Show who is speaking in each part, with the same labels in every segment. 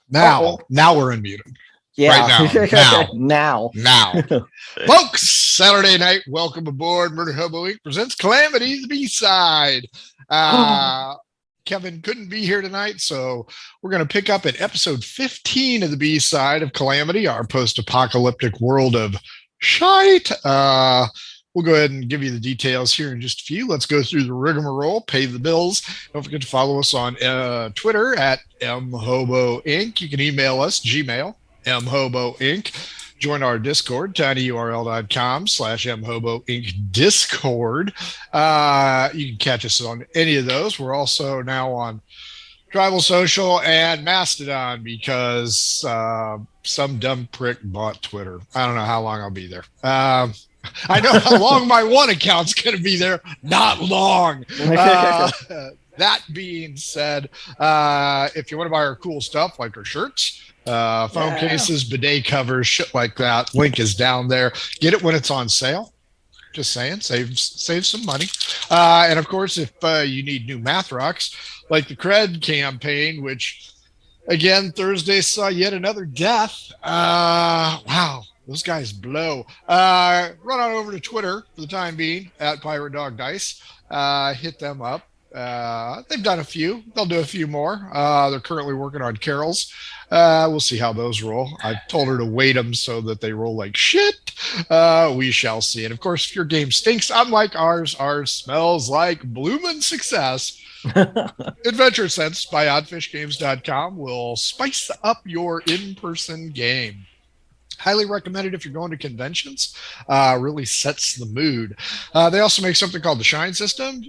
Speaker 1: Now we're unmuted.
Speaker 2: Yeah.
Speaker 1: Right
Speaker 2: now.
Speaker 1: Now. Folks, Saturday night, welcome aboard. Murder Hobo Inc. presents Calamity B15. Kevin couldn't be here tonight, so we're going to pick up at episode 15 of the B-side of Calamity, our post-apocalyptic world of shite. We'll go ahead and give you the details here in just a few. Let's go through the rigmarole, pay the bills. Don't forget to follow us on Twitter at mhoboinc. You can email us, Gmail, mhoboinc. Join our Discord, tinyurl.com/mhoboinc Discord. You can catch us on any of those. We're also now on Tribal Social and Mastodon because some dumb prick bought Twitter. I don't know how long I'll be there. I know how long my one account's going to be there. Not long. That being said, if you want to buy our cool stuff like our shirts, phone cases, bidet covers, shit like that, link is down there. Get it when it's on sale. Just saying, save some money. And of course, if you need new math rocks, like the Cred campaign, which again, Thursday saw yet another death. Wow. Those guys blow. Run on over to Twitter for the time being at Pirate Dog Dice. Hit them up. They've done a few. They'll do a few more. They're currently working on Carol's. We'll see how those roll. I told her to weight them so that they roll like shit. We shall see. And of course, if your game stinks, unlike ours smells like bloomin' success. Adventure Sense by oddfishgames.com will spice up your in-person game. Highly recommended if you're going to conventions. Really sets the mood. They also make something called the Shine System.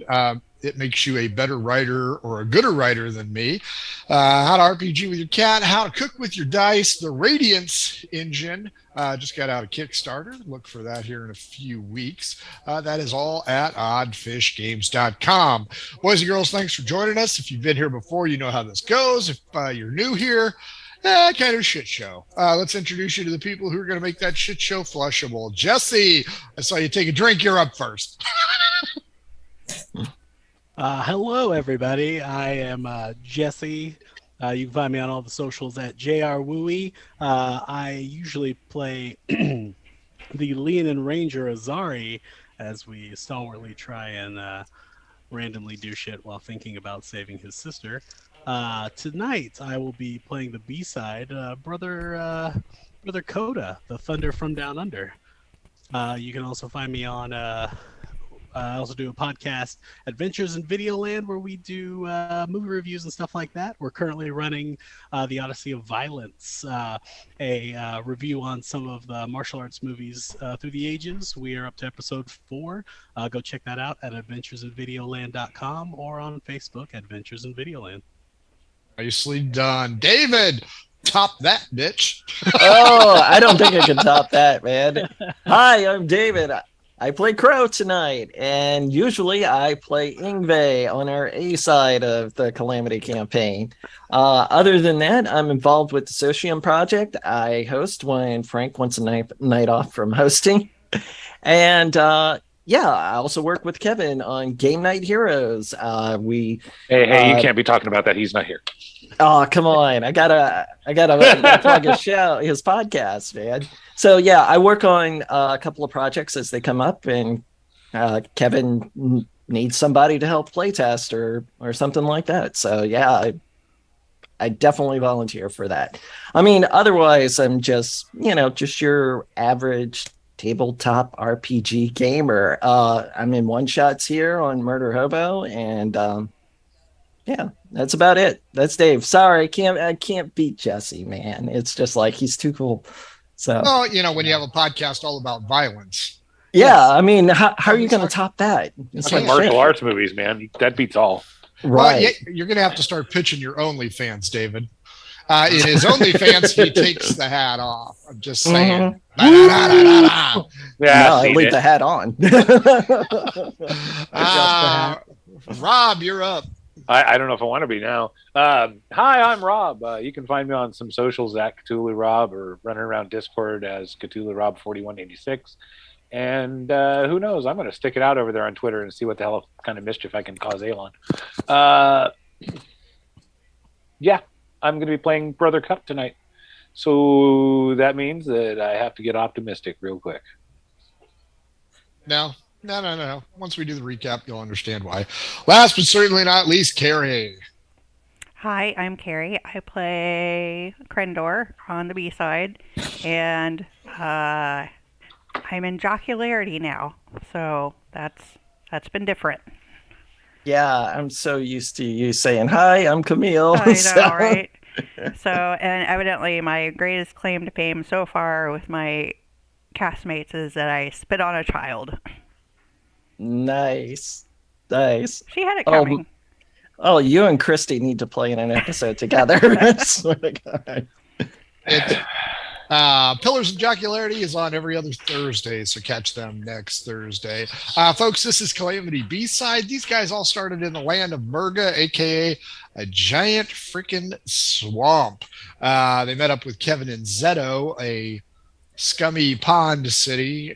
Speaker 1: It makes you a better writer or a gooder writer than me. How to RPG with your cat, how to cook with your dice. The Radiance engine just got out of Kickstarter. Look for that here in a few weeks. That is all at oddfishgames.com. Boys and girls, thanks for joining us. If you've been here before, you know how this goes. If you're new here, kind of a shit show. Let's introduce you to the people who are going to make that shit show flushable. Jesse, I saw you take a drink. You're up first.
Speaker 3: Hello, everybody. I am Jesse. You can find me on all the socials at JRWooey. I usually play the Leonin Ranger Azari as we stalwartly try and randomly do shit while thinking about saving his sister. Tonight I will be playing the B-side, Brother Coda, the Thunder from Down Under. You can also find me on I also do a podcast, Adventures in Videoland, where we do movie reviews and stuff like that. We're currently running The Odyssey of Violence, a review on some of the martial arts movies through the ages. We are up to episode 4. Go check that out at adventuresinvideoland.com or on Facebook, Adventures in Videoland.
Speaker 1: Nicely done. David, top that, bitch.
Speaker 2: Oh, I don't think I can top that, man. Hi, I'm David. I play Crow tonight, and usually I play Ingve on our A side of the Calamity campaign. Other than that, I'm involved with the Socium Project. I host when Frank wants a night off from hosting. And I also work with Kevin on Game Night Heroes. Hey,
Speaker 4: you can't be talking about that. He's not here.
Speaker 2: Oh, come on. I gotta plug his podcast, man. So yeah, I work on a couple of projects as they come up, and Kevin needs somebody to help playtest or something like that. So yeah, I definitely volunteer for that. I mean, otherwise I'm just your average tabletop RPG gamer. I'm in one shots here on Murder Hobo, and that's about it. That's Dave. Sorry, I can't beat Jesse, man. It's just like he's too cool. So
Speaker 1: when you have a podcast all about violence.
Speaker 2: Yeah, I mean, how are you going to top that?
Speaker 4: It's like martial arts movies, man. That beats all.
Speaker 2: Right.
Speaker 1: Well, you're going to have to start pitching your OnlyFans, David. In his OnlyFans, he takes the hat off. I'm just saying.
Speaker 2: Mm-hmm. I leave the hat on.
Speaker 1: Rob, you're up.
Speaker 4: I don't know if I want to be now. Hi, I'm Rob. You can find me on some socials at Cthulhu Rob, or running around Discord as Cthulhu Rob 4186. And who knows? I'm going to stick it out over there on Twitter and see what the hell kind of mischief I can cause Elon. I'm going to be playing Brother Cup tonight. So that means that I have to get optimistic real quick.
Speaker 1: No. Once we do the recap, you'll understand why. Last but certainly not least, Carrie.
Speaker 5: Hi, I'm Carrie. I play Krendor on the B side, and I'm in Jocularity now, so that's been different.
Speaker 2: Yeah, I'm so used to you saying, "Hi, I'm Camille."
Speaker 5: I know,
Speaker 2: So-
Speaker 5: right? So, and evidently, my greatest claim to fame so far with my castmates is that I spit on a child.
Speaker 2: Nice. Nice.
Speaker 5: She had it
Speaker 2: Oh,
Speaker 5: coming.
Speaker 2: oh, you and Christy need to play in an episode together. I swear to God.
Speaker 1: It's, Pillars of Jocularity is on every other Thursday, so catch them next Thursday. Folks, this is Calamity B-Side. These guys all started in the land of Murga, aka a giant freaking swamp. They met up with Kevin and Zeto, a scummy pond city,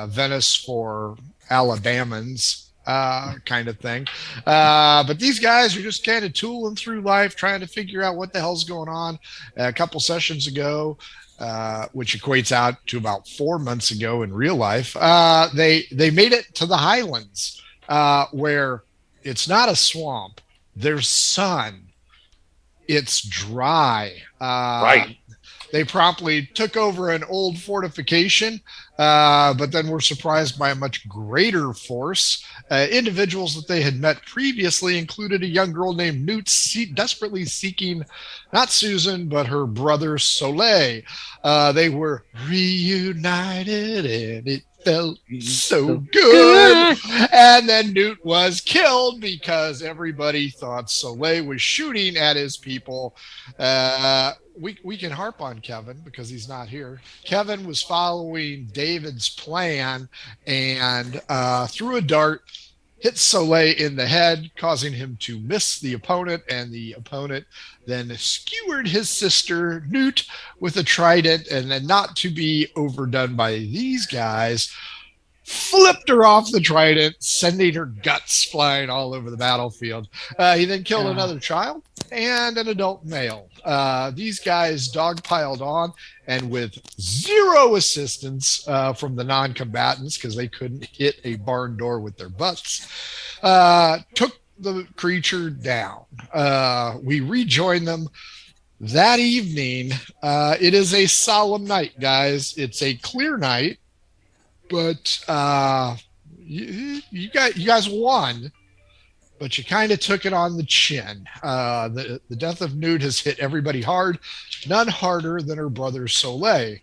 Speaker 1: Venice for Alabamans. Kind of thing. But these guys are just kind of tooling through life, trying to figure out what the hell's going on. A couple sessions ago, which equates out to about 4 months ago in real life, they made it to the Highlands, where it's not a swamp. There's sun. It's dry.
Speaker 4: Right.
Speaker 1: They promptly took over an old fortification, but then were surprised by a much greater force. Individuals that they had met previously included a young girl named Newt, desperately seeking not Susan, but her brother Soleil. They were reunited, and it felt so good. And then Newt was killed because everybody thought Soleil was shooting at his people. We can harp on Kevin because he's not here. Kevin was following David's plan and threw a dart, hit Soleil in the head, causing him to miss the opponent, and the opponent then skewered his sister Newt with a trident, and then, not to be overdone by these guys, flipped her off the trident, sending her guts flying all over the battlefield. He then killed another child and an adult male. These guys dogpiled on, and with zero assistance from the non-combatants, because they couldn't hit a barn door with their butts, took the creature down. We rejoined them that evening. It is a solemn night, guys. It's a clear night, but you guys won, but you kind of took it on the chin. The death of Newt has hit everybody hard, none harder than her brother Soleil.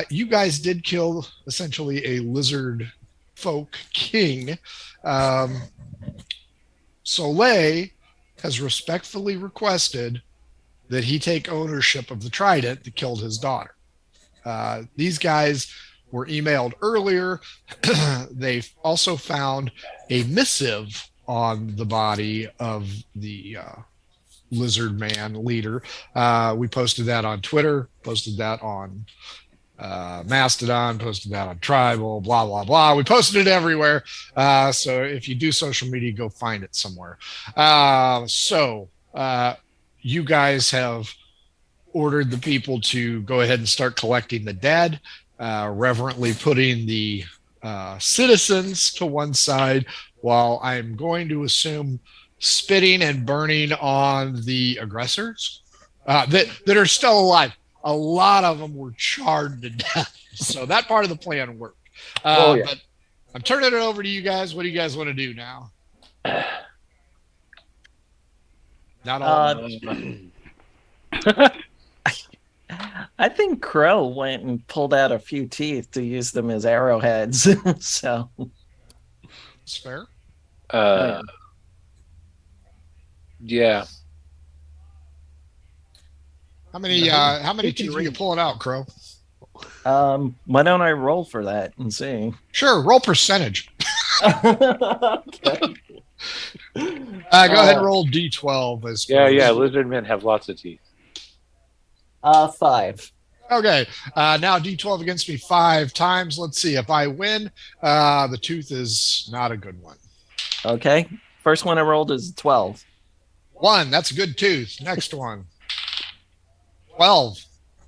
Speaker 1: You guys did kill essentially a lizard folk king. Soleil has respectfully requested that he take ownership of the trident that killed his daughter. These guys were emailed earlier. They also found a missive on the body of the lizard man leader. We posted that on Twitter, posted that on Mastodon, posted that on Tribal, blah, blah, blah. We posted it everywhere. So if you do social media, go find it somewhere. You guys have ordered the people to go ahead and start collecting the dead, reverently putting the citizens to one side, while I'm going to assume spitting and burning on the aggressors that are still alive. A lot of them were charred to death. So that part of the plan worked. But I'm turning it over to you guys. What do you guys want to do now? Not all.
Speaker 2: I think Crow went and pulled out a few teeth to use them as arrowheads. So
Speaker 1: It's fair.
Speaker 4: Yeah.
Speaker 1: How many teeth are you pulling out, Crow?
Speaker 2: why don't I roll for that and see?
Speaker 1: Sure, roll percentage.
Speaker 2: Okay.
Speaker 1: Go ahead and roll D12 as
Speaker 4: Yeah. Lizard men have lots of teeth.
Speaker 2: 5.
Speaker 1: Okay, now D12 against me 5 times. Let's see if I win. The tooth is not a good one.
Speaker 2: Okay. First one I rolled is 12.
Speaker 1: 1, that's a good tooth. Next one. 12.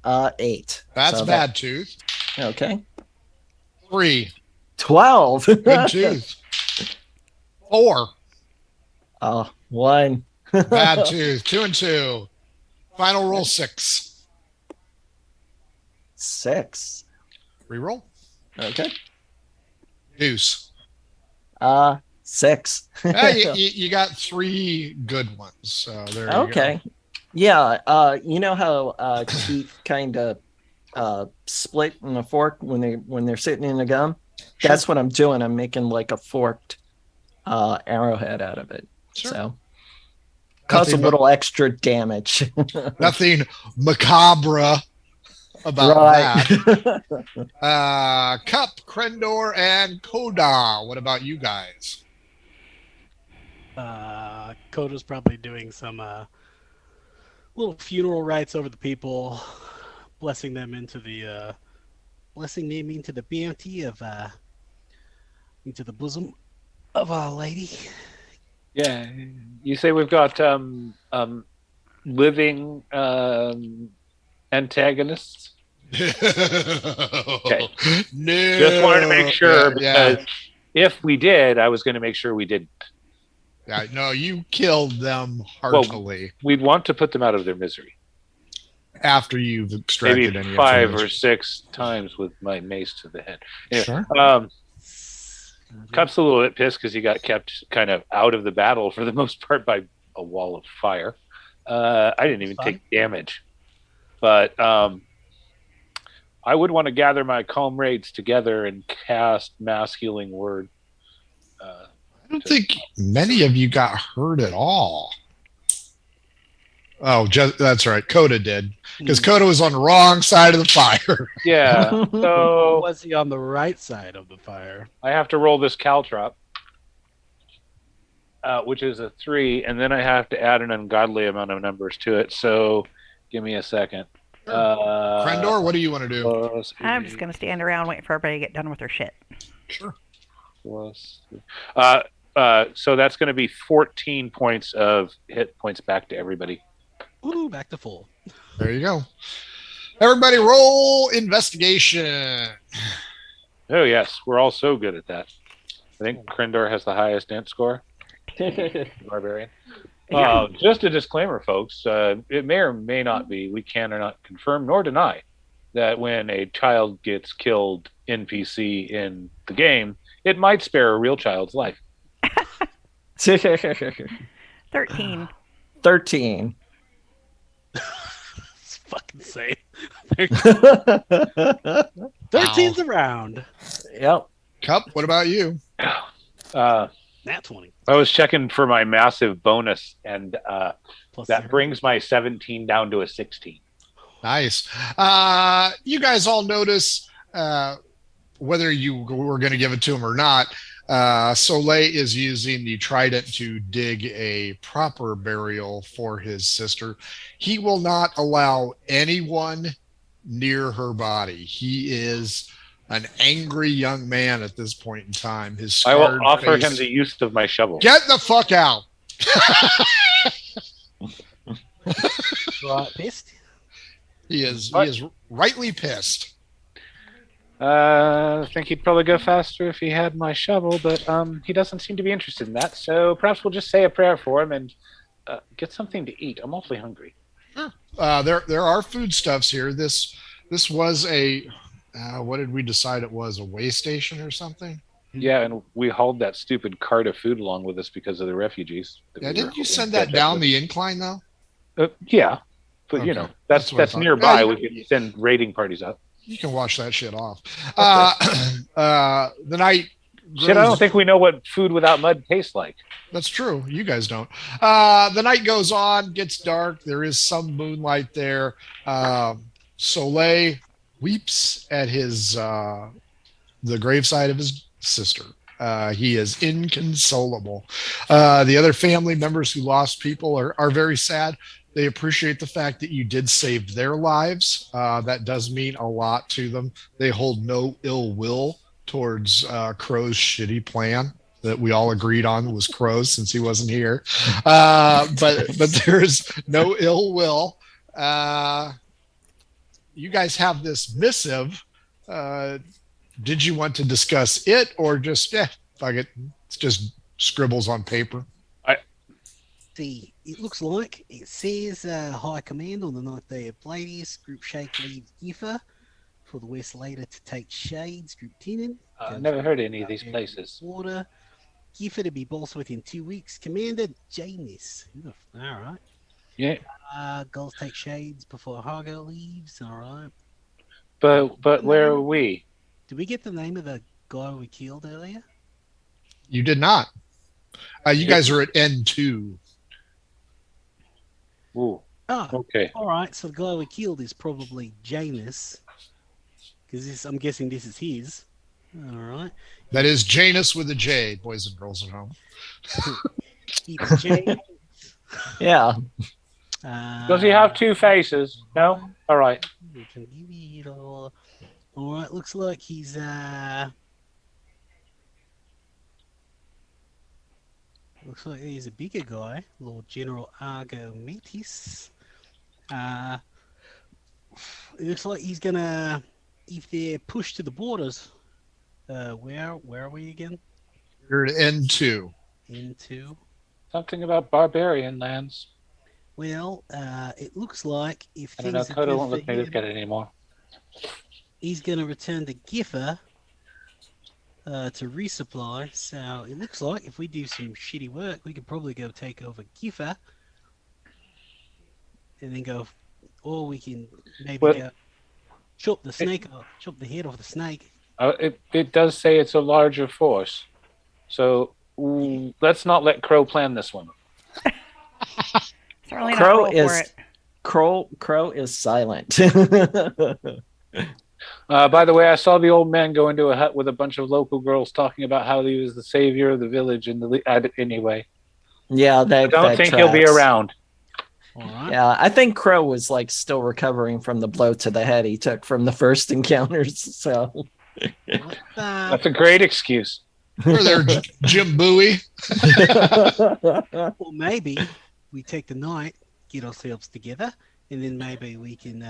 Speaker 2: 8.
Speaker 1: That's
Speaker 2: So
Speaker 1: bad tooth.
Speaker 2: Okay.
Speaker 1: 3.
Speaker 2: 12.
Speaker 1: Good tooth. 4.
Speaker 2: 1.
Speaker 1: Bad tooth. 2 and 2. Final roll 6.
Speaker 2: 6.
Speaker 1: Reroll.
Speaker 2: Okay.
Speaker 1: Deuce.
Speaker 2: 6.
Speaker 1: You got 3 good ones. So there you go.
Speaker 2: Okay. Yeah. You know how teeth kind of split in a fork when they're sitting in a gum?
Speaker 1: Sure.
Speaker 2: That's what I'm doing. I'm making like a forked arrowhead out of it.
Speaker 1: Sure.
Speaker 2: So cause a little extra damage.
Speaker 1: Nothing macabre about that. Cup, Krendor, and Koda. What about you guys?
Speaker 3: Coda's probably doing some little funeral rites over the people, blessing them into the bounty of into the bosom of Our Lady.
Speaker 4: Yeah, you say we've got living antagonists. Okay.
Speaker 1: No.
Speaker 4: Just wanted to make sure because if we did, I was going to make sure we didn't.
Speaker 1: Yeah, no, you killed them heartily.
Speaker 4: Well, we'd want to put them out of their misery.
Speaker 1: After you've extracted
Speaker 4: maybe
Speaker 1: any
Speaker 4: 5 or 6 times with my mace to the head. Anyway,
Speaker 1: sure.
Speaker 4: Cup's a little bit pissed because he got kept kind of out of the battle for the most part by a wall of fire. I didn't even take damage. But I would want to gather my comrades together and cast Mass Healing Word.
Speaker 1: I don't think many of you got hurt at all. Oh, that's right. Coda did. Because Coda was on the wrong side of the fire.
Speaker 4: Yeah. So
Speaker 3: was he on the right side of the fire?
Speaker 4: I have to roll this caltrop, which is a 3, and then I have to add an ungodly amount of numbers to it. So give me a second.
Speaker 1: Krendor, what do you want to do?
Speaker 5: I'm just going to stand around waiting for everybody to get done with their shit.
Speaker 1: Sure.
Speaker 4: So that's going to be 14 points of hit points back to everybody.
Speaker 3: Ooh, back to full.
Speaker 1: There you go. Everybody roll investigation.
Speaker 4: Oh, yes. We're all so good at that. I think Krendor has the highest int score. Barbarian. Just a disclaimer, folks. It may or may not be. We can or not confirm nor deny that when a child gets killed NPC in the game, it might spare a real child's life.
Speaker 5: 13.
Speaker 2: 13.
Speaker 3: It's fucking safe. 13's around.
Speaker 2: Yep.
Speaker 1: Cup, what about you?
Speaker 3: Nat 20.
Speaker 4: I was checking for my massive bonus, and
Speaker 3: Plus
Speaker 4: that
Speaker 3: 0.
Speaker 4: brings my 17 down to a 16.
Speaker 1: Nice. You guys all notice, whether you were going to give it to him or not, Soleil is using the trident to dig a proper burial for his sister. He will not allow anyone near her body. He is an angry young man at this point in time. His
Speaker 4: I will offer
Speaker 1: face...
Speaker 4: him the use of my shovel.
Speaker 1: Get the fuck out.
Speaker 3: Pissed?
Speaker 1: He is rightly pissed.
Speaker 4: I think he'd probably go faster if he had my shovel, but he doesn't seem to be interested in that. So perhaps we'll just say a prayer for him and get something to eat. I'm awfully hungry.
Speaker 1: Sure. There are foodstuffs here. This was a what did we decide it was? A way station or something?
Speaker 4: Yeah, and we hauled that stupid cart of food along with us because of the refugees.
Speaker 1: Yeah, didn't you send that down the incline though?
Speaker 4: Yeah, but
Speaker 1: Okay.
Speaker 4: that's nearby. We could send raiding parties up.
Speaker 1: You can wash that shit off. The night.
Speaker 4: Shit, I don't think we know what food without mud tastes like.
Speaker 1: That's true. You guys don't. The night goes on, gets dark. There is some moonlight there. Soleil weeps at his the graveside of his sister. He is inconsolable. The other family members who lost people are very sad. They appreciate the fact that you did save their lives. That does mean a lot to them. They hold no ill will towards Crow's shitty plan that we all agreed on was Crow's since he wasn't here. But there's no ill will. you guys have this missive. Did you want to discuss it or just, fuck it, it's just scribbles on paper?
Speaker 3: See, it looks like it says High Command on the 9th day of Palladius, Group Shake leaves Giffer for the West later to take Shades, Group Tenon.
Speaker 4: Never heard of any of these places.
Speaker 3: Water. Giffer to be boss within 2 weeks. Commander Janus. All right.
Speaker 4: Yeah.
Speaker 3: Goals take Shades before Hargo leaves. All right.
Speaker 4: But where are we?
Speaker 3: Did we get the name of the guy we killed earlier?
Speaker 1: You did not. You guys are at N2.
Speaker 4: Ooh.
Speaker 3: Oh,
Speaker 4: Okay.
Speaker 3: all right. So the guy we killed is probably Janus, because I'm guessing this is his. All right.
Speaker 1: That is Janus with a J, boys and girls at home.
Speaker 3: It's Janus.
Speaker 2: Yeah.
Speaker 4: Does he have two faces? No? All right.
Speaker 3: We can give you it all. All right. Looks like he's looks like he's a bigger guy, Lord General Argo Metis. It looks like he's gonna, if they're pushed to the borders, where are we again?
Speaker 1: You're at N2.
Speaker 3: Into.
Speaker 4: Something about barbarian lands.
Speaker 3: Well, it looks like if
Speaker 4: I don't know.
Speaker 3: things are
Speaker 4: Coda
Speaker 3: good
Speaker 4: won't
Speaker 3: for
Speaker 4: let me look
Speaker 3: him,
Speaker 4: at it anymore.
Speaker 3: he's gonna return to Giffer to resupply. So it looks like if we do some shitty work, we could probably go take over Giffer, and then go, or we can maybe go chop the snake off, chop the head off the snake.
Speaker 4: It does say it's a larger force. So let's not let Crow plan this one.
Speaker 5: Certainly not
Speaker 2: Crow
Speaker 5: roll for
Speaker 2: is
Speaker 5: it.
Speaker 2: Crow is silent.
Speaker 4: By the way, I saw the old man go into a hut with a bunch of local girls talking about how he was the savior of the village. Anyway,
Speaker 2: Yeah,
Speaker 4: I don't think he'll be
Speaker 2: tracks.
Speaker 4: around.
Speaker 3: All right.
Speaker 2: Yeah, I think Crow was like still recovering from the blow to the head he took from the first encounters. So
Speaker 4: That's a great excuse.
Speaker 1: Or there, Jim Bowie.
Speaker 3: Or maybe we take the night, get ourselves together, and then maybe we can.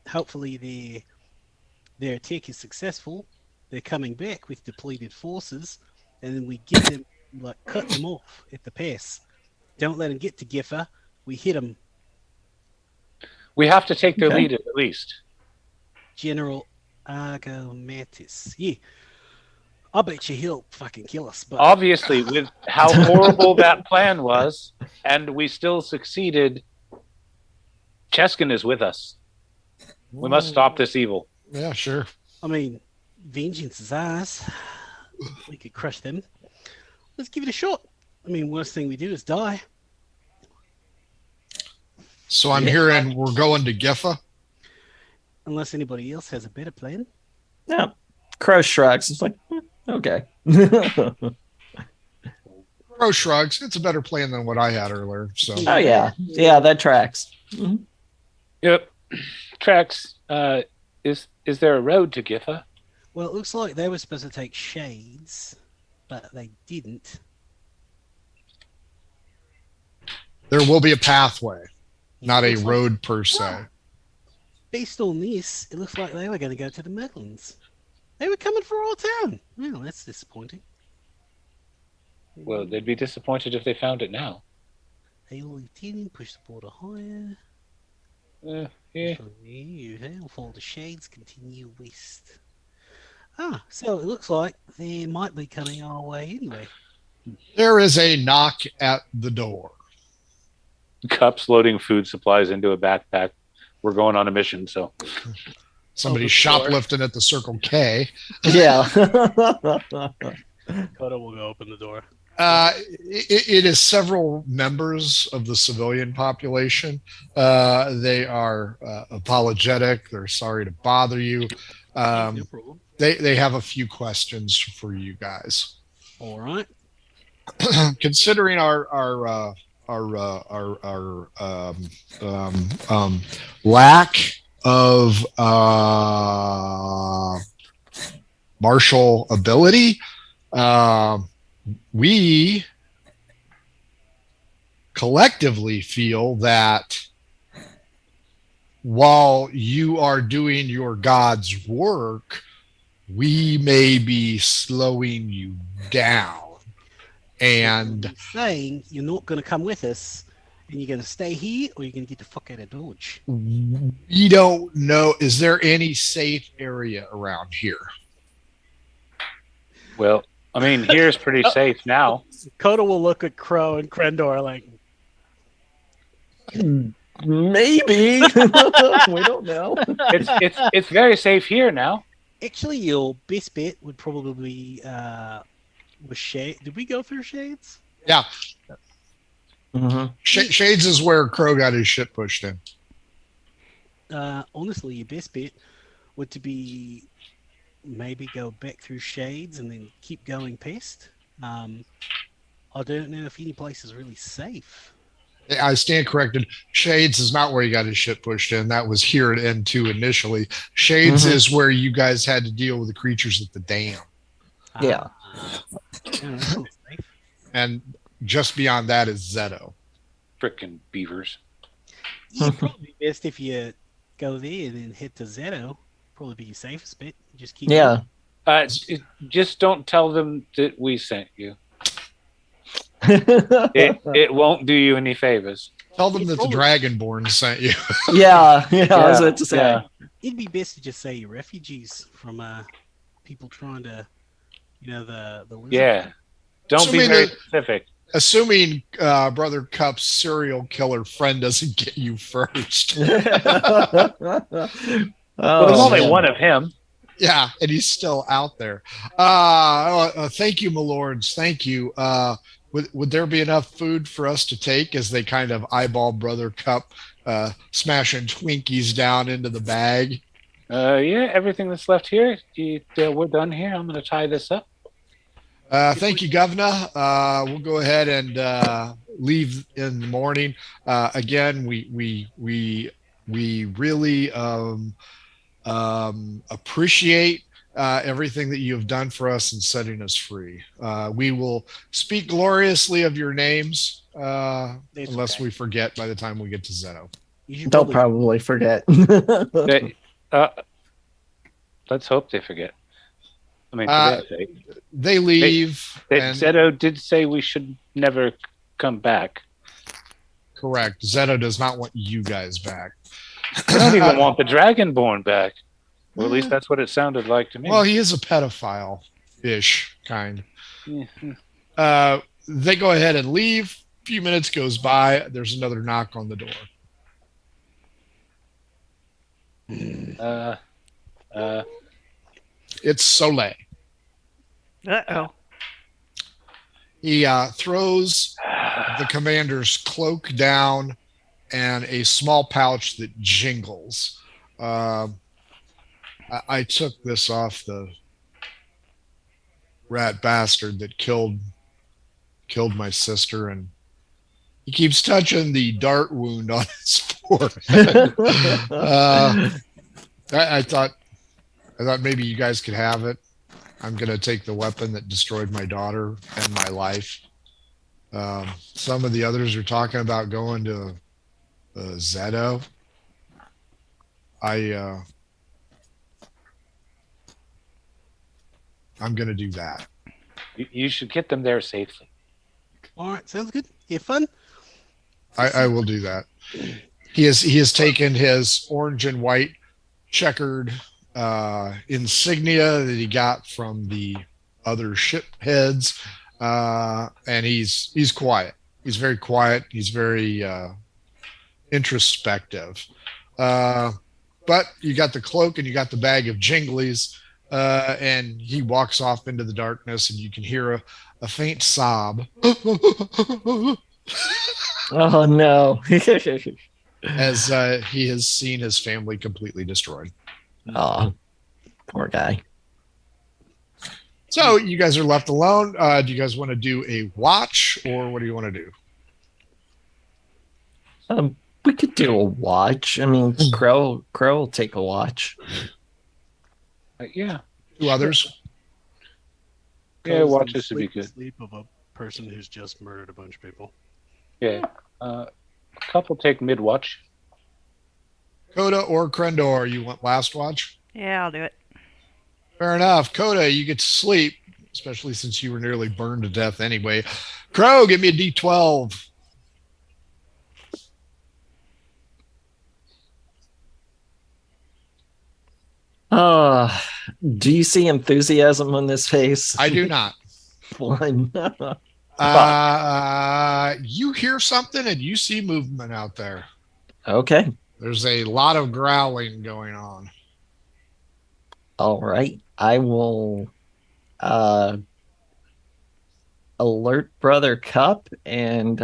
Speaker 3: Hopefully, their attack is successful. They're coming back with depleted forces, and then we get them, like, cut them off at the pass. Don't let them get to Giffer. We hit them.
Speaker 4: We have to take their
Speaker 2: Okay.
Speaker 4: leader at least.
Speaker 3: General Argo Mantis. Yeah. I bet you he'll fucking kill us. But
Speaker 4: Obviously, with how horrible that plan was, and we still succeeded, Cheskin is with us. We must stop this evil.
Speaker 1: Yeah, sure.
Speaker 3: I mean, vengeance is ours. We could crush them. Let's give it a shot. I mean, worst thing we do is die.
Speaker 1: So I'm hearing we're going to Giffa.
Speaker 3: Unless anybody else has a better plan.
Speaker 2: yeah, Crow shrugs. It's like, okay.
Speaker 1: Crow shrugs. It's a better plan than what I had earlier. So
Speaker 2: Oh yeah, that tracks. Mhm.
Speaker 4: Yep. Tracks. Is there a road to Giffa?
Speaker 3: Well, it looks like they were supposed to take Shades, but they didn't.
Speaker 1: there will be a pathway, not a
Speaker 3: Looks like-
Speaker 1: road per se.
Speaker 3: Based on this, it looks like they were going to go to the Midlands. They were coming for our town. Well, that's disappointing.
Speaker 4: Well, they'd be disappointed if they found it now.
Speaker 3: They all leave Tenon, push the border higher.
Speaker 4: Yeah.
Speaker 3: They'll follow the Shades, continue west. So it looks like they might be coming our way anyway.
Speaker 1: There is a knock at the door.
Speaker 4: Cups loading food supplies into a backpack. We're going on a mission, so
Speaker 1: Somebody
Speaker 3: the door.
Speaker 1: shoplifting at the Circle K.
Speaker 2: Yeah.
Speaker 3: Coda will go open the door.
Speaker 1: It is several members of the civilian population. They are apologetic. They're sorry to bother you.
Speaker 3: No problem.
Speaker 1: They have a few questions for you guys.
Speaker 3: All right.
Speaker 1: Considering our lack of martial ability, we collectively feel that while you are doing your God's work, we may be slowing you down. And
Speaker 3: So saying you're not going to come with us, and you're going to stay here, or you're going to get the fuck out of Dodge.
Speaker 1: we don't know, is there any safe area around here?
Speaker 4: Well, I mean, here's pretty safe now.
Speaker 3: Coda will look at Crow and Krendor like,
Speaker 2: Maybe. We don't know.
Speaker 4: It's very safe here now.
Speaker 3: actually, your best bet would probably be with Shade. Did we go through Shades?
Speaker 1: Yeah.
Speaker 2: Mhm.
Speaker 1: Shades is where Crow got his shit pushed in.
Speaker 3: Honestly, your best bet would to be maybe go back through Shades and then keep going past. I don't know if any place is really safe.
Speaker 1: I stand corrected. Shades is not where he got his shit pushed in. That was here at N2 initially. Shades is where you guys had to deal with the creatures at the dam.
Speaker 2: Yeah.
Speaker 3: That's not safe.
Speaker 1: And just beyond that is Zeto.
Speaker 4: Frickin' beavers.
Speaker 3: Yeah, probably best if you go there and then head to Zeto. Probably be your safest bet. Just keep
Speaker 2: Yeah.
Speaker 4: Just don't tell them that we sent you. It won't do you any favors.
Speaker 1: Tell them that the Dragonborn sent you.
Speaker 2: Yeah. I was about to say.
Speaker 4: Yeah.
Speaker 3: It'd be best to just say you're refugees from people trying to, the lizard.
Speaker 4: Yeah. Don't be
Speaker 1: Assuming
Speaker 4: very
Speaker 1: that-
Speaker 4: specific.
Speaker 1: Assuming Brother Cup's serial killer friend doesn't get you first.
Speaker 4: Well, there's only
Speaker 2: man.
Speaker 4: one of him.
Speaker 1: Yeah, and he's still out there. Thank you, my lords. Thank you. Would there be enough food for us to take as they kind of eyeball Brother Cup smashing Twinkies down into the bag?
Speaker 4: Yeah, everything that's left here, we're done here. I'm going to tie this up.
Speaker 1: Thank you, Governor. We'll go ahead and leave in the morning. Again, we really appreciate everything that you have done for us in setting us free. We will speak gloriously of your names, unless we forget by the time we get to Zeto.
Speaker 2: They'll probably forget.
Speaker 4: Let's hope they forget. I mean, for their sake.
Speaker 1: They leave.
Speaker 4: Zeto did say we should never come back.
Speaker 1: Correct. Zeto does not want you guys back.
Speaker 4: I don't even want the Dragonborn back. Well, at least that's what it sounded like to me.
Speaker 1: Well, he is a pedophile-ish kind.
Speaker 4: Yeah.
Speaker 1: They go ahead and leave. A few minutes goes by. There's another knock on the door. It's Soleil.
Speaker 5: Uh-oh.
Speaker 1: He throws the commander's cloak down and a small pouch that jingles. I took this off the rat bastard that killed my sister, and he keeps touching the dart wound on his forehead. I thought maybe you guys could have it. I'm going to take the weapon that destroyed my daughter and my life. Some of the others are talking about going to Zeto. I'm going to do that.
Speaker 4: You should get them there safely.
Speaker 3: All right, sounds good. You have fun.
Speaker 1: I will do that. He has taken his orange and white checkered insignia that he got from the other ship heads, and he's quiet. He's very quiet. He's very introspective. But you got the cloak and you got the bag of jinglies, and he walks off into the darkness, and you can hear a faint sob.
Speaker 2: Oh no.
Speaker 1: As he has seen his family completely destroyed.
Speaker 2: Oh, poor guy.
Speaker 1: So you guys are left alone. Do you guys want to do a watch, or what do you want to do?
Speaker 2: We could do a watch. I mean, Crow will take a watch.
Speaker 4: Yeah.
Speaker 1: Two others?
Speaker 4: Yeah, watches would be good.
Speaker 3: Sleep of a person who's just murdered a bunch of people.
Speaker 4: Yeah. A couple take mid-watch.
Speaker 1: Coda or Krendor, you want last watch?
Speaker 5: Yeah, I'll do it.
Speaker 1: Fair enough. Coda, you get to sleep, especially since you were nearly burned to death anyway. Crow, give me a D12.
Speaker 2: Oh, do you see enthusiasm on this face?
Speaker 1: I do not.
Speaker 2: One.
Speaker 1: You hear something and you see movement out there.
Speaker 2: Okay.
Speaker 1: There's a lot of growling going on.
Speaker 2: All right. I will alert Brother Cup and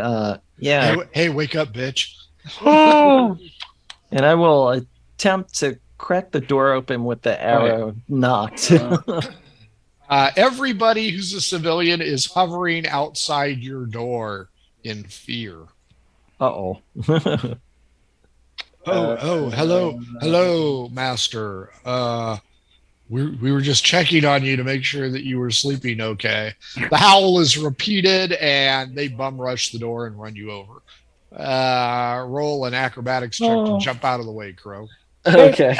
Speaker 2: yeah,
Speaker 1: Hey, wake up, bitch.
Speaker 4: Oh,
Speaker 2: and I will attempt to crack the door open with the arrow knocked.
Speaker 1: Everybody who's a civilian is hovering outside your door in fear.
Speaker 2: Uh-oh.
Speaker 1: Hello, master. We were just checking on you to make sure that you were sleeping okay. The howl is repeated, and they bum rush the door and run you over. Roll an acrobatics check to jump out of the way, Crow.
Speaker 2: Okay.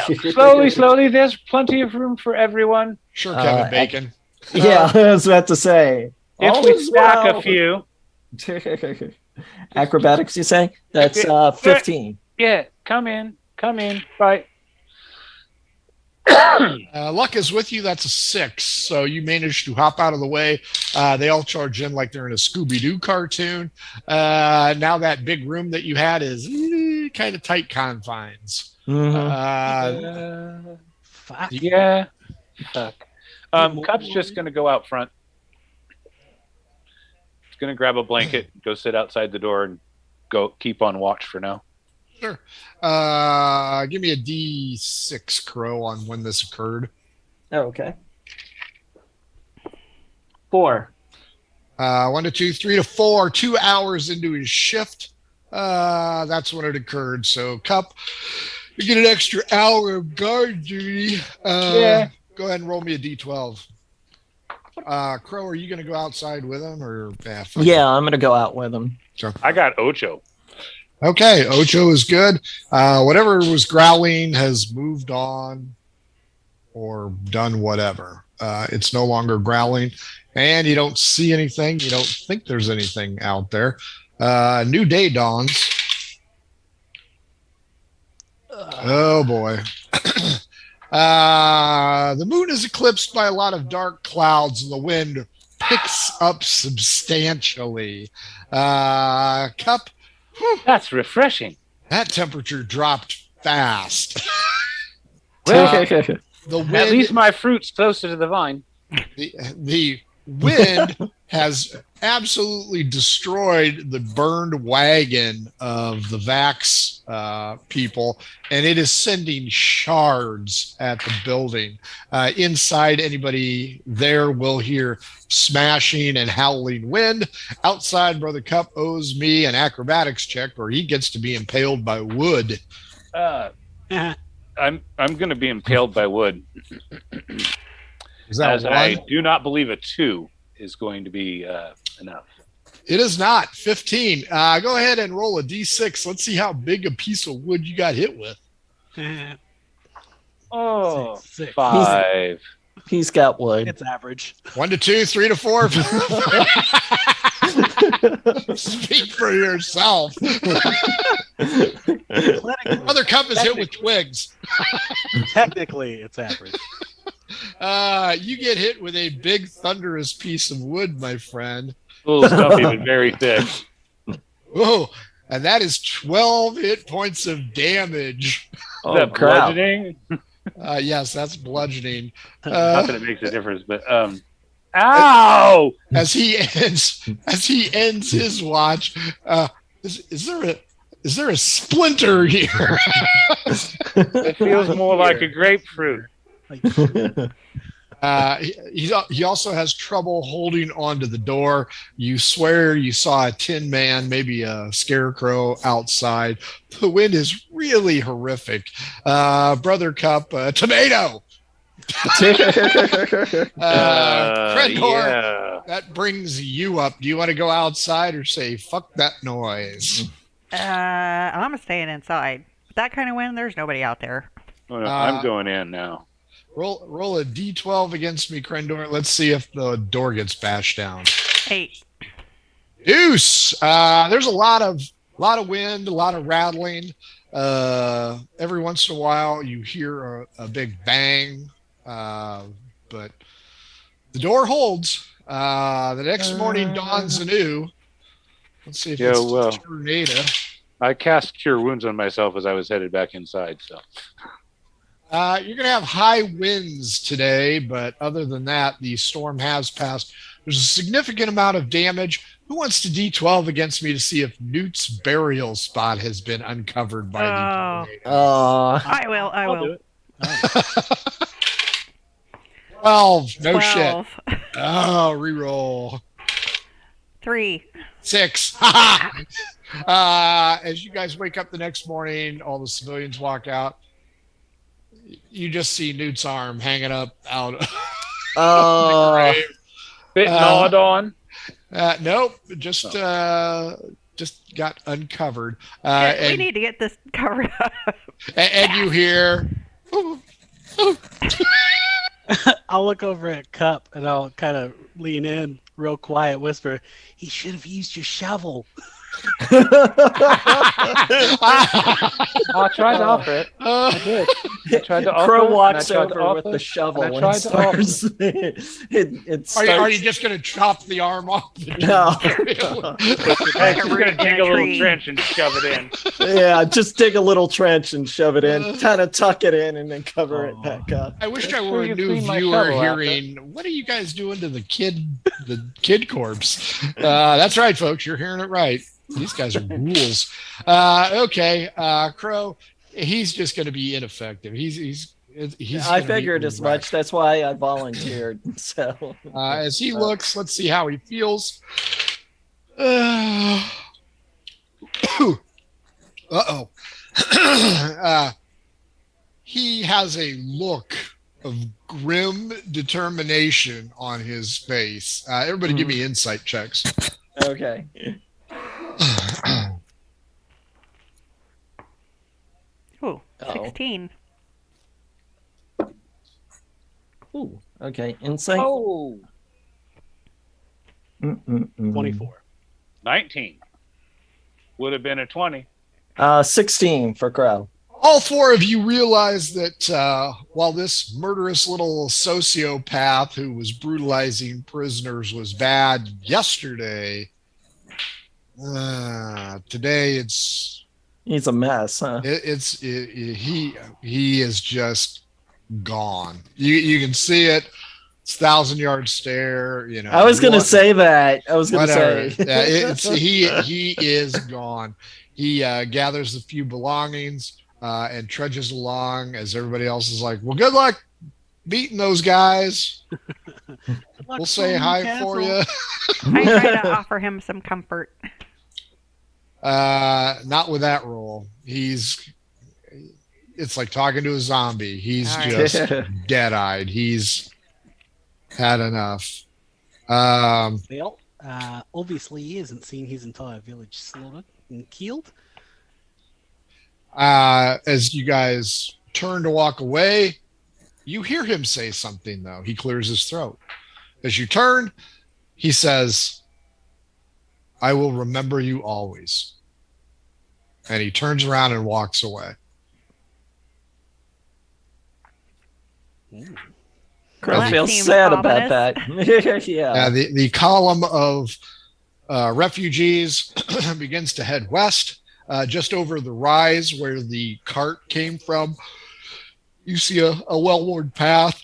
Speaker 4: slowly. There's plenty of room for everyone.
Speaker 1: Sure, Kevin Bacon.
Speaker 2: Yeah, I was about to say.
Speaker 4: If
Speaker 2: all
Speaker 4: we
Speaker 2: is
Speaker 4: stack
Speaker 2: well.
Speaker 4: a few.
Speaker 2: Acrobatics, you say? That's 15.
Speaker 4: Yeah, come in. Right.
Speaker 1: Luck is with you. That's a 6. So you managed to hop out of the way. They all charge in like they're in a Scooby-Doo cartoon. Now that big room that you had is kind of tight confines.
Speaker 2: Mm-hmm.
Speaker 3: Fuck.
Speaker 4: Yeah. Fuck. Cup's just going to go out front. He's going to grab a blanket, go sit outside the door, and go keep on watch for now.
Speaker 1: Sure. Give me a D6, Crow, on when this occurred.
Speaker 2: Oh, okay. 4.
Speaker 1: 1 to 2, 3 to 4, 2 hours into his shift. That's when it occurred. So, Cup, you get an extra hour of guard duty.
Speaker 4: Yeah.
Speaker 1: Go ahead and roll me a D12. Crow, are you going to go outside with him? Or
Speaker 2: Yeah, I'm going to go out with him.
Speaker 1: Sure.
Speaker 4: I got Ocho.
Speaker 1: Okay, Ocho is good. Whatever was growling has moved on or done whatever. It's no longer growling, and you don't see anything. You don't think there's anything out there. New day dawns. Oh boy. The moon is eclipsed by a lot of dark clouds, and the wind picks up substantially. Cup,
Speaker 4: That's refreshing.
Speaker 1: that temperature dropped fast.
Speaker 4: Well,
Speaker 1: The wind,
Speaker 4: at least my fruit's closer to the vine.
Speaker 1: the wind has absolutely destroyed the burned wagon of the Vax people, and it is sending shards at the building. Inside, anybody there will hear smashing and howling wind. Outside, Brother Cup owes me an acrobatics check, or he gets to be impaled by wood.
Speaker 4: I'm going to be impaled by wood.
Speaker 1: Is that
Speaker 4: As
Speaker 1: one?
Speaker 4: I do not believe a 2 is going to be enough.
Speaker 1: It is not 15. Go ahead and roll a d6. Let's see how big a piece of wood you got hit with.
Speaker 4: Oh,
Speaker 3: Six.
Speaker 4: 5.
Speaker 2: He's got wood.
Speaker 3: It's average.
Speaker 1: 1 to 2, 3 to 4. Speak for yourself. Other Cup is hit with twigs.
Speaker 3: Technically, it's average.
Speaker 1: You get hit with a big thunderous piece of wood, my friend.
Speaker 4: A little stumpy, but very thick.
Speaker 1: Oh, and that is 12 hit points of damage.
Speaker 2: Oh,
Speaker 4: Is that
Speaker 2: crap.
Speaker 4: bludgeoning?
Speaker 1: Yes, that's bludgeoning.
Speaker 4: Not that it makes a difference, but ow!
Speaker 1: As he ends his watch, is there a splinter here?
Speaker 4: It feels more like a grapefruit.
Speaker 1: He also has trouble holding onto the door. You swear you saw a tin man, maybe a scarecrow outside. The wind is really horrific. Brother Cup, tomato. Krendor,
Speaker 4: Yeah.
Speaker 1: that brings you up. Do you want to go outside or say fuck that noise?
Speaker 5: I'm staying inside. that kind of wind, there's nobody out there.
Speaker 4: Oh, no, I'm going in now.
Speaker 1: Roll a d12 against me, Krendor. Let's see if the door gets bashed down.
Speaker 5: 8.
Speaker 1: Deuce. There's a lot of wind, a lot of rattling. Every once in a while, you hear a big bang, but the door holds. The next morning dawns anew. Let's see if it's a tornado.
Speaker 4: I cast Cure Wounds on myself as I was headed back inside. So
Speaker 1: you're going to have high winds today, but other than that, the storm has passed. There's a significant amount of damage. Who wants to D12 against me to see if Newt's burial spot has been uncovered by the tornado?
Speaker 5: I will.
Speaker 3: I'll do it.
Speaker 1: 12. No
Speaker 5: 12.
Speaker 1: shit. Oh, reroll.
Speaker 5: 3.
Speaker 1: 6. As you guys wake up the next morning, all the civilians walk out. You just see Newt's arm hanging up out.
Speaker 4: bit gnawed on.
Speaker 1: Nope, just got uncovered.
Speaker 5: We need to get this covered up.
Speaker 1: And you hear.
Speaker 3: I'll look over at Cup and I'll kind of lean in, real quiet, whisper, "He should have used your shovel."
Speaker 4: I tried to offer it. I did. I tried to offer
Speaker 2: Crow
Speaker 4: it,
Speaker 2: walks
Speaker 4: and I tried to
Speaker 2: over
Speaker 4: offer
Speaker 2: with
Speaker 4: it,
Speaker 2: the shovel
Speaker 4: and I
Speaker 2: and
Speaker 4: tried to offer
Speaker 2: starts. It starts.
Speaker 1: Are you just going to chop the arm off?
Speaker 2: No.
Speaker 5: Like a
Speaker 4: She's
Speaker 5: root
Speaker 4: gonna
Speaker 5: in
Speaker 4: dig
Speaker 5: a
Speaker 4: a little
Speaker 5: tree.
Speaker 4: trench and shove it in.
Speaker 2: Yeah, just dig a little trench and shove it in, kind of tuck it in, and then cover it back up.
Speaker 1: I wish I
Speaker 4: Sure
Speaker 1: were a
Speaker 4: you've
Speaker 1: new
Speaker 4: seen my
Speaker 1: viewer
Speaker 4: shovel out
Speaker 1: hearing, what are you guys doing to the kid corpse? That's right, folks. You're hearing it right. These guys are ghouls. Okay, Crow, he's just going to be ineffective. He's
Speaker 2: I figured as much. That's why I volunteered. So
Speaker 1: as he looks, let's see how he feels. Uh-oh. He has a look of grim determination on his face. Everybody give me insight checks.
Speaker 2: okay.
Speaker 5: Ooh, 16.
Speaker 2: Ooh, okay. Insight.
Speaker 4: Oh,
Speaker 3: 24.
Speaker 4: 19. Would have been a 20.
Speaker 2: 16 for Crow.
Speaker 1: All four of you realize that while this murderous little sociopath who was brutalizing prisoners was bad yesterday, today
Speaker 2: He's a mess, huh?
Speaker 1: he is just gone. You can see it. It's 1,000-yard stare. You know.
Speaker 2: I was going to say that. I was going to say.
Speaker 1: He is gone. He gathers a few belongings and trudges along as everybody else is like, "Well, good luck beating those guys. We'll say hi for you."
Speaker 5: I try to offer him some comfort.
Speaker 1: Not with that roll. It's like talking to a zombie. He's just dead-eyed. He's had enough.
Speaker 3: Well, obviously he hasn't seen his entire village slaughtered and killed.
Speaker 1: As you guys turn to walk away, you hear him say something, though. He clears his throat. As you turn, he says, "I will remember you always." And he turns around and walks away.
Speaker 2: Crow feels
Speaker 5: seems
Speaker 2: sad
Speaker 5: ominous.
Speaker 2: about that. Yeah.
Speaker 1: The column of refugees begins to head west, just over the rise where the cart came from. You see a well-worn path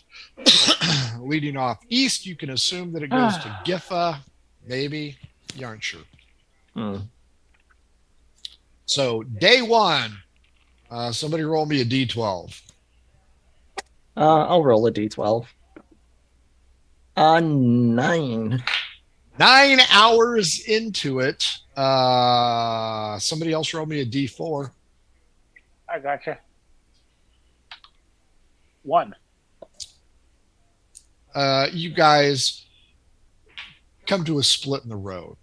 Speaker 1: leading off east. You can assume that it goes to Giffa, maybe. You aren't sure. So day one, somebody roll me a D12.
Speaker 2: I'll roll a d12. 9.
Speaker 1: 9 hours into it. Somebody else roll me a D4.
Speaker 4: I gotcha. 1.
Speaker 1: You guys come to a split in the road.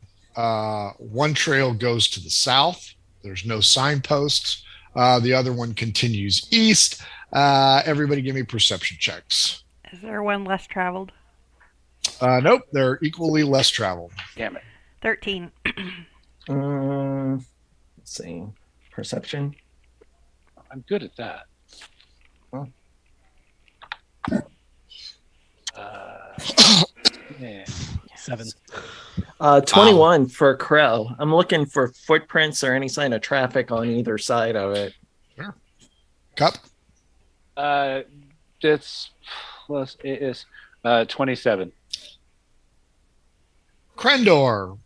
Speaker 1: One trail goes to the south. There's no signposts. The other one continues east. Everybody give me perception checks.
Speaker 5: Is there one less traveled?
Speaker 1: Nope, they're equally less traveled.
Speaker 4: Damn it.
Speaker 5: 13.
Speaker 2: Let's see. Perception.
Speaker 4: I'm good at that.
Speaker 2: Huh.
Speaker 4: Yeah.
Speaker 3: 7.
Speaker 2: 21 for Crow. I'm looking for footprints or any sign of traffic on either side of it.
Speaker 1: Sure. Cup.
Speaker 4: This plus it is 27.
Speaker 1: Krendor,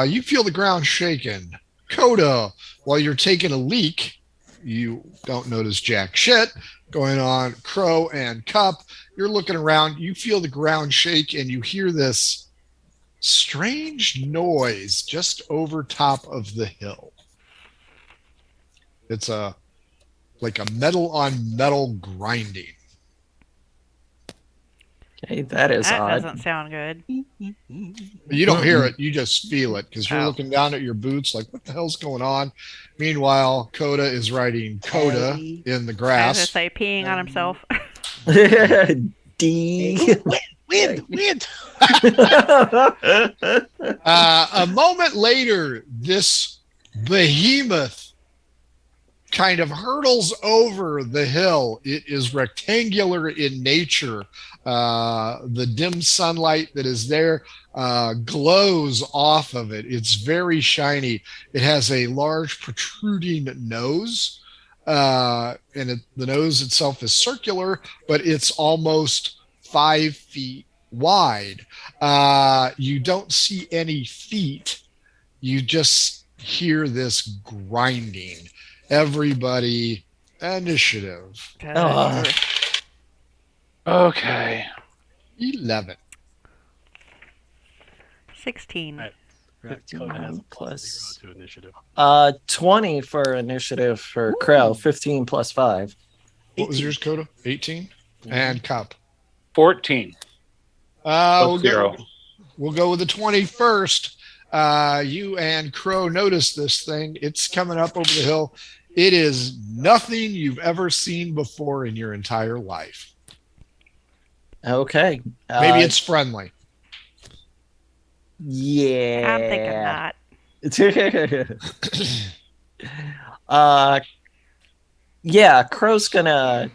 Speaker 1: you feel the ground shaking. Coda, while you're taking a leak, you don't notice jack shit going on. Crow and Cup, you're looking around. You feel the ground shake and you hear this strange noise just over top of the hill. It's like a metal on metal grinding.
Speaker 2: Okay, that is
Speaker 5: That
Speaker 2: odd.
Speaker 5: doesn't sound good.
Speaker 1: You don't hear it, you just feel it because you're
Speaker 5: Oh.
Speaker 1: looking down at your boots like, what the hell's going on? Meanwhile, Coda is riding Coda in the
Speaker 5: I was going to
Speaker 1: grass.
Speaker 5: say peeing on himself.
Speaker 2: D.
Speaker 3: Wind.
Speaker 1: A moment later, this behemoth kind of hurtles over the hill. It is rectangular in nature. The dim sunlight that is there glows off of it. It's very shiny. It has a large protruding nose, and the nose itself is circular, but it's almost 5 feet wide. You don't see any feet. You just hear this grinding. Everybody, initiative.
Speaker 2: Oh.
Speaker 4: Okay.
Speaker 1: 11.
Speaker 5: 16.
Speaker 3: Right. Right. Coda has a plus 0 to initiative.
Speaker 2: 20 for initiative for Crow. 15 plus 5.
Speaker 1: What was yours, Coda? 18? And Cup.
Speaker 4: 14.
Speaker 1: We'll
Speaker 4: Zero.
Speaker 1: go with the 20 first. You and Crow notice this thing. It's coming up over the hill. It is nothing you've ever seen before in your entire life.
Speaker 2: Okay.
Speaker 1: Maybe it's friendly.
Speaker 2: Yeah.
Speaker 5: I'm thinking not.
Speaker 2: Yeah, Crow's gonna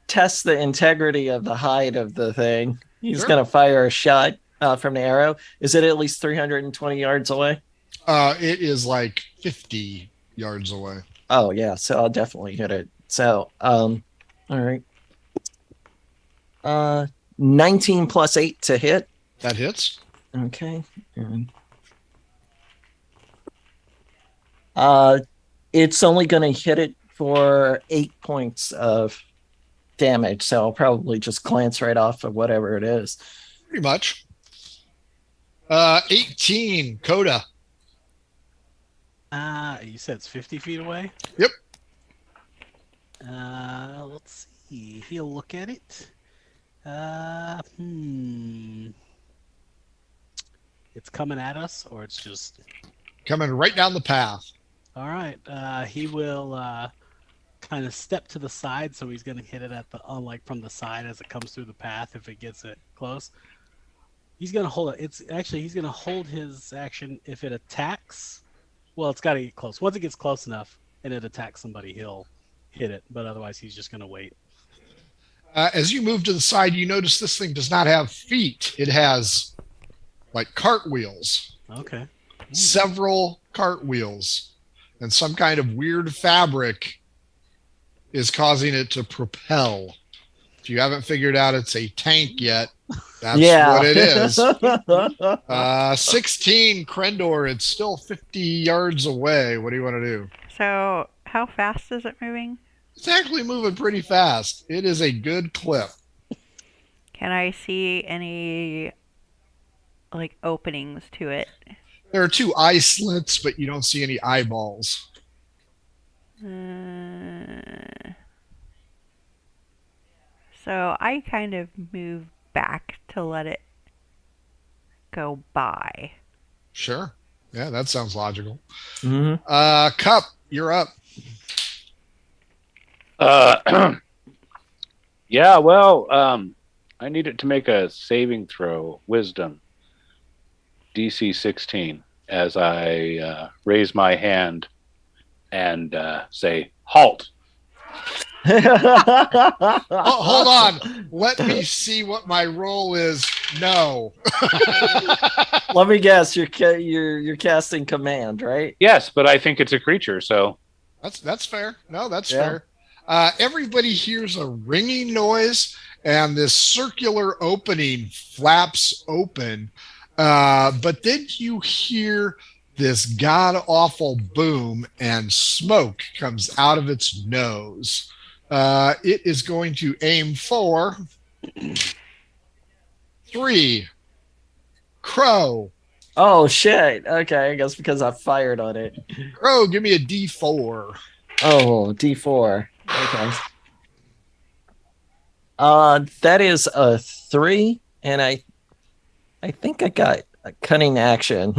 Speaker 2: test the integrity of the hide of the thing. He's
Speaker 1: Sure.
Speaker 2: gonna fire a shot from the arrow. Is it at least 320 yards away?
Speaker 1: It is like 50 yards away.
Speaker 2: Oh yeah, so I'll definitely hit it. So all right. 19 plus 8 to hit.
Speaker 1: That hits.
Speaker 2: Okay. And it's only going to hit it for 8 points of damage, so I'll probably just glance right off of whatever it is.
Speaker 1: Pretty much. 18, Coda.
Speaker 3: You said it's 50 feet away?
Speaker 1: Yep.
Speaker 3: Let's see. He'll look at it. It's coming at us, or it's just...
Speaker 1: Coming right down the path.
Speaker 3: All right. He will kind of step to the side, so he's going to hit it at the like from the side as it comes through the path. If it gets it close, he's going to hold it. He's going to hold his action if it attacks. Well, it's got to get close. Once it gets close enough and it attacks somebody, he'll hit it. But otherwise, he's just going to wait.
Speaker 1: As you move to the side, you notice this thing does not have feet. It has like cartwheels.
Speaker 3: Okay.
Speaker 1: Several cartwheels, and some kind of weird fabric is causing it to propel. If you haven't figured out it's a tank yet, that's what it is. 16, Krendor. It's still 50 yards away. What do you want to do?
Speaker 5: So, how fast is it moving?
Speaker 1: It's actually moving pretty fast. It is a good clip.
Speaker 5: Can I see any like openings to it?
Speaker 1: There are 2 eye slits, but you don't see any eyeballs.
Speaker 5: So I kind of move back to let it go by.
Speaker 1: Sure. Yeah, that sounds logical.
Speaker 2: Mhm.
Speaker 1: Cup, you're up.
Speaker 4: Yeah, well, I need it to make a saving throw, wisdom, DC 16, as I raise my hand and say, halt.
Speaker 1: Oh, hold on. Let me see what my roll is. No.
Speaker 2: Let me guess. You're casting command, right?
Speaker 4: Yes, but I think it's a creature, so.
Speaker 1: That's fair. No, that's
Speaker 2: Yeah.
Speaker 1: fair. Everybody hears a ringing noise, and this circular opening flaps open. But then you hear this god awful boom, and smoke comes out of its nose. It is going to aim for 3. Crow.
Speaker 2: Oh shit. Okay, I guess because I fired on it.
Speaker 1: Crow, give me a D4.
Speaker 2: Oh, D4. Okay. That is a 3, and I think I got a cunning action.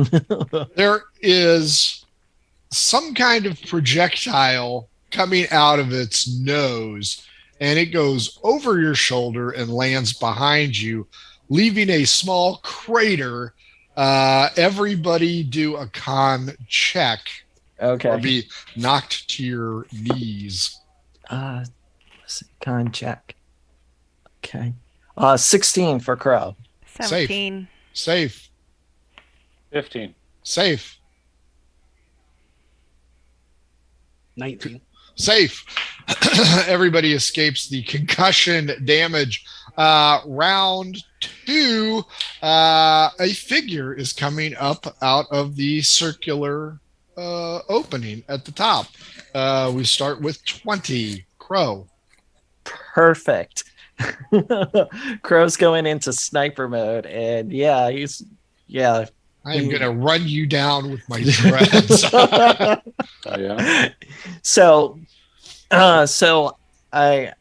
Speaker 1: There is some kind of projectile coming out of its nose, and it goes over your shoulder and lands behind you, leaving a small crater. Everybody do a con check or
Speaker 2: Okay.
Speaker 1: be knocked to your knees.
Speaker 2: Let's see, con check. Okay. 16 for Crow.
Speaker 5: 17.
Speaker 1: Safe.
Speaker 4: 15.
Speaker 1: Safe.
Speaker 3: 19.
Speaker 1: Safe. Everybody escapes the concussion damage. Round 2, a figure is coming up out of the circular opening at the top. We start with 20. Crow.
Speaker 2: Perfect. Crow's going into sniper mode, and yeah.
Speaker 1: I am going to run you down with my dreads.
Speaker 4: Yeah.
Speaker 2: So I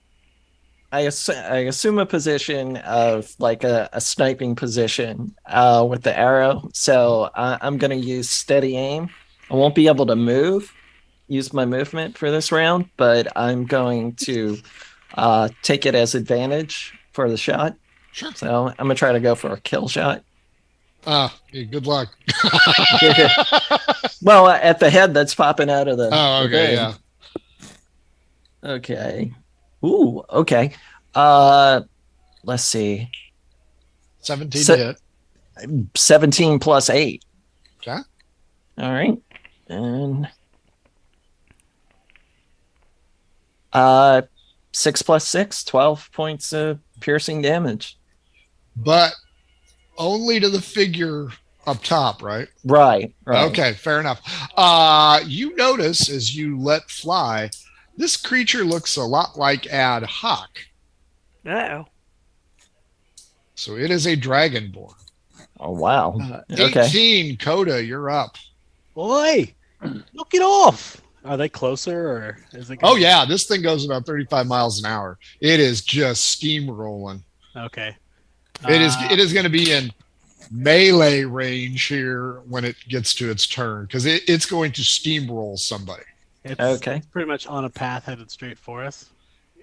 Speaker 2: assume a position of like a sniping position with the arrow. So I'm going to use steady aim. I won't be able to use my movement for this round, but I'm going to take it as advantage for the shot.
Speaker 1: Sure.
Speaker 2: So I'm going to try to go for a kill shot.
Speaker 1: Yeah, good luck.
Speaker 2: Well, at the head that's popping out of the.
Speaker 1: Oh,
Speaker 2: the
Speaker 1: okay,
Speaker 2: thing.
Speaker 1: yeah.
Speaker 2: Okay. Ooh, okay. Let's see.
Speaker 1: 17 to hit.
Speaker 2: 17 plus 8.
Speaker 1: Okay.
Speaker 2: All right. And 6 plus 6, 12 points of piercing damage.
Speaker 1: But only to the figure up top, right?
Speaker 2: Right.
Speaker 1: Okay, fair enough. You notice as you let fly, this creature looks a lot like Ad Hoc.
Speaker 5: Uh-oh.
Speaker 1: So it is a dragonborn.
Speaker 2: Oh, wow.
Speaker 1: 18, Coda, you're up.
Speaker 3: Oi! Knock it off! Are they closer, or is it?
Speaker 1: Oh, yeah, this thing goes about 35 miles an hour. It is just steamrolling.
Speaker 3: Okay.
Speaker 1: It is going to be in melee range here when it gets to its turn, because it's going to steamroll somebody.
Speaker 3: It's
Speaker 2: Okay.
Speaker 3: pretty much on a path headed straight for us.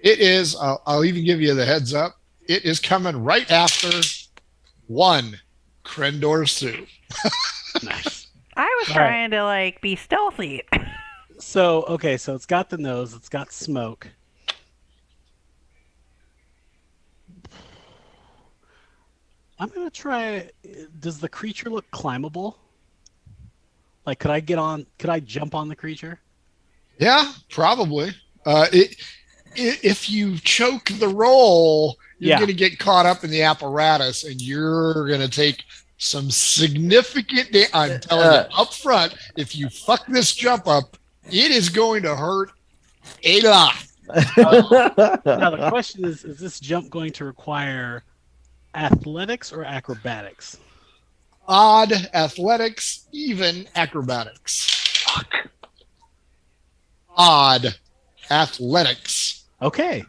Speaker 1: It is, I'll even give you the heads up, it is coming right after 1 Krendor Soup.
Speaker 3: Nice.
Speaker 5: I was
Speaker 3: All
Speaker 5: trying to like be stealthy.
Speaker 3: So, okay, so it's got the nose, it's got smoke. I'm going to try. Does the creature look climbable? Like, could I jump on the creature?
Speaker 1: Yeah, probably. If you choke the roll, you're
Speaker 3: Yeah.
Speaker 1: going to get caught up in the apparatus, and you're going to take some significant. I'm telling you up front, if you fuck this jump up, it is going to hurt a lot.
Speaker 3: Now, the question is this jump going to require athletics or acrobatics?
Speaker 1: Odd athletics, even acrobatics.
Speaker 4: Fuck.
Speaker 1: Odd athletics.
Speaker 3: Okay.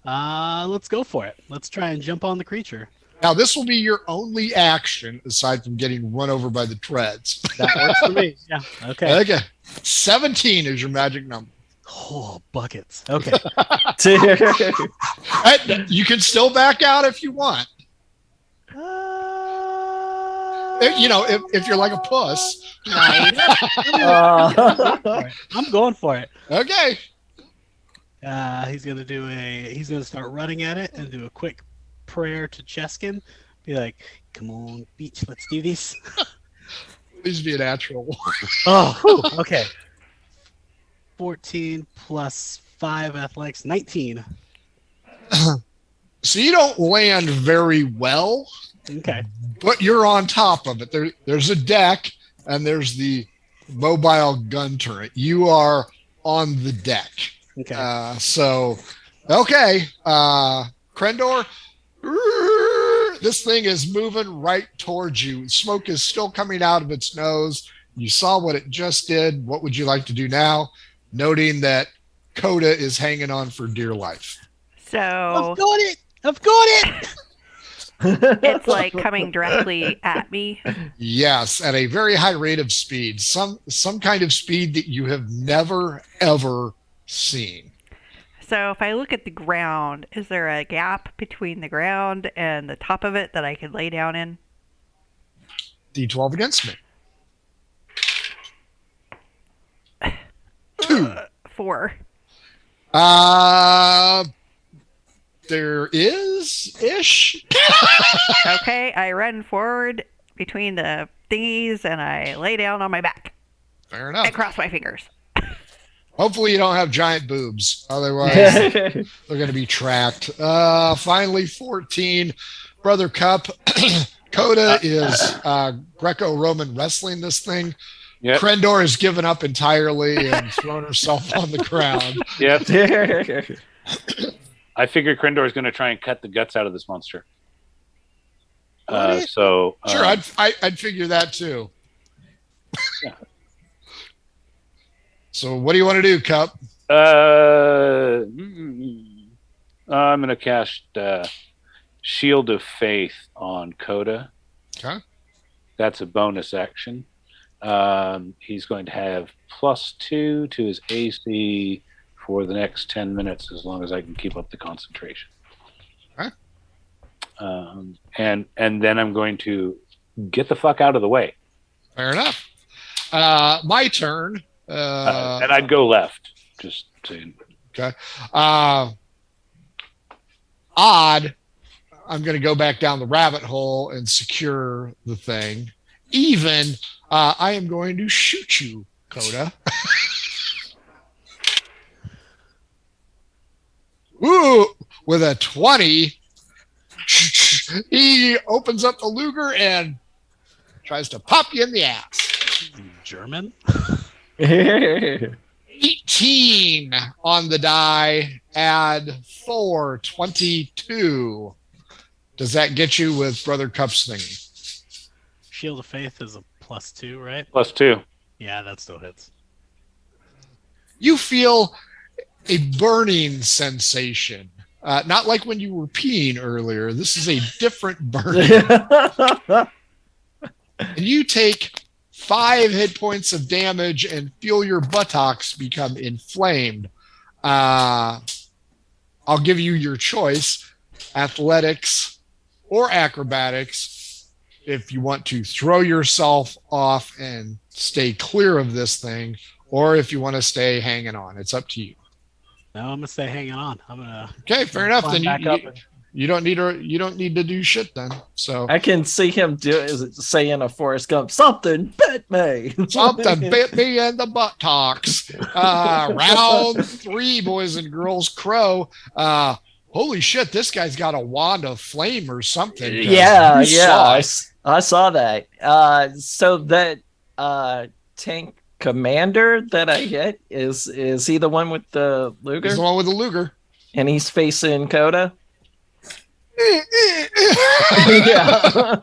Speaker 3: Let's go for it. Let's try and jump on the creature.
Speaker 1: Now, this will be your only action aside from getting run over by the treads.
Speaker 3: That works for me. Yeah. Okay.
Speaker 1: Okay. 17 is your magic number.
Speaker 3: Oh, buckets. Okay.
Speaker 1: You can still back out if you want. If you're like a puss.
Speaker 5: Nice.
Speaker 3: I'm going for it.
Speaker 1: Okay.
Speaker 3: He's gonna start running at it and do a quick prayer to Cheskin. Be like, "Come on, beach, let's do this."
Speaker 1: Please be a natural.
Speaker 3: Oh, okay. 14 plus 5 athletics, 19.
Speaker 1: So you don't land very well,
Speaker 3: Okay.
Speaker 1: but you're on top of it. There's a deck and there's the mobile gun turret. You are on the deck.
Speaker 3: Okay.
Speaker 1: Krendor, this thing is moving right towards you. Smoke is still coming out of its nose. You saw what it just did. What would you like to do now? Noting that Coda is hanging on for dear life.
Speaker 5: So
Speaker 3: I've got it. I've got it.
Speaker 5: it's like coming directly at me.
Speaker 1: Yes, at a very high rate of speed. Some kind of speed that you have never, ever seen.
Speaker 5: So if I look at the ground, is there a gap between the ground and the top of it that I could lay down in?
Speaker 1: D12 against me. 2.
Speaker 5: 4.
Speaker 1: There is ish.
Speaker 5: Okay, I run forward between the thingies and I lay down on my back
Speaker 1: Fair enough.
Speaker 5: and cross my fingers.
Speaker 1: Hopefully you don't have giant boobs. Otherwise, they're going to be tracked. Finally, 14. Brother Cup. Coda is Greco-Roman wrestling this thing.
Speaker 4: Yep.
Speaker 1: Krendor has given up entirely and thrown herself on the ground.
Speaker 4: Yep. I figure Krendor is going to try and cut the guts out of this monster.
Speaker 1: Sure, I'd figure that too.
Speaker 4: Yeah.
Speaker 1: So what do you want to do, Cup?
Speaker 4: I'm going to cast Shield of Faith on Coda.
Speaker 1: Okay.
Speaker 4: That's a bonus action. He's going to have +2 to his AC for the next 10 minutes, as long as I can keep up the concentration.
Speaker 1: Okay.
Speaker 4: And then I'm going to get the fuck out of the way.
Speaker 1: Fair enough. My turn.
Speaker 4: And I'd go left, just saying.
Speaker 1: Okay. Odd. I'm going to go back down the rabbit hole and secure the thing. Even, I am going to shoot you, Coda. Ooh, with a 20. He opens up the Luger and tries to pop you in the ass.
Speaker 3: German?
Speaker 1: 18 on the die, add 4, 22. Does that get you with Brother Cup's thingy?
Speaker 3: Shield of Faith is a +2, right?
Speaker 4: +2.
Speaker 3: Yeah, that still hits.
Speaker 1: You feel a burning sensation. Not like when you were peeing earlier. This is a different burning. And you take 5 hit points of damage and feel your buttocks become inflamed. I'll give you your choice, athletics or acrobatics, if you want to throw yourself off and stay clear of this thing, or if you want to stay hanging on. It's up to you.
Speaker 3: No, I'm gonna stay hanging on.
Speaker 1: Okay, fair enough. Then
Speaker 3: back up and...
Speaker 1: you don't need to do shit then. So
Speaker 2: I can see him saying a Forrest Gump, something bit me.
Speaker 1: Something bit me in the buttocks. Round 3, boys and girls. Crow. Holy shit, this guy's got a wand of flame or something.
Speaker 2: Yeah. I saw that. So that tank commander that I hit, is he the one with the Luger?
Speaker 1: He's the one with the Luger.
Speaker 2: And he's facing Coda?
Speaker 1: Yeah.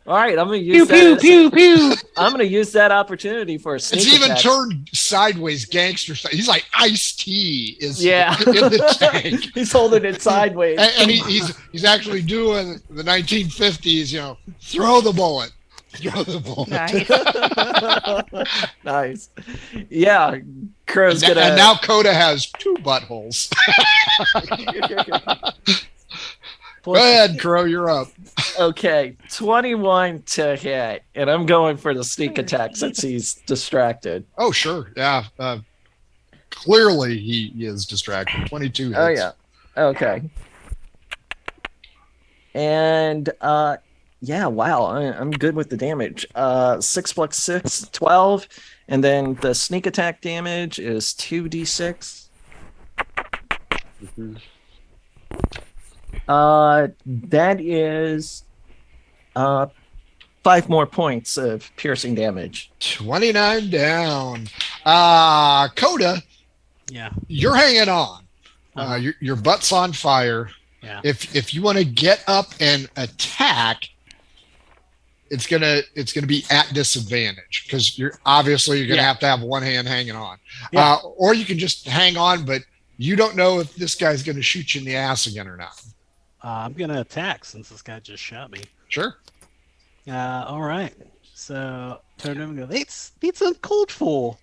Speaker 2: All right, I'm gonna use that. I'm gonna use that opportunity for a sneak
Speaker 1: It's even
Speaker 2: attack.
Speaker 1: turned sideways, gangster style. He's like Ice-T is in
Speaker 2: Yeah.
Speaker 1: the tank.
Speaker 2: He's holding it sideways.
Speaker 1: And he's actually doing the 1950s, throw the bullet. Throw the bullet.
Speaker 5: Nice.
Speaker 2: Nice. Yeah, Crow's
Speaker 1: And
Speaker 2: gonna.
Speaker 1: now Coda has 2 buttholes. Go ahead, Crow, you're up.
Speaker 2: Okay, 21 to hit, and I'm going for the sneak attack since he's distracted.
Speaker 1: Oh, sure. Yeah. Clearly, he is distracted. 22 hits.
Speaker 2: Oh yeah. Okay. And yeah, wow, I'm good with the damage. 6 plus 6, 12, and then the sneak attack damage is 2d6. That is 5 more points of piercing damage.
Speaker 1: 29 down. Coda,
Speaker 3: Yeah.
Speaker 1: you're hanging on.
Speaker 3: Uh-huh.
Speaker 1: Your butt's on fire.
Speaker 3: Yeah.
Speaker 1: If you want to get up and attack, it's gonna be at disadvantage because you're gonna have to have one hand hanging on.
Speaker 3: Yeah.
Speaker 1: Or you can just hang on, but you don't know if this guy's gonna shoot you in the ass again or not.
Speaker 3: I'm gonna attack since this guy just shot me.
Speaker 1: Sure.
Speaker 3: All right. So turn to him and go. That's uncalled for.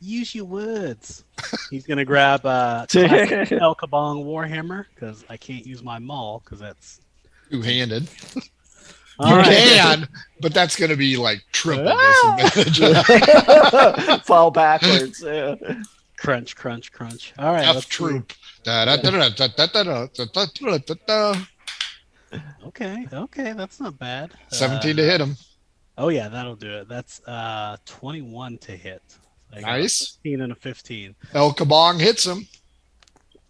Speaker 3: Use your words. He's gonna grab classic El Kabong Warhammer because I can't use my maul because that's
Speaker 1: 2-handed.
Speaker 3: all
Speaker 1: You
Speaker 3: right.
Speaker 1: can, but that's gonna be like triple disadvantage.
Speaker 2: Fall backwards. Yeah.
Speaker 3: Crunch, crunch, crunch. All right.
Speaker 1: F
Speaker 3: let's see.
Speaker 1: troop.
Speaker 3: Okay, that's not bad.
Speaker 1: 17 to hit him.
Speaker 3: Oh yeah, that'll do it. That's 21 to hit. I got a
Speaker 1: Nice.
Speaker 3: 15 and a 15.
Speaker 1: El Kabong hits him.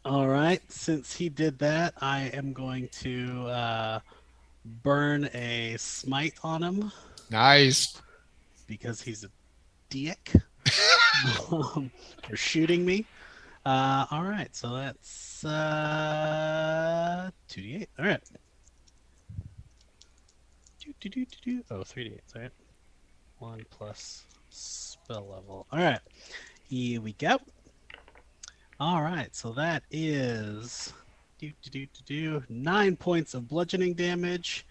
Speaker 3: All right. Since he did that, I am going to burn a smite on him
Speaker 1: Nice.
Speaker 3: because he's a dick for shooting me. All right. So that's 2d8. All right. Oh, 3d8. Sorry. 1 plus spell level. All right. Here we go. All right. So that is 9 points of bludgeoning damage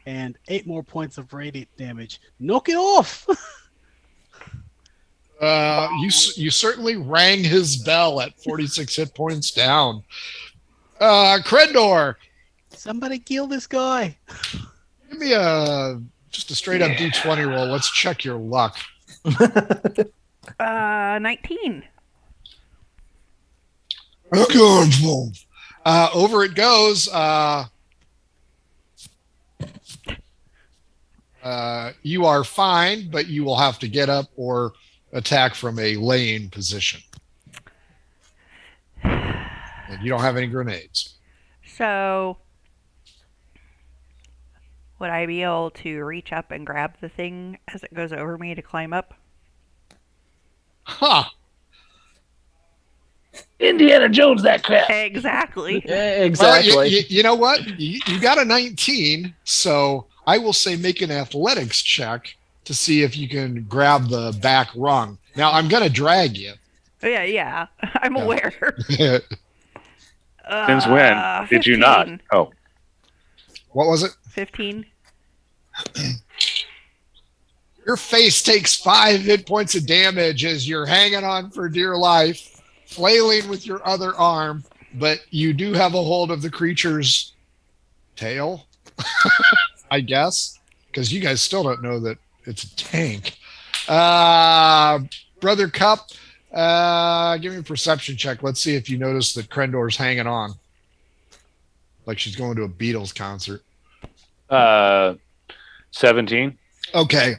Speaker 3: and 8 more points of radiant damage. Knock it off.
Speaker 1: You certainly rang his bell at 46 hit points down. Crendor,
Speaker 3: Somebody kill this guy.
Speaker 1: give me just a straight up D20 roll. Let's check your luck.
Speaker 5: 19.
Speaker 1: Over it goes. You are fine, but you will have to get up or attack from a laying position. And you don't have any grenades.
Speaker 5: So, would I be able to reach up and grab the thing as it goes over me to climb up?
Speaker 1: Huh.
Speaker 4: Indiana Jones, that crap.
Speaker 5: Exactly.
Speaker 2: Exactly.
Speaker 1: Well, you know what? You got a 19, so I will say make an athletics check to see if you can grab the back rung. Now, I'm going to drag you.
Speaker 5: Yeah. I'm
Speaker 1: Yeah.
Speaker 5: aware.
Speaker 4: Since when did you not?
Speaker 5: 15.
Speaker 4: Oh,
Speaker 1: What was it?
Speaker 5: 15.
Speaker 1: Your face takes 5 hit points of damage as you're hanging on for dear life, flailing with your other arm, but you do have a hold of the creature's tail, I guess, because you guys still don't know that it's a tank. Brother Cup, give me a perception check. Let's see if you notice that Crendor's hanging on. Like she's going to a Beatles concert.
Speaker 4: 17.
Speaker 1: Okay.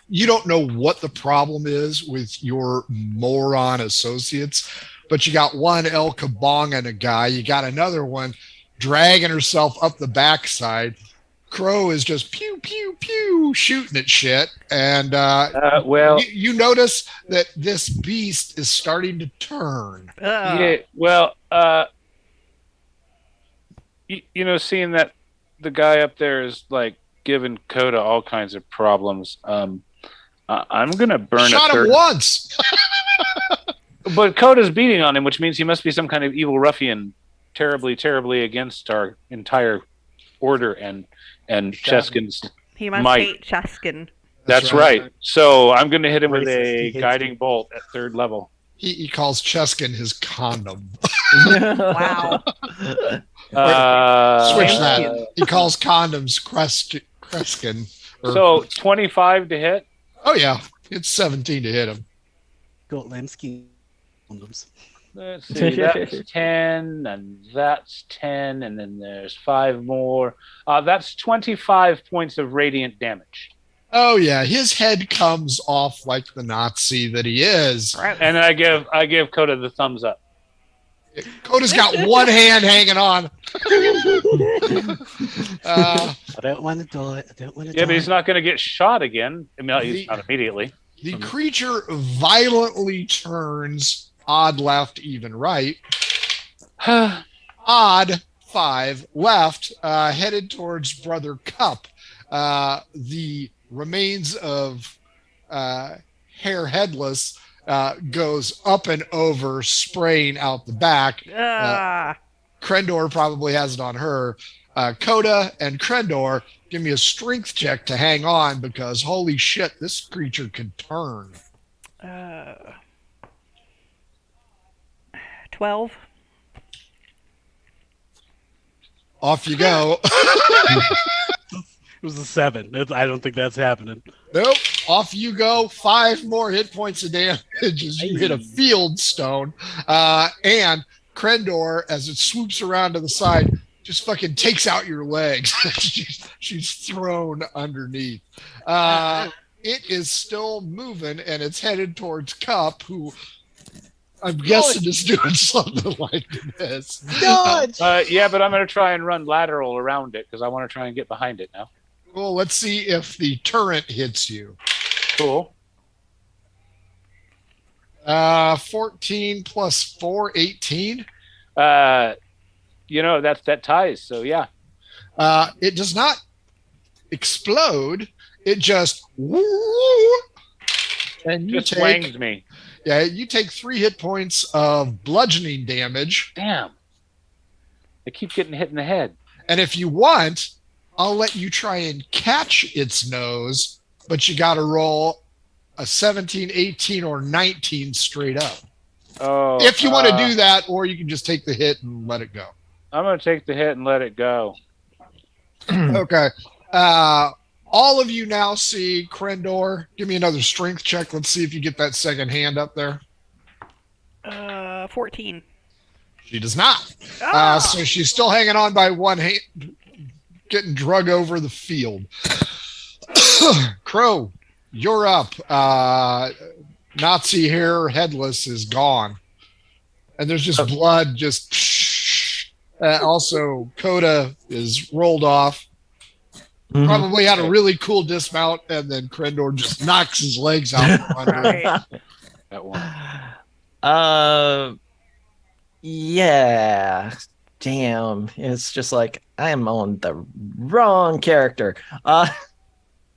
Speaker 1: You don't know what the problem is with your moron associates, but you got one El Kabong and a guy. You got another one dragging herself up the backside. Crow is just pew, pew, pew, shooting at shit. And
Speaker 4: Well,
Speaker 1: you notice that this beast is starting to turn.
Speaker 4: yeah. Well, seeing that the guy up there is like giving Coda all kinds of problems. I'm gonna burn
Speaker 1: Shot
Speaker 4: a third.
Speaker 1: him once.
Speaker 4: But Coda's beating on him, which means he must be some kind of evil ruffian, terribly, terribly against our entire order and Cheskin's
Speaker 5: He must
Speaker 4: might.
Speaker 5: hate Cheskin.
Speaker 4: That's right. So I'm going to hit him with
Speaker 3: Racist, he
Speaker 4: a
Speaker 3: hates
Speaker 4: guiding
Speaker 3: you.
Speaker 4: bolt at 3rd level.
Speaker 1: He calls Cheskin his condom.
Speaker 5: Wow.
Speaker 1: Switch
Speaker 4: Uh,
Speaker 1: that. He calls condoms Kreskin.
Speaker 4: So 25 to hit.
Speaker 1: Oh yeah, it's 17 to hit him.
Speaker 3: Goat Lemsky condoms.
Speaker 4: Let's see, that's 10, and that's 10, and then there's 5 more. That's 25 points of radiant damage.
Speaker 1: Oh yeah, his head comes off like the Nazi that he is.
Speaker 5: Gross.
Speaker 4: And then I give Coda the thumbs up.
Speaker 1: Coda's got one hand hanging on.
Speaker 3: I don't want to die. I don't want to die.
Speaker 4: Yeah, but he's not going to get shot again. I mean, he's not immediately.
Speaker 1: The creature violently turns odd left, even right. Odd 5 left, headed towards Brother Cup. The remains of Hair Headless goes up and over, spraying out the back. Krendor probably has it on her. Coda and Krendor, give me a strength check to hang on, because holy shit, this creature can turn.
Speaker 5: 12.
Speaker 1: Off you go.
Speaker 3: It was a 7. I don't think that's happening.
Speaker 1: Nope. Off you go. 5 more hit points of damage as you hit a field stone. And Krendor, as it swoops around to the side, just fucking takes out your legs. she's thrown underneath. It is still moving, and it's headed towards Cup, who I'm guessing is doing something like this.
Speaker 4: Yeah, but I'm going to try and run lateral around it because I want to try and get behind it now.
Speaker 1: Well, let's see if the turret hits you.
Speaker 4: Cool.
Speaker 1: 14 plus 4, 18.
Speaker 4: That ties. So yeah.
Speaker 1: It does not explode. It just and you
Speaker 4: Just wanged me.
Speaker 1: Yeah, you take 3 hit points of bludgeoning damage.
Speaker 4: Damn. I keep getting hit in the head.
Speaker 1: And if you want, I'll let you try and catch its nose, but you got to roll a 17, 18, or 19 straight up.
Speaker 4: Oh.
Speaker 1: If you want to do that, or you can just take the hit and let it go.
Speaker 4: I'm going to take the hit and let it go.
Speaker 1: Okay. All of you now see Krendor. Give me another strength check. Let's see if you get that second hand up there.
Speaker 5: 14.
Speaker 1: She does not.
Speaker 5: Ah!
Speaker 1: So she's still hanging on by one hand, getting drug over the field. Crow, you're up. Nazi Hair Headless is gone. And there's just blood just... also, Coda is rolled off. Probably had a really cool dismount, and then Krendor just knocks his legs out from under him.
Speaker 4: That one.
Speaker 2: Yeah. Damn. It's just like I am on the wrong character.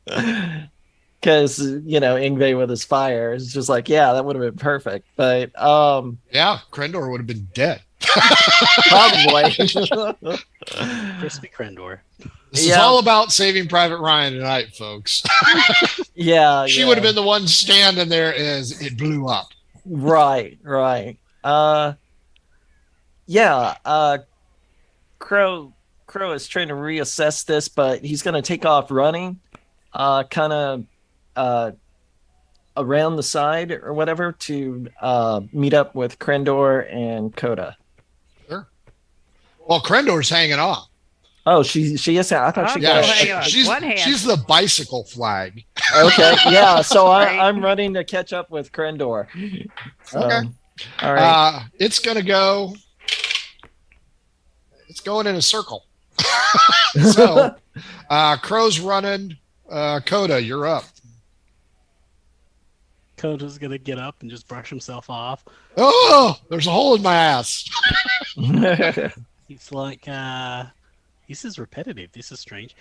Speaker 2: Because Ingve with his fire is just like, yeah, that would have been perfect. But
Speaker 1: Yeah, Krendor would have been dead.
Speaker 2: probably.
Speaker 3: Crispy Krendor.
Speaker 1: This is all about Saving Private Ryan tonight, folks.
Speaker 2: Yeah.
Speaker 1: She would have been the one standing there as it blew up.
Speaker 2: Right. Crow is trying to reassess this, but he's going to take off running, kind of around the side or whatever to meet up with Krendor and Coda.
Speaker 1: Sure. Well, Krendor's hanging on.
Speaker 2: Oh, she is. I thought she
Speaker 1: Yeah,
Speaker 2: got
Speaker 5: hang on. One hand.
Speaker 1: she's the bicycle flag.
Speaker 2: Okay, yeah. So
Speaker 5: Right.
Speaker 2: I'm running to catch up with Krendor. So,
Speaker 1: Okay.
Speaker 2: All right.
Speaker 1: It's gonna go. It's going in a circle. So, Crow's running. Coda, you're up.
Speaker 3: Coda's gonna get up and just brush himself off.
Speaker 1: Oh, there's a hole in my ass.
Speaker 3: He's like, this is repetitive. This is strange.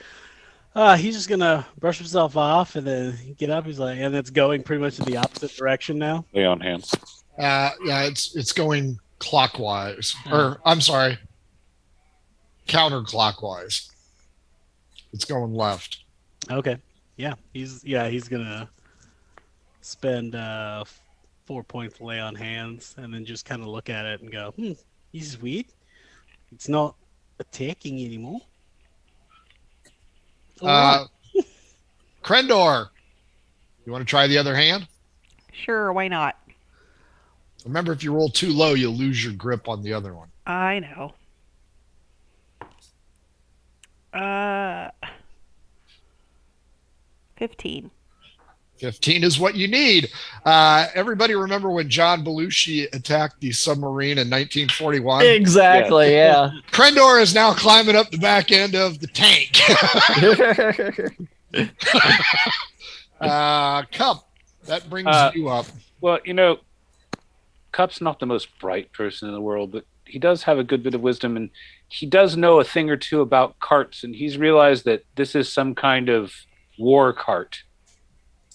Speaker 3: He's just gonna brush himself off and then get up. He's like, and it's going pretty much in the opposite direction now.
Speaker 4: Lay on hands.
Speaker 1: Yeah, it's going clockwise, or I'm sorry, counterclockwise. It's going left.
Speaker 3: Okay. Yeah, he's gonna spend 4 points lay on hands, and then just kind of look at it and go, this is weird. It's not attacking anymore. All right.
Speaker 1: Krendor, you want to try the other hand?
Speaker 5: Sure, why not?
Speaker 1: Remember, if you roll too low, you'll lose your grip on the other one.
Speaker 5: I know. 15.
Speaker 1: 15 is what you need. Everybody remember when John Belushi attacked the submarine in 1941?
Speaker 2: Exactly, yeah.
Speaker 1: Krendor is now climbing up the back end of the tank. Cup, that brings you up.
Speaker 4: Well, Cup's not the most bright person in the world, but he does have a good bit of wisdom, and he does know a thing or two about carts, and he's realized that this is some kind of war cart,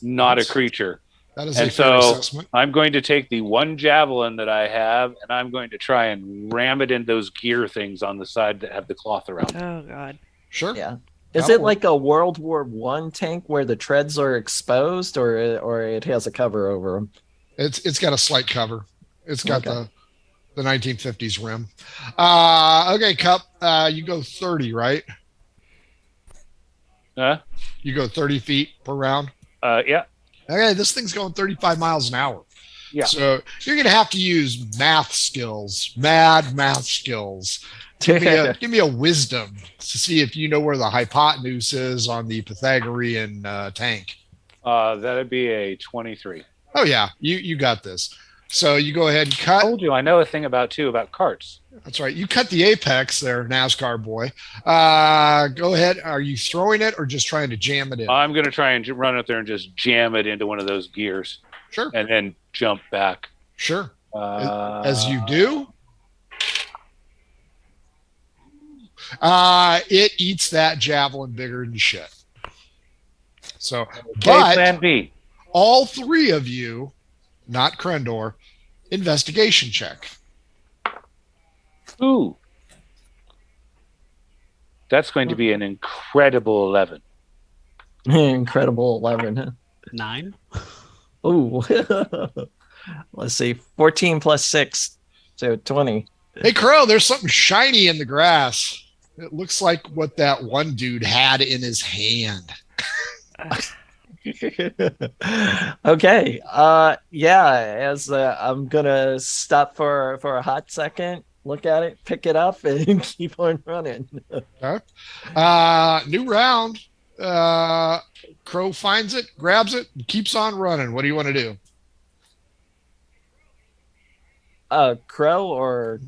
Speaker 4: not a creature.
Speaker 1: That is a fair assessment.
Speaker 4: I'm going to take the one javelin that I have, and I'm going to try and ram it in those gear things on the side that have the cloth around.
Speaker 5: Oh, God.
Speaker 1: Sure.
Speaker 2: Yeah. Is it like a World War I tank where the treads are exposed, or it has a cover over them?
Speaker 1: It's got a slight cover. It's got the 1950s rim. Okay, Cup, you go 30, right? You go 30 feet per round?
Speaker 4: Yeah.
Speaker 1: Okay, this thing's going 35 miles an hour.
Speaker 4: Yeah.
Speaker 1: So you're going to have to use math skills, mad math skills. Give me a wisdom to see if you know where the hypotenuse is on the Pythagorean tank.
Speaker 4: That'd be a 23.
Speaker 1: Oh, yeah. You got this. So you go ahead and cut.
Speaker 4: I told you I know a thing about carts.
Speaker 1: That's right. You cut the apex there, NASCAR boy. Go ahead. Are you throwing it or just trying to jam it in?
Speaker 4: I'm going to try and run up there and just jam it into one of those gears.
Speaker 1: Sure.
Speaker 4: And then jump back.
Speaker 1: Sure. As you do. It eats that javelin bigger than shit. So, but
Speaker 4: Plan B.
Speaker 1: All three of you, not Krendor, investigation check.
Speaker 4: Ooh. That's going to be an incredible 11.
Speaker 2: Incredible 11, huh?
Speaker 3: 9.
Speaker 2: Ooh. Let's see. 14 plus 6. So 20.
Speaker 1: Hey, Crow, there's something shiny in the grass. It looks like what that one dude had in his hand.
Speaker 2: Okay. Yeah, as I'm gonna stop for a hot second, look at it, pick it up, and keep on running.
Speaker 1: Okay. New round. Crow finds it, grabs it, and keeps on running. What do you want to do?
Speaker 2: Crow or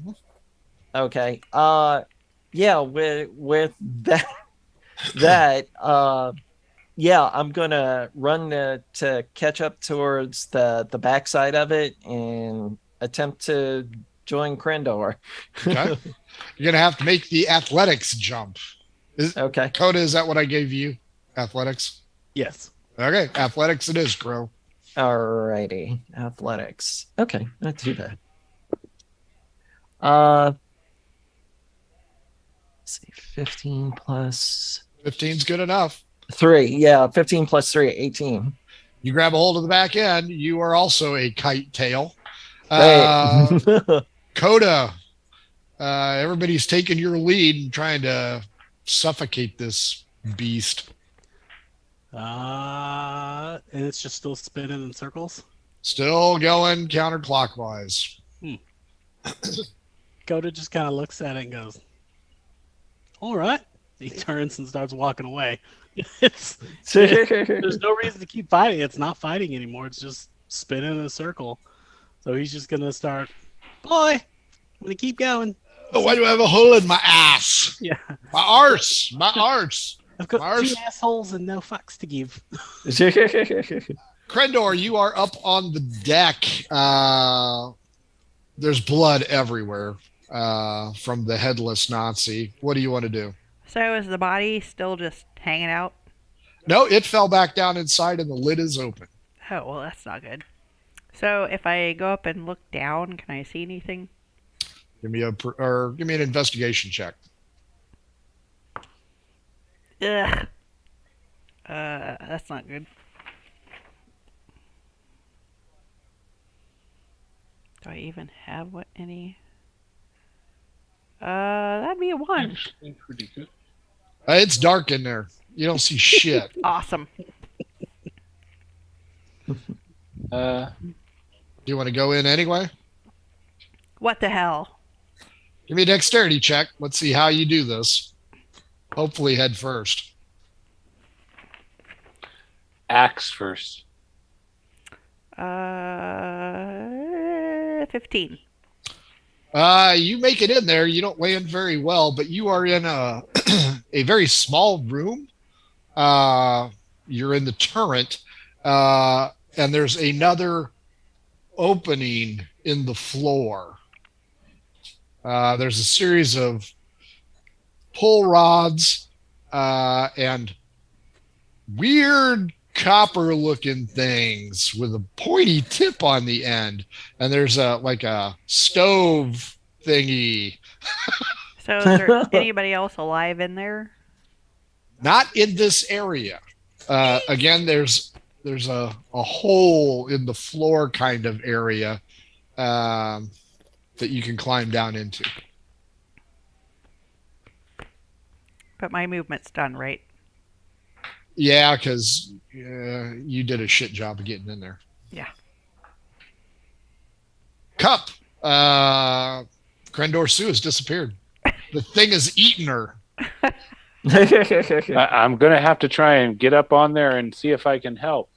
Speaker 2: okay. Yeah, with that yeah, I'm gonna run to catch up towards the backside of it and attempt to join Krendor.
Speaker 1: Okay. You're gonna have to make the athletics jump.
Speaker 2: Okay.
Speaker 1: Coda, is that what I gave you? Athletics?
Speaker 3: Yes.
Speaker 1: Okay, athletics it is, Crow.
Speaker 2: Alrighty. Athletics. Okay, not too bad. Let's see, 15 plus
Speaker 1: 15's good enough.
Speaker 2: 3. Yeah, 15 plus 3, 18.
Speaker 1: You grab a hold of the back end. You are also a kite tail.
Speaker 2: Right.
Speaker 1: Coda, everybody's taking your lead and trying to suffocate this beast.
Speaker 3: And it's just still spinning in circles.
Speaker 1: Still going counterclockwise.
Speaker 3: Coda just kind of looks at it and goes, all right. He turns and starts walking away. There's no reason to keep fighting. It's not fighting anymore. It's just spinning in a circle. So he's just going to start, boy, I'm going to keep going.
Speaker 1: Oh, why do I have a hole in my ass?
Speaker 3: Yeah.
Speaker 1: My arse.
Speaker 3: I've got 2 assholes and no fucks to give.
Speaker 1: Krendor, you are up on the deck. There's blood everywhere from the headless Nazi. What do you want to do?
Speaker 5: So is the body still just hanging out?
Speaker 1: No, it fell back down inside and the lid is open.
Speaker 5: Oh, well, that's not good. So if I go up and look down, can I see anything?
Speaker 1: Give me an investigation check.
Speaker 5: Ugh. That's not good. Do I even have any? That'd be a 1.
Speaker 4: Actually, pretty good.
Speaker 1: It's dark in there. You don't see shit.
Speaker 5: Awesome.
Speaker 1: Do you want to go in anyway?
Speaker 5: What the hell?
Speaker 1: Give me a dexterity check. Let's see how you do this. Hopefully head first.
Speaker 4: Axe first.
Speaker 5: 15.
Speaker 1: You make it in there. You don't land very well, but you are in a a very small room. You're in the turret, and there's another opening in the floor. There's a series of pull rods and weird copper-looking things with a pointy tip on the end, and there's a stove thingy.
Speaker 5: So is there anybody else alive in there?
Speaker 1: Not in this area. Again, there's a hole in the floor kind of area that you can climb down into.
Speaker 5: But my movement's done, right?
Speaker 1: Yeah, because you did a shit job of getting in there.
Speaker 5: Yeah.
Speaker 1: Cup. Crendor Sue has disappeared. The thing has eaten her.
Speaker 4: I'm going to have to try and get up on there and see if I can help.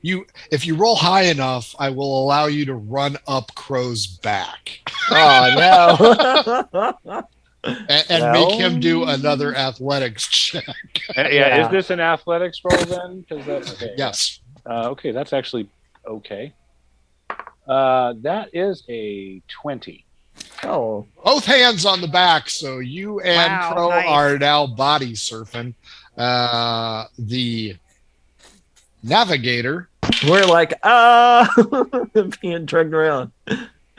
Speaker 1: If you roll high enough, I will allow you to run up Crow's back.
Speaker 2: Oh no.
Speaker 1: And make him do another athletics check.
Speaker 4: Yeah, is this an athletics roll then? That's okay.
Speaker 1: Yes.
Speaker 4: Okay, that's actually okay. That is a 20.
Speaker 2: Oh.
Speaker 1: Both hands on the back, so you and
Speaker 5: Wow,
Speaker 1: Crow
Speaker 5: nice.
Speaker 1: are now body surfing. The navigator
Speaker 2: We're like, being dragged around.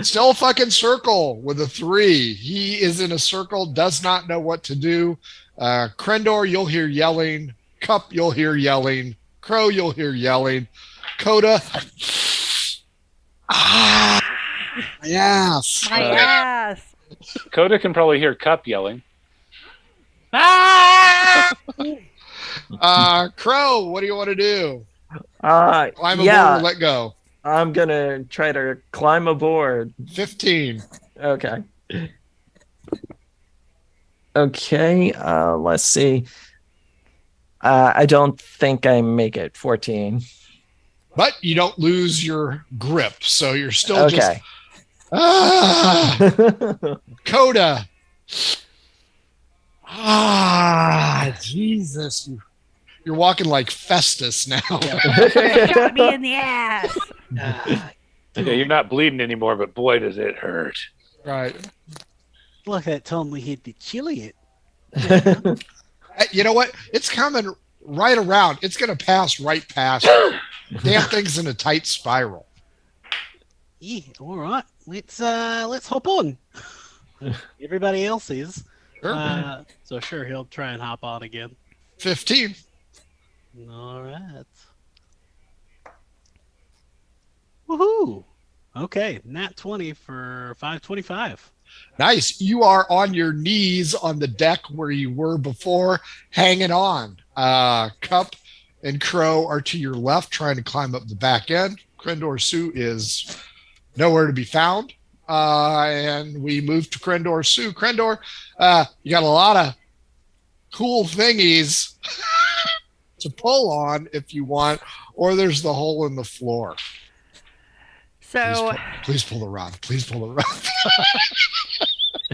Speaker 1: still fucking circle with a 3. He is in a circle, does not know what to do. Crendor, you'll hear yelling. Cup, you'll hear yelling. Crow, you'll hear yelling. Coda, yes.
Speaker 5: My ass.
Speaker 4: Coda can probably hear Cup yelling.
Speaker 1: Crow, what do you want to do? Climb
Speaker 2: yeah,
Speaker 1: aboard or let go?
Speaker 2: I'm gonna try to climb aboard.
Speaker 1: 15.
Speaker 2: Okay. Okay, let's see. I don't think I make it. 14.
Speaker 1: But you don't lose your grip, so you're still
Speaker 2: Okay.
Speaker 1: Coda. Jesus. You're walking like Festus now.
Speaker 5: Shot me in the ass.
Speaker 4: Yeah, you're not bleeding anymore, but boy, does it hurt.
Speaker 1: Right.
Speaker 3: Look, that time we hit the chili.
Speaker 1: You know what? It's coming right around. It's going to pass right past. Damn thing's in a tight spiral.
Speaker 3: Yeah, all right. Let's hop on. Everybody else is.
Speaker 1: Sure.
Speaker 3: So sure, he'll try and hop on again.
Speaker 1: 15.
Speaker 3: All right. Woohoo! Okay, nat 20 for 525.
Speaker 1: Nice. You are on your knees on the deck where you were before, hanging on. Cup and Crow are to your left, trying to climb up the back end. Crendor Sue is nowhere to be found. And we move to Crendor Sue. Crendor, you got a lot of cool thingies to pull on if you want, or there's the hole in the floor.
Speaker 5: So,
Speaker 1: Please pull the rod. Please pull the rod.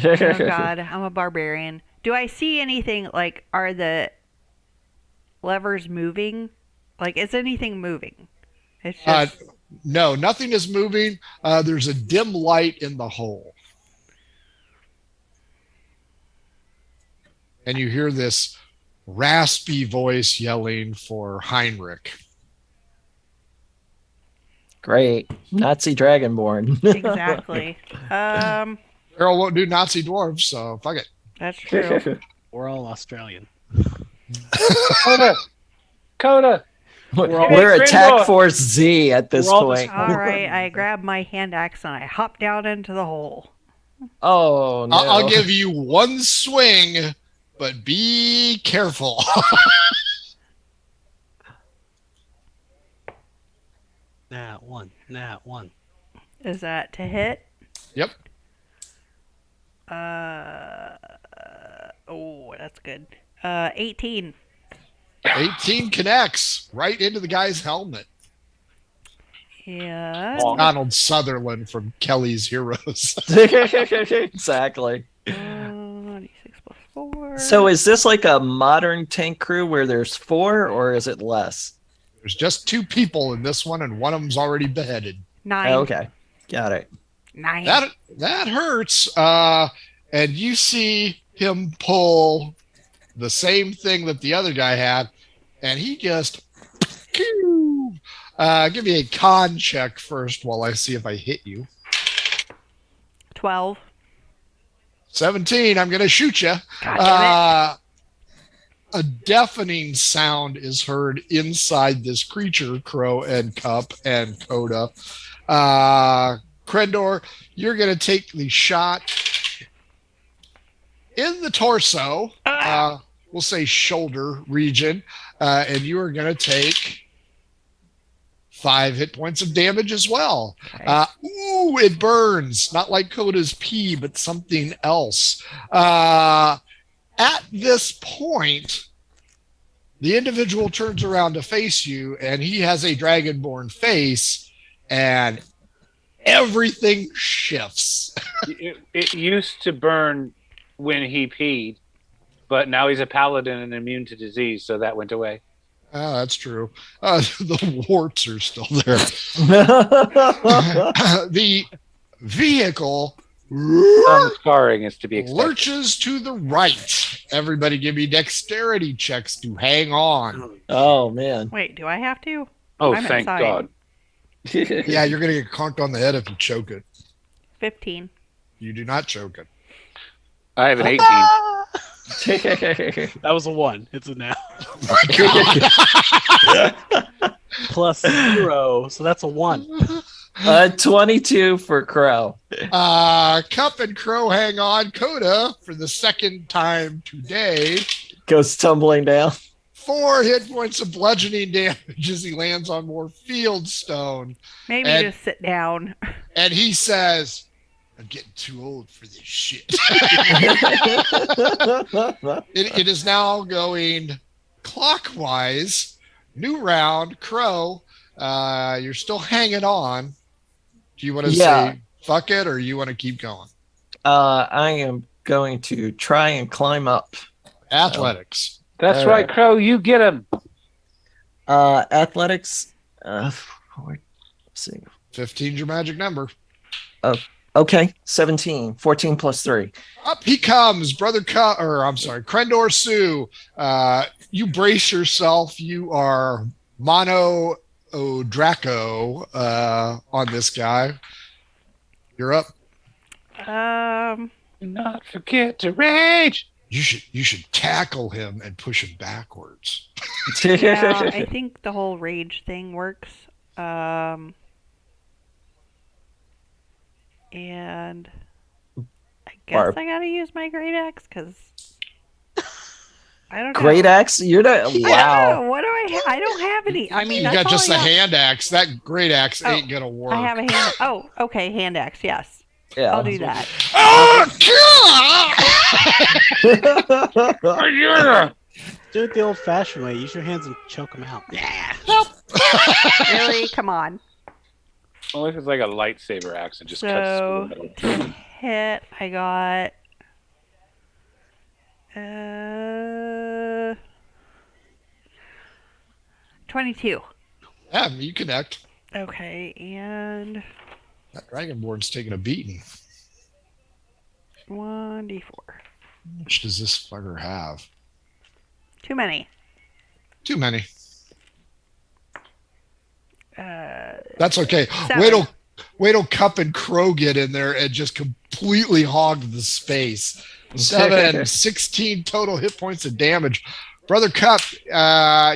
Speaker 5: oh god, I'm a barbarian. Do I see anything, like, are the levers moving? Like, is anything moving? It's just...
Speaker 1: No, nothing is moving. There's a dim light in the hole. And you hear this raspy voice yelling for Heinrich.
Speaker 2: Great. Nazi Dragonborn.
Speaker 5: Exactly.
Speaker 1: Errol won't do Nazi dwarves, so fuck it.
Speaker 5: That's true.
Speaker 3: We're all Australian.
Speaker 4: Coda!
Speaker 2: We're Attack Force Z at this
Speaker 3: We're all
Speaker 2: point.
Speaker 3: just-
Speaker 5: All right, I grab my hand axe and I hop down into the hole.
Speaker 2: Oh no!
Speaker 1: I'll give you one swing, but be careful.
Speaker 3: Nat one.
Speaker 5: Is that to hit?
Speaker 1: Yep.
Speaker 5: Oh, that's good. 18.
Speaker 1: 18 connects right into the guy's helmet.
Speaker 5: Yeah.
Speaker 1: Donald Sutherland from Kelly's Heroes.
Speaker 2: Exactly.
Speaker 5: D6 plus 4.
Speaker 2: So is this like a modern tank crew where there's 4, or is it less?
Speaker 1: There's just 2 people in this one, and one of them's already beheaded.
Speaker 5: 9.
Speaker 2: Okay, got it.
Speaker 5: 9.
Speaker 1: That hurts. And you see him pull the same thing that the other guy had, and he just give me a con check first while I see if I hit you.
Speaker 5: 12.
Speaker 1: 17. I'm gonna shoot you.
Speaker 5: God damn
Speaker 1: A deafening sound is heard inside this creature, Crow and Cup and Coda. Krendor, you're going to take the shot in the torso, we'll say shoulder region, and you are going to take 5 hit points of damage as well.
Speaker 5: Okay.
Speaker 1: It burns, not like Coda's pee, but something else. At this point, the individual turns around to face you, and he has a dragonborn face, and everything shifts.
Speaker 4: It used to burn when he peed, but now he's a paladin and immune to disease, so that went away.
Speaker 1: Oh, that's true. The warts are still there. The vehicle
Speaker 4: Some scarring is to be expected.
Speaker 1: lurches to the right. Everybody give me dexterity checks to hang on.
Speaker 2: Oh man.
Speaker 5: Wait, do I have to?
Speaker 4: Oh,
Speaker 5: I'm
Speaker 4: thank
Speaker 5: inside.
Speaker 4: God.
Speaker 1: Yeah, you're going to get conked on the head if you choke it.
Speaker 5: 15.
Speaker 1: You do not choke it.
Speaker 4: I have an 18.
Speaker 3: That was a 1. It's a now.
Speaker 1: Oh my God.
Speaker 3: Plus 0, so that's a 1.
Speaker 2: 22 for Crow.
Speaker 1: Cup and Crow hang on. Coda, for the second time today,
Speaker 2: Goes tumbling down.
Speaker 1: 4 hit points of bludgeoning damage as he lands on more field stone.
Speaker 5: Maybe
Speaker 1: And-
Speaker 5: just sit down.
Speaker 1: And he says, I'm getting too old for this shit. It is now going clockwise. New round. Crow, you're still hanging on. Do you want to
Speaker 2: Yeah.
Speaker 1: say fuck it, or you want to keep going?
Speaker 2: I am going to try and climb up.
Speaker 1: Athletics.
Speaker 4: That's
Speaker 2: All
Speaker 4: right,
Speaker 2: right.
Speaker 4: Crow. You get him.
Speaker 2: Athletics. Let's see.
Speaker 1: 15's your magic number.
Speaker 2: Okay, 17. 14 plus 3.
Speaker 1: Up he comes, Krendor Sue. You brace yourself. You are Mono Draco on this guy. You're up.
Speaker 4: Do not forget to rage.
Speaker 1: You should tackle him and push him backwards.
Speaker 5: Yeah, I think the whole rage thing works. And I guess
Speaker 2: Barb.
Speaker 5: I gotta use my great axe because I don't know.
Speaker 2: Great axe? You're the
Speaker 5: I don't
Speaker 2: wow.
Speaker 5: know. What do I? I don't have any. I mean,
Speaker 1: You
Speaker 5: that's
Speaker 1: got
Speaker 5: all
Speaker 1: just
Speaker 5: I
Speaker 1: a
Speaker 5: got.
Speaker 1: hand axe. That great axe
Speaker 5: Oh,
Speaker 1: ain't gonna work.
Speaker 5: I have a hand. Oh, okay, hand axe. Yes,
Speaker 2: Yeah.
Speaker 5: I'll do that.
Speaker 1: Oh, God!
Speaker 3: Do it the old-fashioned way. Use your hands and choke them out. Yeah.
Speaker 5: Really? Come on.
Speaker 4: Only if it's like a lightsaber axe and just cuts
Speaker 5: So
Speaker 4: through the middle.
Speaker 5: to hit, I got 22.
Speaker 1: Yeah, you connect.
Speaker 5: Okay, and
Speaker 1: That Dragonborn's taking a beating.
Speaker 5: 1d4.
Speaker 1: How much does this fucker have?
Speaker 5: Too many.
Speaker 1: Too many.
Speaker 5: Uh,
Speaker 1: That's okay.
Speaker 5: 7.
Speaker 1: Wait till Cup and Crow get in there and just completely hog the space. 16 total hit points of damage. Brother Cup,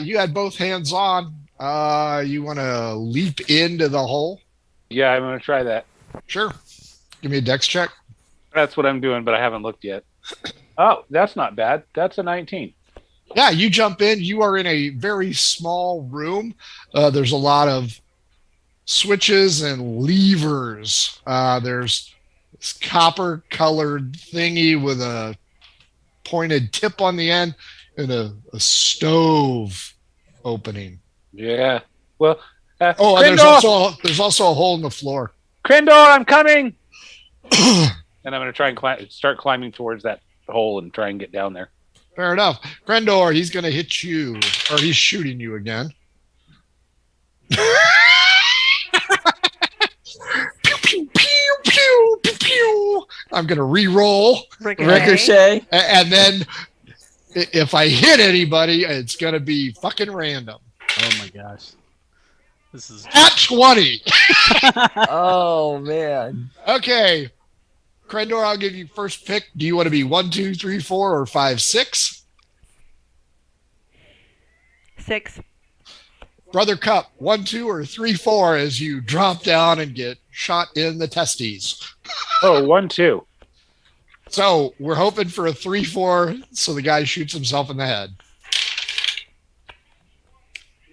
Speaker 1: you had both hands on. You want to leap into the hole?
Speaker 4: Yeah, I'm going to try that.
Speaker 1: Sure. Give me a dex check.
Speaker 4: That's what I'm doing, but I haven't looked yet. Oh, that's not bad. That's a 19.
Speaker 1: Yeah, you jump in. You are in a very small room. There's a lot of switches and levers. There's this copper colored thingy with a pointed tip on the end and a stove opening.
Speaker 4: Yeah. Well,
Speaker 1: Oh, and
Speaker 4: Krendor!
Speaker 1: there's also a hole in the floor.
Speaker 4: Krendor, I'm coming! And I'm going to try and start climbing towards that hole and try and get down there.
Speaker 1: Fair enough. Krendor, he's going to hit you, or he's shooting you again. Pew, pew, pew, pew, pew, pew. I'm going to re-roll.
Speaker 2: Ricochet.
Speaker 1: And then if I hit anybody, it's going to be fucking random.
Speaker 3: Oh my gosh. This is
Speaker 1: At 20.
Speaker 2: Oh man.
Speaker 1: Okay. Krendor, I'll give you first pick. Do you want to be 1, 2, 3, 4, or 5, 6?
Speaker 5: 6.
Speaker 1: Brother Cup, 1, 2, or 3, 4 as you drop down and get shot in the testes.
Speaker 4: Oh, 1, 2.
Speaker 1: So we're hoping for a 3, 4 so the guy shoots himself in the head.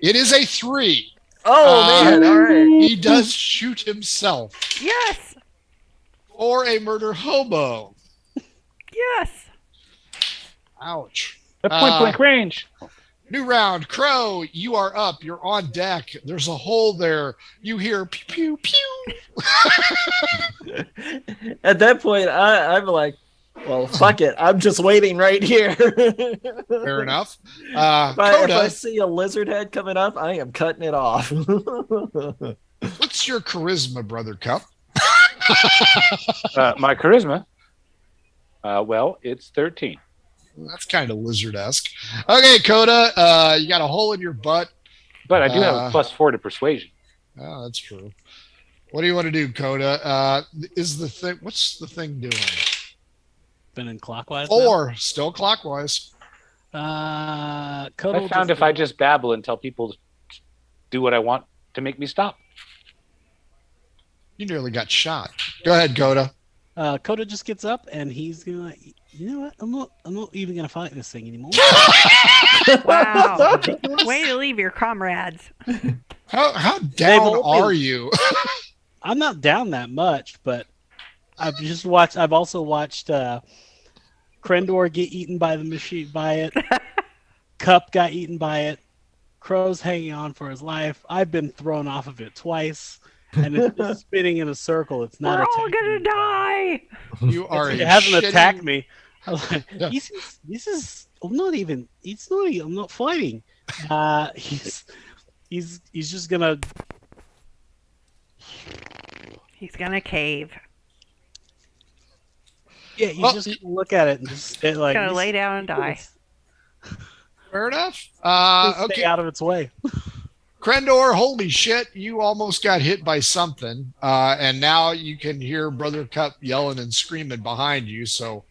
Speaker 1: It is a 3.
Speaker 2: Oh man, all right.
Speaker 1: He does shoot himself
Speaker 5: Yes.
Speaker 1: for a murder hobo.
Speaker 5: Yes.
Speaker 1: Ouch.
Speaker 4: At point blank range.
Speaker 1: New round. Crow, you are up. You're on deck. There's a hole there. You hear pew, pew, pew.
Speaker 2: At that point, I'm like, well, fuck it. I'm just waiting right here.
Speaker 1: Fair enough.
Speaker 2: If I
Speaker 1: Coda,
Speaker 2: see a lizard head coming up, I am cutting it off.
Speaker 1: what's your charisma, Brother Cup?
Speaker 4: My charisma. Well, it's 13.
Speaker 1: That's kind of lizard-esque. Okay, Coda, you got a hole in your butt.
Speaker 4: But I do have a +4 to persuasion.
Speaker 1: Oh, that's true. What do you want to do, Coda? What's the thing doing?
Speaker 3: spinning clockwise.
Speaker 1: 4, still clockwise.
Speaker 3: Now?
Speaker 4: I found if I just babble and tell people to do what I want to make me stop.
Speaker 1: You nearly got shot. Go ahead, Coda.
Speaker 3: Coda just gets up and he's gonna. You know what? I'm not even gonna fight this thing anymore.
Speaker 5: Wow. Way to leave your comrades.
Speaker 1: How down are you?
Speaker 3: I'm not down that much, but I've also watched Krendor get eaten by the machine by it. Cup got eaten by it. Crow's hanging on for his life. I've been thrown off of it twice, and it's just spinning in a circle. It's not.
Speaker 5: We're all gonna die.
Speaker 1: You are.
Speaker 3: It hasn't
Speaker 1: shitting...
Speaker 3: attacked me. I'm like,
Speaker 1: Yeah.
Speaker 3: this is. I'm not even. It's not. I'm not fighting. He's just gonna.
Speaker 5: He's gonna cave.
Speaker 3: Yeah, he's just gonna look at it and just stay, like
Speaker 5: Gonna lay down and die.
Speaker 1: Fair enough.
Speaker 3: Stay
Speaker 1: Okay,
Speaker 3: out of its way.
Speaker 1: Krendor, holy shit, you almost got hit by something. And now you can hear Brother Cup yelling and screaming behind you. So,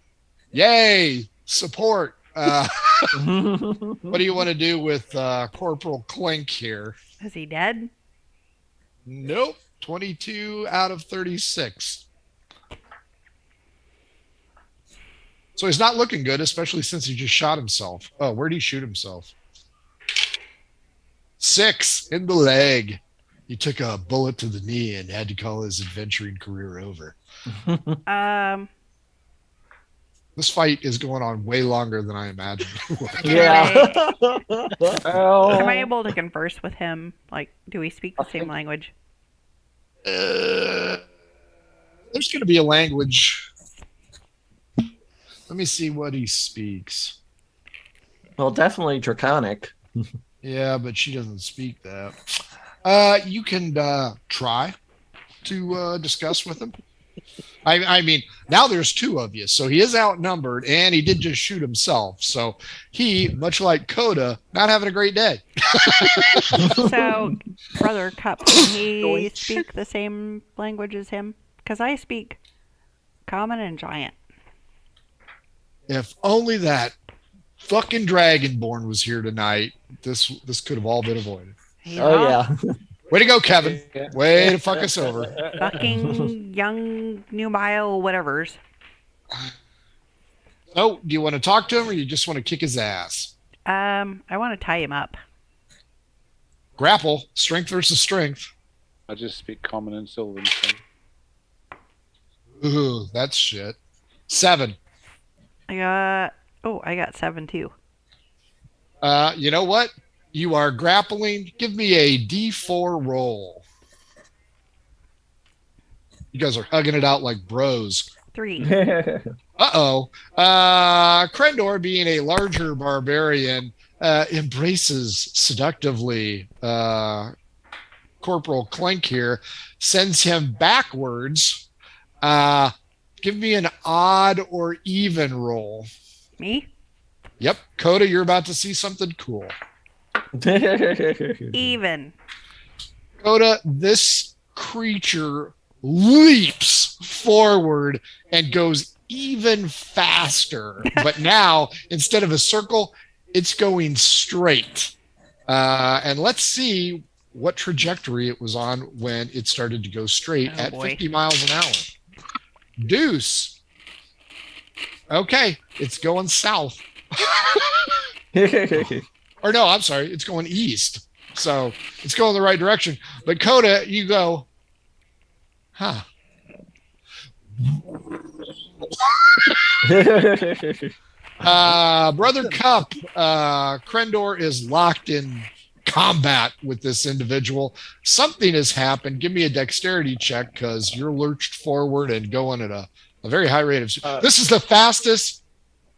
Speaker 1: yay, support. What do you want to do with Corporal Clink here?
Speaker 5: Is he dead?
Speaker 1: Nope. 22 out of 36. So he's not looking good, especially since he just shot himself. Oh, where'd he shoot himself? 6 in the leg. He took a bullet to the knee and had to call his adventuring career over. This fight is going on way longer than I imagined.
Speaker 2: Yeah.
Speaker 5: Am I able to converse with him? Like, do we speak the same language?
Speaker 1: There's going to be a language. Let me see what he speaks.
Speaker 2: Well, definitely draconic.
Speaker 1: Yeah, but she doesn't speak that. You can try to discuss with him. I mean, now there's 2 of you, so he is outnumbered, and he did just shoot himself. So he, much like Coda, not having a great day.
Speaker 5: So, Brother Cup, can he speak the same language as him? Because I speak Common and Giant.
Speaker 1: If only that fucking Dragonborn was here tonight, this could have all been avoided.
Speaker 5: He's
Speaker 2: Oh
Speaker 5: off.
Speaker 2: yeah.
Speaker 1: Way to go, Kevin. Way to fuck us over.
Speaker 5: Fucking young nubile whatevers.
Speaker 1: So, do you want to talk to him or you just want to kick his ass?
Speaker 5: I want to tie him up.
Speaker 1: Grapple, strength versus strength.
Speaker 4: I just speak common and Sylvan. So.
Speaker 1: Ooh, that's shit. 7.
Speaker 5: I got 7 too.
Speaker 1: You know what? You are grappling. Give me a D4 roll. You guys are hugging it out like bros.
Speaker 5: 3.
Speaker 1: Uh-oh. Krendor, being a larger barbarian, embraces seductively Corporal Clink here, sends him backwards. Give me an odd or even roll.
Speaker 5: Me?
Speaker 1: Yep. Coda, you're about to see something cool.
Speaker 5: Even.
Speaker 1: Coda, this creature leaps forward and goes even faster. But now, instead of a circle, it's going straight. And let's see what trajectory it was on when it started to go straight at 50 miles an hour. Deuce. Okay, it's going south. Or no, I'm sorry, it's going east. So it's going the right direction. But Coda, you go, huh. Brother Cup, Krendor is locked in combat with this individual. Something has happened. Give me a dexterity check because you're lurched forward and going at a very high rate of... this is the fastest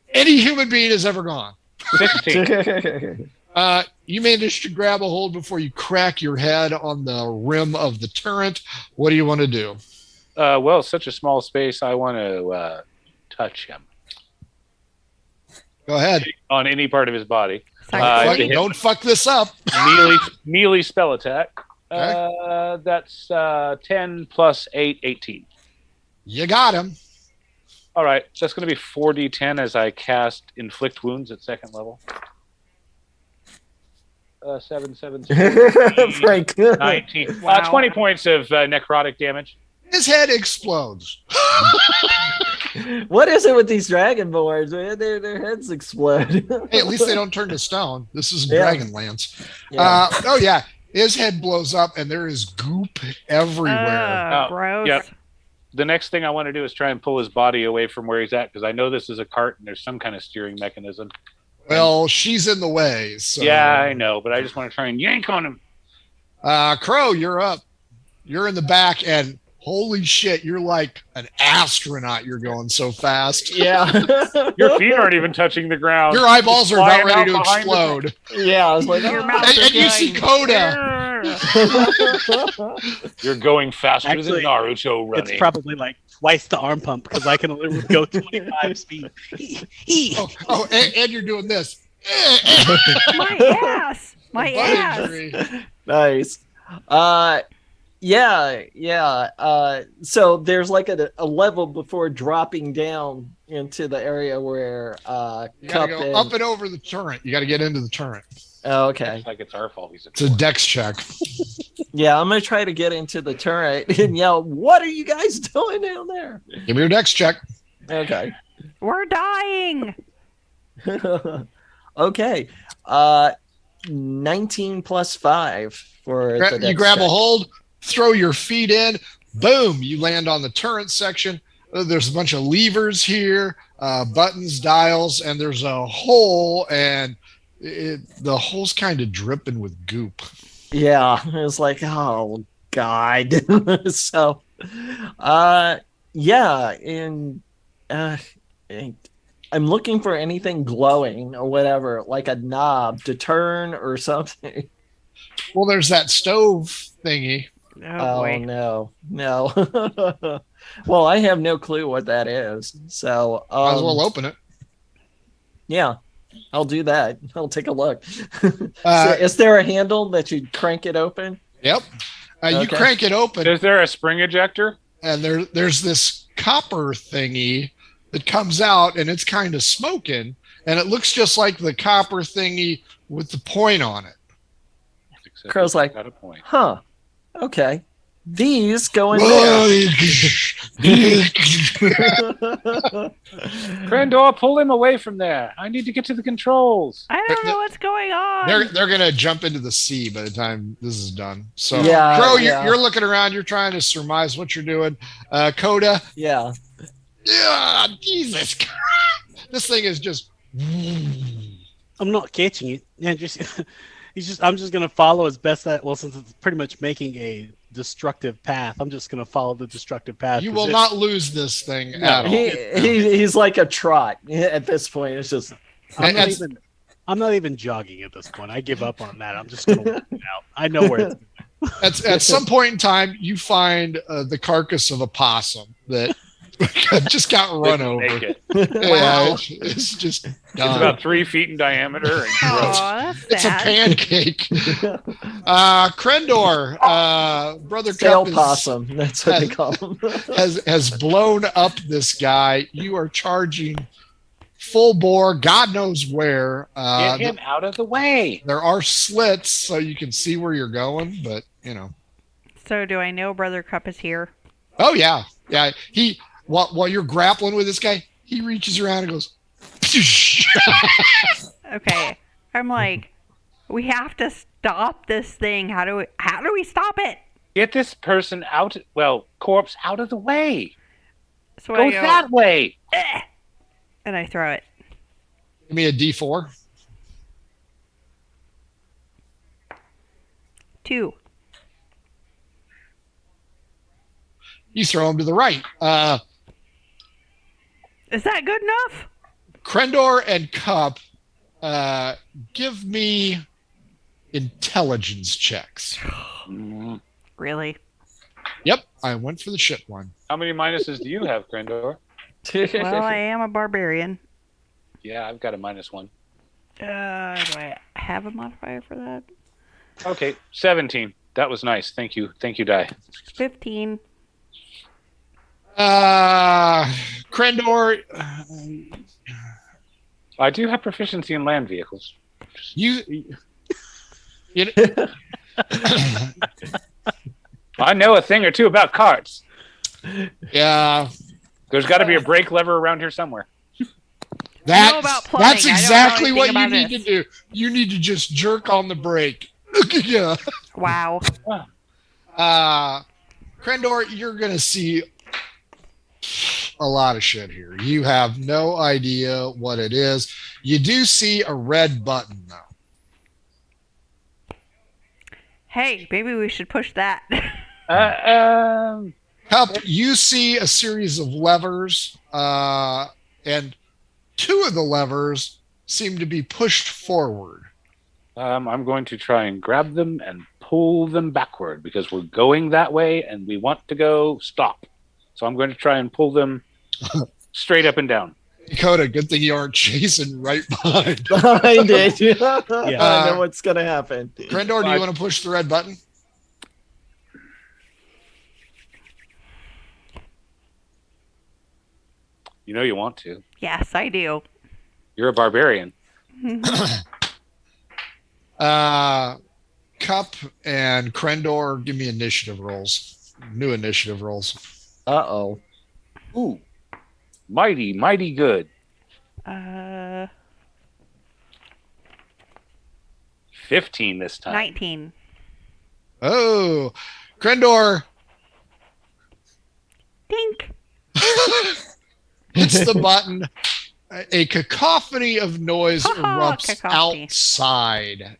Speaker 1: any human being has ever gone.
Speaker 4: 16.
Speaker 1: You managed to grab a hold before you crack your head on the rim of the turret. What do you want to do?
Speaker 4: Well, such a small space, I want to touch him.
Speaker 1: Go ahead.
Speaker 4: On any part of his body.
Speaker 1: Don't fuck this up.
Speaker 4: Melee spell attack.
Speaker 1: Okay.
Speaker 4: That's 10 plus 8, 18.
Speaker 1: You got him.
Speaker 4: All right. That's going to be 4d10 as I cast Inflict Wounds at 2nd level. 7,
Speaker 2: Frank.
Speaker 4: 19.
Speaker 5: Wow.
Speaker 4: 20 points of necrotic damage.
Speaker 1: His head explodes.
Speaker 2: What is it with these dragonborns, man? Their heads explode.
Speaker 1: Hey, at least they don't turn to stone. This is
Speaker 2: Yeah.
Speaker 1: Dragonlance.
Speaker 2: Yeah.
Speaker 1: Oh, yeah. His head blows up, and there is goop everywhere.
Speaker 4: Oh,
Speaker 5: Gross.
Speaker 4: yep. The next thing I want to do is try and pull his body away from where he's at, because I know this is a cart, and there's some kind of steering mechanism.
Speaker 1: Well, she's in the way. So.
Speaker 4: Yeah, I know, but I just want to try and yank on him.
Speaker 1: Crow, you're up. You're in the back, and holy shit, you're like an astronaut. You're going so fast.
Speaker 2: Yeah.
Speaker 4: Your feet aren't even touching the ground.
Speaker 1: Your eyeballs are about
Speaker 4: Flying
Speaker 1: ready to
Speaker 4: out behind
Speaker 1: explode.
Speaker 2: Yeah, I was like,
Speaker 5: Your
Speaker 2: oh.
Speaker 5: mouth
Speaker 1: And
Speaker 5: is
Speaker 1: you see
Speaker 5: going,
Speaker 1: Coda.
Speaker 4: You're going faster
Speaker 3: Actually,
Speaker 4: than Naruto running.
Speaker 3: It's probably like twice the arm pump because I can only go 25 speed.
Speaker 1: And you're doing this.
Speaker 5: My ass. My
Speaker 1: Butt
Speaker 5: ass.
Speaker 1: injury.
Speaker 2: Nice. Yeah. So there's like a level before dropping down into the area where
Speaker 1: You
Speaker 2: Cup
Speaker 1: gotta go up and over the turret. You gotta get into the turret.
Speaker 2: Oh, okay.
Speaker 4: It's like it's our fault. He's
Speaker 1: It's a dex check.
Speaker 2: Yeah, I'm gonna try to get into the turret and yell, "What are you guys doing down there?"
Speaker 1: Give me your dex check.
Speaker 2: Okay.
Speaker 5: We're dying.
Speaker 2: Okay. 19 plus 5 for the
Speaker 1: You
Speaker 2: dex
Speaker 1: grab a
Speaker 2: check.
Speaker 1: hold, throw your feet in, boom, you land on the turret section. There's a bunch of levers here, buttons, dials, and there's a hole, and the hole's kind of dripping with goop.
Speaker 2: Yeah, it was like, oh god. So, yeah, and I'm looking for anything glowing or whatever, like a knob to turn or something.
Speaker 1: Well, there's that stove thingy.
Speaker 5: Oh,
Speaker 2: Oh
Speaker 5: boy.
Speaker 2: no. Well, I have no clue what that is. So,
Speaker 1: Might as well open it.
Speaker 2: yeah, I'll do that. I'll take a look.
Speaker 1: Uh,
Speaker 2: So is there a handle that you crank it open?
Speaker 1: Yep. You
Speaker 2: Okay.
Speaker 1: crank it open,
Speaker 4: Is there a spring ejector?
Speaker 1: and there's this copper thingy that comes out, and it's kind of smoking, and it looks just like the copper thingy with the point on it.
Speaker 2: Crow's like,
Speaker 4: got a point.
Speaker 2: huh, okay. These go in there.
Speaker 4: Crandor, pull him away from there. I need to get to the controls.
Speaker 5: I don't know what's going on.
Speaker 1: They're gonna jump into the sea by the time this is done. So,
Speaker 2: Yeah,
Speaker 1: Crow,
Speaker 2: yeah.
Speaker 1: you're looking around. You're trying to surmise what you're doing. Coda,
Speaker 2: Yeah.
Speaker 1: yeah, Jesus Christ, this thing is just.
Speaker 3: I'm not catching it. Yeah, I'm just gonna follow as best that. Well, since it's pretty much making a destructive path, I'm just gonna follow the destructive path.
Speaker 1: You will not lose this thing
Speaker 3: No.
Speaker 1: at all.
Speaker 2: He's like a trot at this point. It's just
Speaker 3: I'm not even jogging at this point. I give up on that. I'm just gonna walk it out. I know where it's.
Speaker 1: At some point in time, you find the carcass of a possum that just got run
Speaker 4: Didn't
Speaker 1: over.
Speaker 4: make it.
Speaker 1: Yeah, it's just
Speaker 4: It's
Speaker 1: done.
Speaker 4: about 3 feet in diameter. And gross.
Speaker 5: Aw, that's
Speaker 1: It's a
Speaker 5: sad.
Speaker 1: pancake. Crendor, Brother
Speaker 2: sail
Speaker 1: Cup
Speaker 2: possum. That's what they call them.
Speaker 1: has blown up this guy. You are charging full bore, God knows where.
Speaker 4: Get him out of the way.
Speaker 1: There are slits so you can see where you're going, but
Speaker 5: So do I know Brother Cup is here?
Speaker 1: Oh yeah. He while you're grappling with this guy, he reaches around and goes.
Speaker 5: Okay. I'm like, we have to stop this thing. How do we stop it?
Speaker 4: Get this person out. Well, corpse out of the way.
Speaker 5: So
Speaker 4: Go
Speaker 5: I go,
Speaker 4: that way.
Speaker 5: "Eh," and I throw it.
Speaker 1: Give me a D4.
Speaker 5: 2.
Speaker 1: You throw him to the right.
Speaker 5: Is that good enough?
Speaker 1: Crendor and Cup, give me intelligence checks.
Speaker 4: Mm.
Speaker 5: Really?
Speaker 1: Yep, I went for the shit one.
Speaker 4: How many minuses do you have, Crandor?
Speaker 5: Well, I am a barbarian.
Speaker 4: Yeah, I've got a -1.
Speaker 5: Do I have a modifier for that?
Speaker 4: Okay, 17. That was nice. Thank you. Thank you, Die.
Speaker 5: 15.
Speaker 1: Crendor,
Speaker 4: I do have proficiency in land vehicles.
Speaker 1: you
Speaker 4: I know a thing or two about carts.
Speaker 1: yeah.
Speaker 4: There's got to be a brake lever around here somewhere.
Speaker 5: know about plumbing.
Speaker 1: That's
Speaker 5: I don't know
Speaker 1: exactly
Speaker 5: anything
Speaker 1: what you
Speaker 5: about
Speaker 1: need
Speaker 5: this.
Speaker 1: to do. You need to just jerk on the brake. Yeah.
Speaker 5: Wow.
Speaker 1: Crendor, you're gonna see a lot of shit here. You have no idea what it is. You do see a red button though.
Speaker 5: Hey, maybe we should push that.
Speaker 1: Cup, you see a series of levers, and 2 of the levers seem to be pushed forward.
Speaker 4: I'm going to try and grab them and pull them backward because we're going that way and we want to go stop. So I'm going to try and pull them straight up and down.
Speaker 1: Dakota, good thing you aren't chasing right behind.
Speaker 2: Behind it. I know what's gonna happen.
Speaker 1: Crendor, do you want to push the red button?
Speaker 4: You know you want to.
Speaker 5: Yes, I do.
Speaker 4: You're a barbarian.
Speaker 1: Cup and Crendor, give me initiative rolls. New initiative rolls.
Speaker 2: Uh-oh.
Speaker 4: Ooh. Mighty, mighty good. 15 this time.
Speaker 5: 19.
Speaker 1: Oh, Crendor
Speaker 5: Dink.
Speaker 1: hits the button. A cacophony of noise
Speaker 5: Ha-ha,
Speaker 1: erupts
Speaker 5: cacophony.
Speaker 1: outside.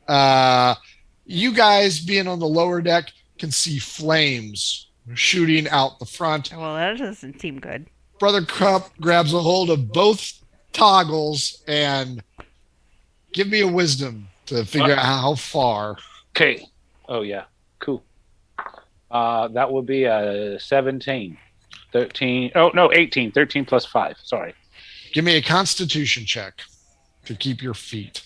Speaker 1: You guys, being on the lower deck, can see flames shooting out the front.
Speaker 5: Well, that doesn't seem good.
Speaker 1: Brother Cup grabs a hold of both toggles and give me a wisdom to figure out how far.
Speaker 4: Okay. Oh, yeah. Cool. That would be a 17. 13. Oh, no, 18. 13 plus 5. Sorry.
Speaker 1: Give me a constitution check to keep your feet.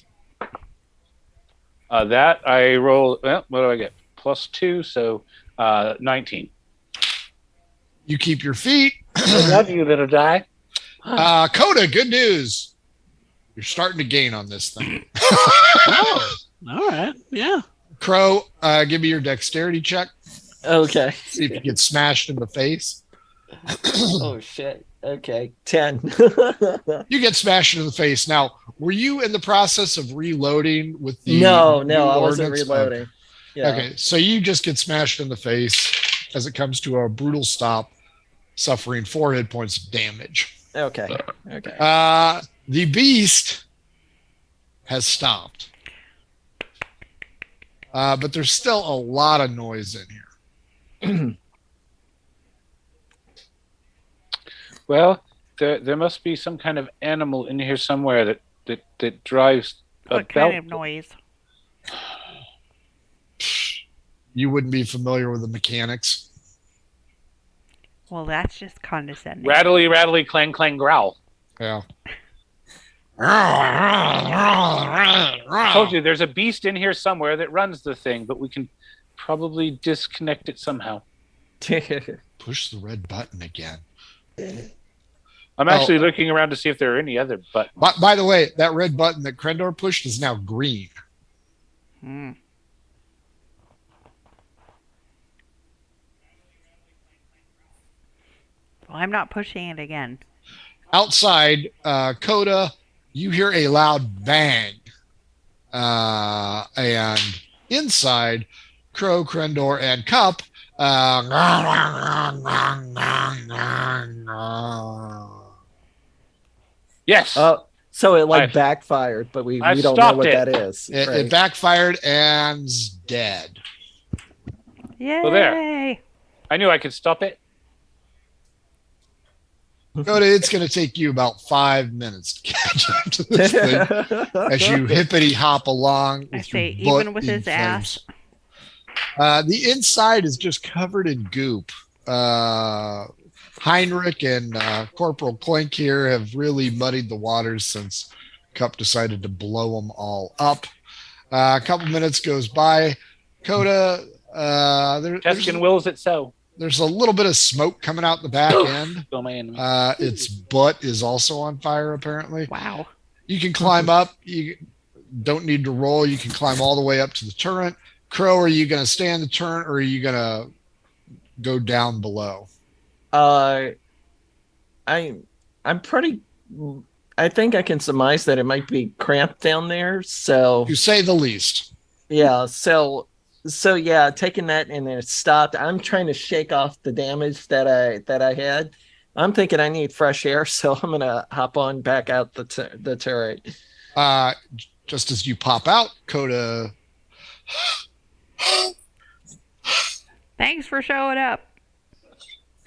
Speaker 4: That I roll. Well, what do I get? +2, so 19.
Speaker 1: You keep your feet.
Speaker 4: I love you, little die.
Speaker 1: Coda, good news. You're starting to gain on this thing.
Speaker 3: Oh, all right. Yeah.
Speaker 1: Crow, give me your dexterity check.
Speaker 2: Okay.
Speaker 1: See if you get smashed in the face.
Speaker 2: Oh shit. Okay. 10.
Speaker 1: You get smashed in the face. Now, were you in the process of reloading with the
Speaker 2: No,
Speaker 1: new
Speaker 2: I wasn't
Speaker 1: ordnance?
Speaker 2: reloading. Yeah.
Speaker 1: Okay, so you just get smashed in the face as it comes to a brutal stop, suffering 4 hit points of damage.
Speaker 2: Okay. Okay.
Speaker 1: The beast has stopped. But there's still a lot of noise in here.
Speaker 4: Well, there must be some kind of animal in here somewhere that drives a
Speaker 5: What kind of noise?
Speaker 1: You wouldn't be familiar with the mechanics.
Speaker 5: Well, that's just condescending.
Speaker 4: Rattly, rattly, clang, clang, growl.
Speaker 1: Yeah.
Speaker 4: I told you there's a beast in here somewhere that runs the thing, but we can probably disconnect it somehow.
Speaker 1: Push the red button again.
Speaker 4: I'm actually looking around to see if there are any other buttons.
Speaker 1: By the way, that red button that Krendor pushed is now green.
Speaker 5: Hmm. Well, I'm not pushing it again.
Speaker 1: Outside, Coda, you hear a loud bang. And inside, Crow, Krendor, and Cup.
Speaker 4: Yes.
Speaker 2: So it
Speaker 4: I've-
Speaker 2: backfired, but we
Speaker 4: I've
Speaker 2: don't know
Speaker 4: stopped
Speaker 2: what
Speaker 4: it.
Speaker 2: that is.
Speaker 1: It
Speaker 2: Right.
Speaker 1: backfired and's dead.
Speaker 5: Yay!
Speaker 4: Well, there. I knew I could stop it.
Speaker 1: Coda, it's going to take you about 5 minutes to catch up to this thing as you hippity hop along.
Speaker 5: I
Speaker 1: with
Speaker 5: say,
Speaker 1: your butt
Speaker 5: even with
Speaker 1: in
Speaker 5: his ass.
Speaker 1: flames. The inside is just covered in goop. Heinrich and Corporal Clink here have really muddied the waters since Cup decided to blow them all up. A couple minutes goes by. Coda,
Speaker 4: Tuscan wills it so.
Speaker 1: there's a little bit of smoke coming out the back end.
Speaker 4: Kill my enemy.
Speaker 1: Its butt is also on fire, apparently.
Speaker 5: Wow.
Speaker 1: You can climb up. You don't need to roll. You can climb all the way up to the turret. Crow, are you going to stay in the turret or are you going to go down below?
Speaker 2: I'm pretty. I think I can surmise that it might be cramped down there. So
Speaker 1: To say the least.
Speaker 2: yeah. So yeah, taking that and then it stopped. I'm trying to shake off the damage that I had. I'm thinking I need fresh air, so I'm gonna hop on back out the turret.
Speaker 1: Just as you pop out, Coda.
Speaker 5: Thanks for showing up.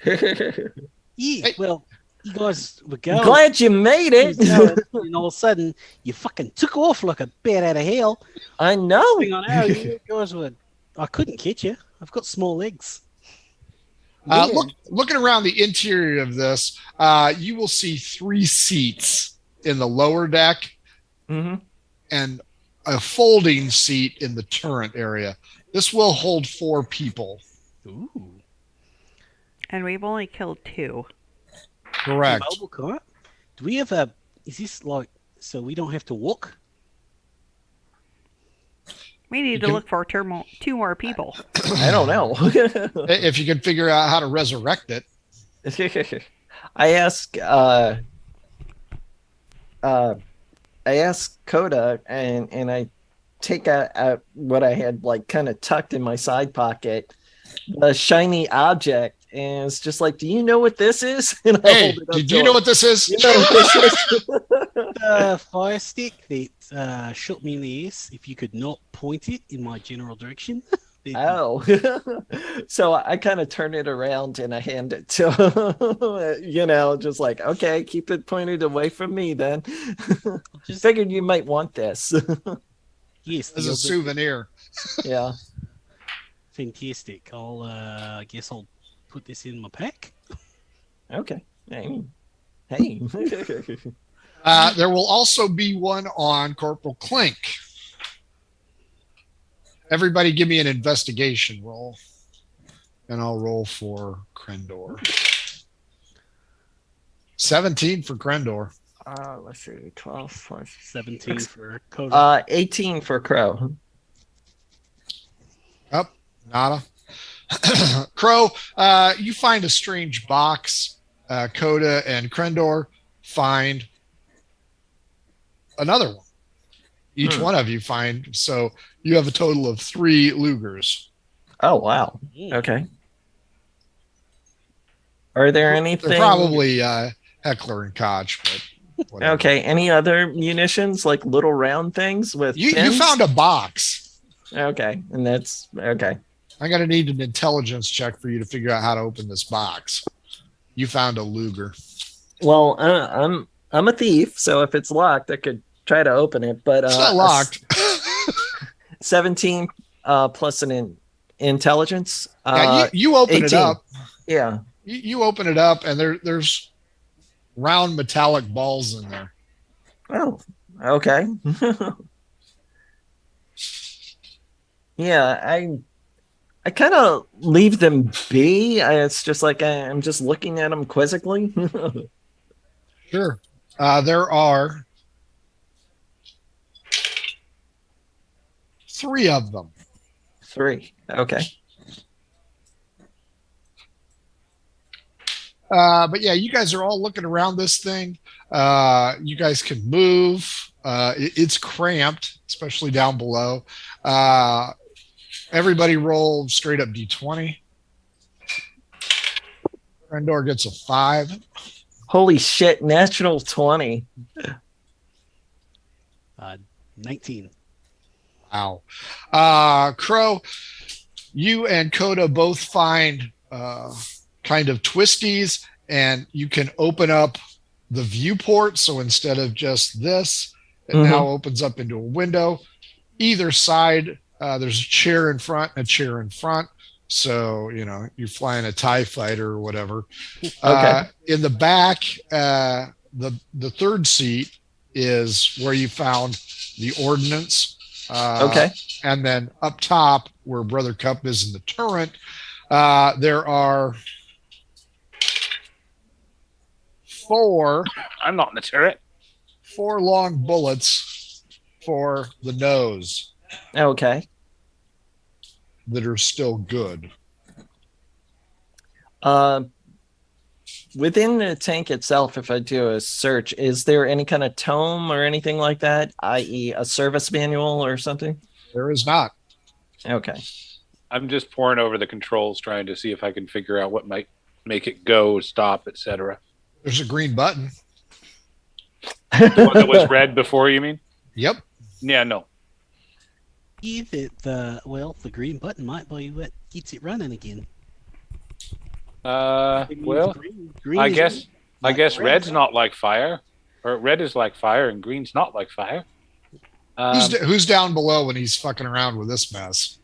Speaker 3: Yeah,
Speaker 1: Hey.
Speaker 3: well, you guys were going.
Speaker 2: Glad you made
Speaker 3: you was
Speaker 2: it.
Speaker 3: going, and all of a sudden, you fucking took off like a bat out of hell.
Speaker 2: I know.
Speaker 3: Thing on how you guys were. I couldn't catch you. I've got small legs.
Speaker 1: Looking around the interior of this, you will see 3 seats in the lower deck
Speaker 2: Mm-hmm.
Speaker 1: and a folding seat in the turret area. This will hold 4 people.
Speaker 3: Ooh.
Speaker 5: And we've only killed 2.
Speaker 1: Correct.
Speaker 3: Mobile car? Do we have a? Is this like so we don't have to walk?
Speaker 5: We need to
Speaker 1: can-
Speaker 5: look for 2 more people.
Speaker 2: I don't know.
Speaker 1: If you can figure out how to resurrect it.
Speaker 2: I asked Coda and I take out what I had like kind of tucked in my side pocket, a shiny object, and it's just like, do you know what this is? And I
Speaker 1: Hey,
Speaker 2: hold it up
Speaker 1: do
Speaker 2: to
Speaker 1: you know
Speaker 2: him.
Speaker 1: what this is?
Speaker 2: You know what this is?
Speaker 3: The fire stick that shot me in the ass. If you could not point it in my general direction.
Speaker 2: Oh, so I kind of turn it around and I hand it to, just like, okay, keep it pointed away from me then.
Speaker 3: Just
Speaker 2: Figured you might want this.
Speaker 3: yes,
Speaker 1: As a souvenir.
Speaker 2: Yeah.
Speaker 3: fantastic. I guess I'll put this in my pack.
Speaker 2: Okay. Hey.
Speaker 1: There will also be one on Corporal Clink. Everybody give me an investigation roll. And I'll roll for Krendor. 17 for Krendor.
Speaker 2: Let's see, 12 plus
Speaker 3: 17 for Coda.
Speaker 2: 18 for Crow.
Speaker 1: Nada. Crow, you find a strange box. Coda and Krendor find another one. Each one of you find. So you have a total of 3 Lugers.
Speaker 2: Oh, wow. Okay. Are there anything?
Speaker 1: They're probably Heckler and Koch, but whatever.
Speaker 2: Okay. Any other munitions, like little round things with
Speaker 1: You
Speaker 2: pins?
Speaker 1: found a box.
Speaker 2: Okay. And that's okay.
Speaker 1: I'm going to need an intelligence check for you to figure out how to open this box. You found a Luger.
Speaker 2: Well, I'm a thief, so if it's locked, I could try to open it. But
Speaker 1: It's not locked.
Speaker 2: 17 plus an intelligence.
Speaker 1: Yeah, you open
Speaker 2: 18.
Speaker 1: it up.
Speaker 2: Yeah.
Speaker 1: You open it up, and there's round metallic balls in there.
Speaker 2: Oh, okay. Yeah, I kind of leave them be. It's just like I'm just looking at them quizzically.
Speaker 1: Sure. There are 3 of them.
Speaker 2: 3. Okay.
Speaker 1: But yeah, you guys are all looking around this thing. You guys can move. It's cramped, especially down below. Everybody roll straight up D20. Krendor gets a 5.
Speaker 2: Holy shit! Natural 20.
Speaker 3: 19.
Speaker 1: Wow. Crow, you and Coda both find kind of twisties, and you can open up the viewport. So instead of just this, it now opens up into a window. Either side, there's a chair in front and a chair in front. So, you're flying a TIE fighter or whatever.
Speaker 2: Okay.
Speaker 1: In the back, the third seat is where you found the ordnance.
Speaker 2: Okay.
Speaker 1: And then up top, where Brother Cup is in the turret, there are 4.
Speaker 4: I'm not in the turret.
Speaker 1: 4 long bullets for the nose
Speaker 2: Okay.
Speaker 1: that are still good.
Speaker 2: Within the tank itself, if I do a search, is there any kind of tome or anything like that, i.e., a service manual or something?
Speaker 1: There is not.
Speaker 2: Okay.
Speaker 4: I'm just poring over the controls, trying to see if I can figure out what might make it go, stop, etc.
Speaker 1: There's a green button.
Speaker 4: The one that was red before, you mean?
Speaker 1: Yep.
Speaker 4: Yeah, no.
Speaker 3: Give it the green button might be what gets it running again.
Speaker 4: Well,
Speaker 3: green
Speaker 4: I
Speaker 3: is
Speaker 4: guess
Speaker 3: like
Speaker 4: red's
Speaker 3: red.
Speaker 4: not like fire, or red is like fire, and green's not like fire.
Speaker 1: Who's down below when he's fucking around with this mess?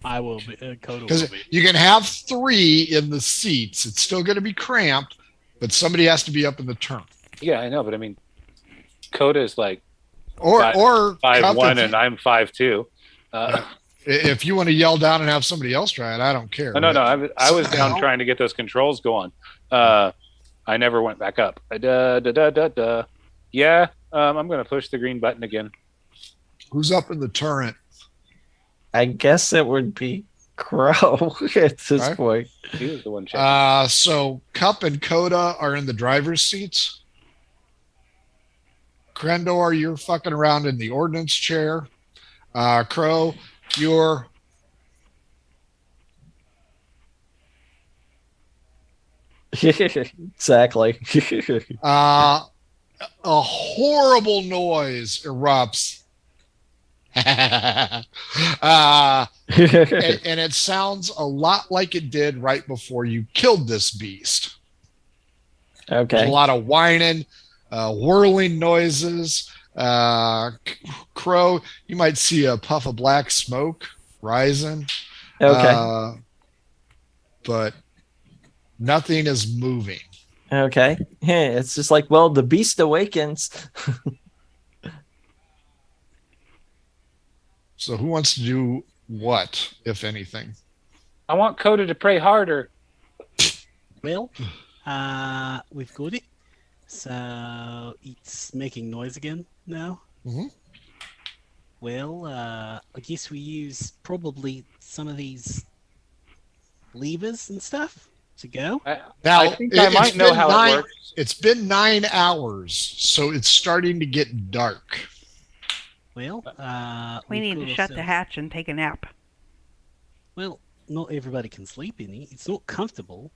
Speaker 3: I will be. Coda will
Speaker 1: Because
Speaker 3: be.
Speaker 1: you can have 3 in the seats. It's still going to be cramped, but somebody has to be up in the turn.
Speaker 4: Yeah, I know, but I mean, Coda is like
Speaker 1: Or
Speaker 4: 5'1", and I'm 5'2".
Speaker 1: If you want to yell down and have somebody else try it, I don't care.
Speaker 4: No. I was down trying to get those controls going. I never went back up. Yeah, I'm going to push the green button again.
Speaker 1: Who's up in the turret?
Speaker 2: I guess it would be Crow at this
Speaker 1: Right.
Speaker 2: point.
Speaker 4: He was the one checking.
Speaker 1: So Cup and Coda are in the driver's seats. Krendor, you're fucking around in the ordnance chair. Crow, you're
Speaker 2: Exactly.
Speaker 1: a horrible noise erupts. And it sounds a lot like it did right before you killed this beast. There's
Speaker 2: Okay.
Speaker 1: a lot of whining, whirling noises. Crow, you might see a puff of black smoke rising.
Speaker 2: Okay.
Speaker 1: But nothing is moving.
Speaker 2: Okay. It's just like, well, the beast awakens.
Speaker 1: So who wants to do what, if anything?
Speaker 4: I want Coda to pray harder.
Speaker 3: Well, we've got it. So it's making noise again now.
Speaker 1: Mhm.
Speaker 3: Well, I guess we use probably some of these levers and stuff to go.
Speaker 1: Now,
Speaker 4: I think I might know how it works.
Speaker 1: It's been 9 hours, so it's starting to get dark.
Speaker 3: Well,
Speaker 5: We need to shut the hatch and take a nap.
Speaker 3: Well, not everybody can sleep in it. It's not comfortable.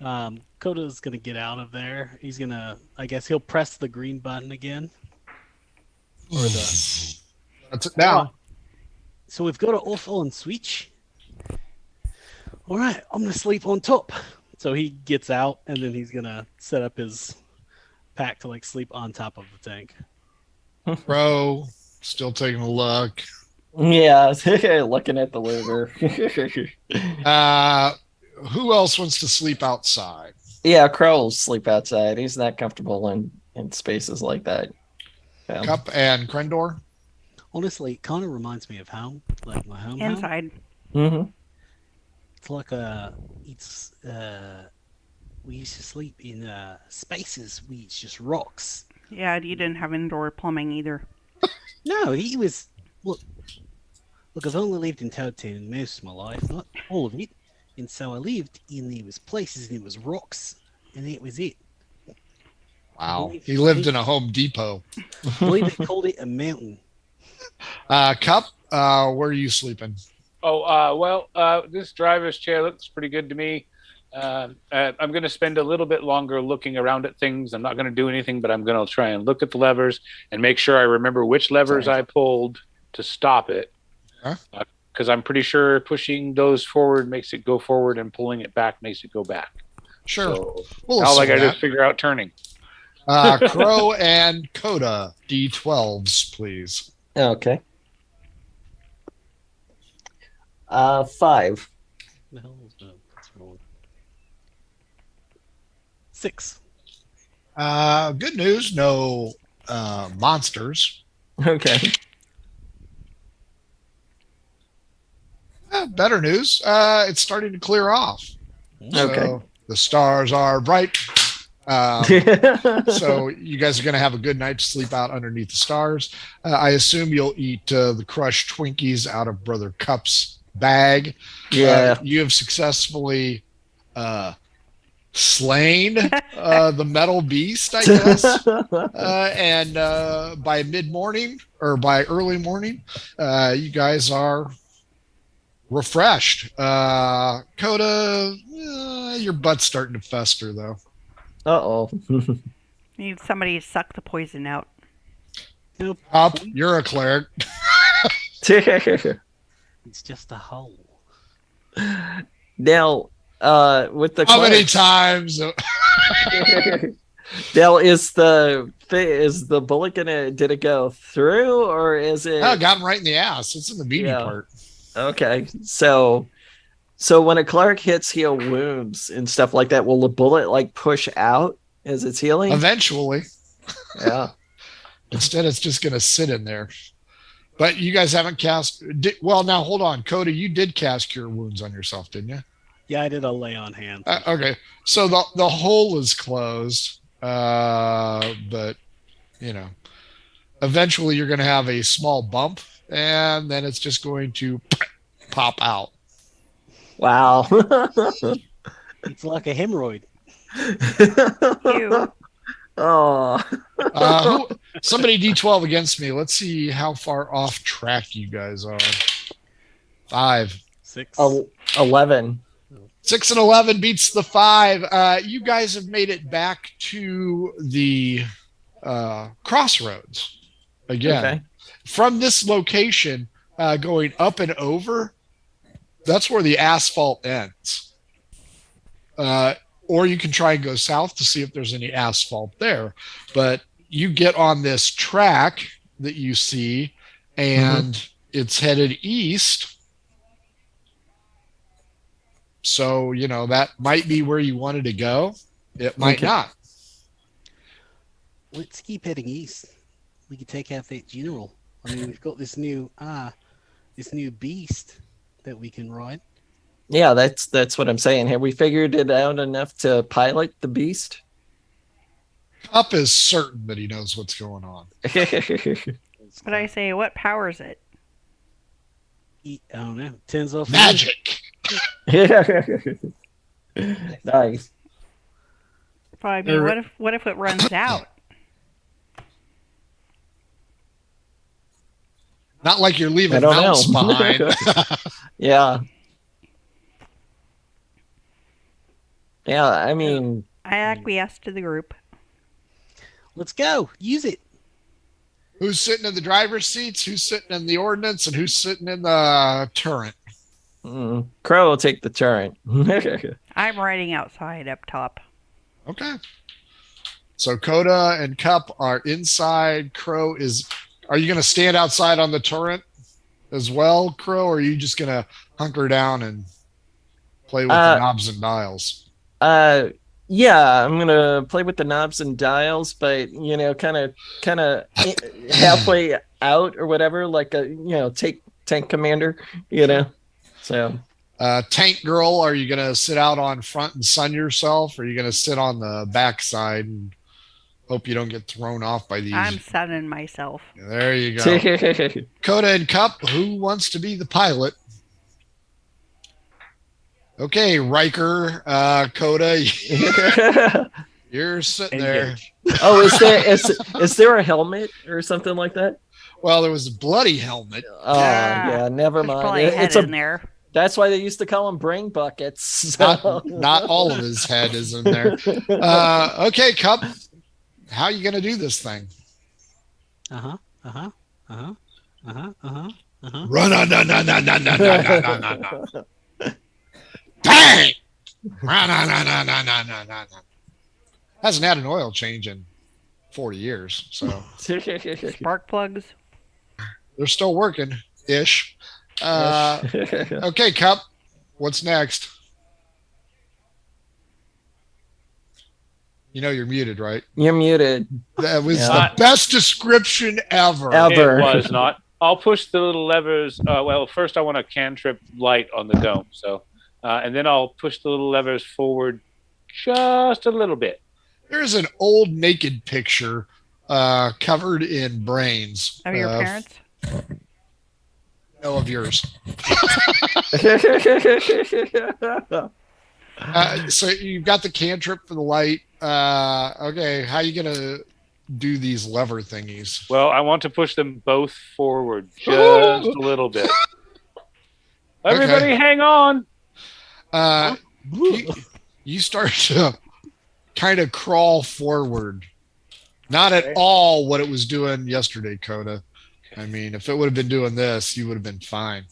Speaker 3: Coda's gonna get out of there. He's gonna, I guess, he'll press the green button again. Or the.
Speaker 1: That's it now.
Speaker 3: So we've got an off-on switch. All right, I'm gonna sleep on top. So he gets out, and then he's gonna set up his pack to like sleep on top of the tank.
Speaker 1: Bro, still taking a look.
Speaker 2: Yeah, looking at the liver.
Speaker 1: Who else wants to sleep outside?
Speaker 2: Yeah, Crow will sleep outside. He's not comfortable in spaces like that. Yeah.
Speaker 1: Cup and Krendor?
Speaker 3: Honestly, it kind of reminds me of home, like my home.
Speaker 5: Inside.
Speaker 2: Mm-hmm.
Speaker 3: It's like we used to sleep in spaces where it's just rocks.
Speaker 5: Yeah, you didn't have indoor plumbing either.
Speaker 3: No, he was look. I've only lived in Toadtown most of my life, not all of it, and so I lived in there was places and there was rocks, and that was it.
Speaker 1: Wow, he lived in a Home Depot.
Speaker 3: I believe they called it a mountain.
Speaker 1: Cup, where are you sleeping?
Speaker 4: This driver's chair looks pretty good to me. I'm going to spend a little bit longer looking around at things. I'm not going to do anything, but I'm going to try and look at the levers and make sure I remember which levers I pulled to stop it. Because I'm pretty sure pushing those forward makes it go forward and pulling it back makes it go back.
Speaker 1: Sure.
Speaker 4: So
Speaker 1: We'll
Speaker 4: I got to just figure out turning.
Speaker 1: Crow and Coda, D12s, please.
Speaker 2: Okay. 5.
Speaker 3: The hell was that? What's wrong? 6.
Speaker 1: Good news, no monsters.
Speaker 2: Okay.
Speaker 1: Better news, it's starting to clear off.
Speaker 2: Okay.
Speaker 1: So the stars are bright. So you guys are going to have a good night's sleep out underneath the stars. I assume you'll eat the crushed Twinkies out of Brother Cup's bag.
Speaker 2: Yeah.
Speaker 1: You have successfully slain the metal beast, I guess. And by mid-morning or by early morning, you guys are refreshed. Coda, your butt's starting to fester, though.
Speaker 2: Uh-oh.
Speaker 5: Need somebody to suck the poison out.
Speaker 3: Nope.
Speaker 1: Up, you're a cleric.
Speaker 3: It's just a hole.
Speaker 2: Now, with the
Speaker 1: How many times?
Speaker 2: Now, is the bullet did it go through, or is it?
Speaker 1: Oh, got him right in the ass. It's in the meaty part.
Speaker 2: Okay, so when a cleric hits heal wounds and stuff like that, will the bullet like push out as it's healing?
Speaker 1: Eventually.
Speaker 2: Yeah.
Speaker 1: Instead, it's just going to sit in there. But you guys haven't cast. Well, now hold on, Coda. You did cast Cure Wounds on yourself, didn't you?
Speaker 3: Yeah, I did a lay on hand.
Speaker 1: Okay, so the hole is closed, but eventually you're going to have a small bump, and then it's just going to pop out.
Speaker 2: Wow.
Speaker 3: It's like a hemorrhoid.
Speaker 5: Ew.
Speaker 2: Oh.
Speaker 1: Somebody D12 against me. Let's see how far off track you guys are. 5.
Speaker 3: 6.
Speaker 2: 11.
Speaker 1: 6 and 11 beats the 5. You guys have made it back to the crossroads again.
Speaker 2: Okay.
Speaker 1: From this location, going up and over, that's where the asphalt ends. Or you can try and go south to see if there's any asphalt there. But you get on this track that you see, and it's headed east. So, that might be where you wanted to go. It might not.
Speaker 3: Let's keep heading east. We could take out that general. I mean, we've got this new beast that we can ride.
Speaker 2: Yeah, that's what I'm saying. Have we figured it out enough to pilot the beast?
Speaker 1: Up is certain that he knows what's going on.
Speaker 5: But I say, what powers it?
Speaker 3: I don't know. Tens off
Speaker 1: Magic.
Speaker 2: Nice.
Speaker 5: Well, I mean, what if it runs out?
Speaker 1: Not like you're
Speaker 2: I
Speaker 1: leaving
Speaker 2: don't
Speaker 1: mounts
Speaker 2: know.
Speaker 1: behind.
Speaker 2: Yeah. Yeah, I mean,
Speaker 5: I acquiesce to the group.
Speaker 3: Let's go. Use it.
Speaker 1: Who's sitting in the driver's seats? Who's sitting in the ordnance? And who's sitting in the turret?
Speaker 2: Crow will take the turret.
Speaker 5: I'm riding outside up top.
Speaker 1: Okay. So Coda and Cup are inside. Crow is. Are you going to stand outside on the turret as well, Crow? Or are you just going to hunker down and play with the knobs and dials?
Speaker 2: Yeah, I'm gonna play with the knobs and dials, but kind of halfway out or whatever, like a tank commander, So
Speaker 1: Tank girl, are you gonna sit out on front and sun yourself, or are you gonna sit on the back side and hope you don't get thrown off by these?
Speaker 5: I'm sunning myself.
Speaker 1: There you go. Coda and Cup, who wants to be the pilot? Okay, Riker, Coda, you're sitting there.
Speaker 2: Oh, is there a helmet or something like that?
Speaker 1: Well, there was a bloody helmet.
Speaker 2: Oh, yeah, never
Speaker 5: There's probably
Speaker 2: mind.
Speaker 5: a head in there.
Speaker 2: That's why they used to call them brain buckets. So.
Speaker 1: Not all of his head is in there. Okay, Cup, how are you going to do this thing?
Speaker 3: Run
Speaker 1: on. Bang! No. Hasn't had an oil change in 40 years, so
Speaker 5: Spark plugs.
Speaker 1: they're still working ish. Okay, Cup, what's next? You're muted, right?
Speaker 2: You're muted.
Speaker 1: That was the best description ever.
Speaker 4: It was not. I'll push the little levers. Well, first I want a cantrip light on the dome, so. And then I'll push the little levers forward just a little bit.
Speaker 1: There's an old naked picture covered in brains.
Speaker 5: Of your parents?
Speaker 1: No, of yours. So you've got the cantrip for the light. Okay, how are you going to do these lever thingies?
Speaker 4: Well, I want to push them both forward just a little bit. Everybody hang on.
Speaker 1: You start to kind of crawl forward. Not at all what it was doing yesterday, Coda. I mean, if it would have been doing this, you would have been fine.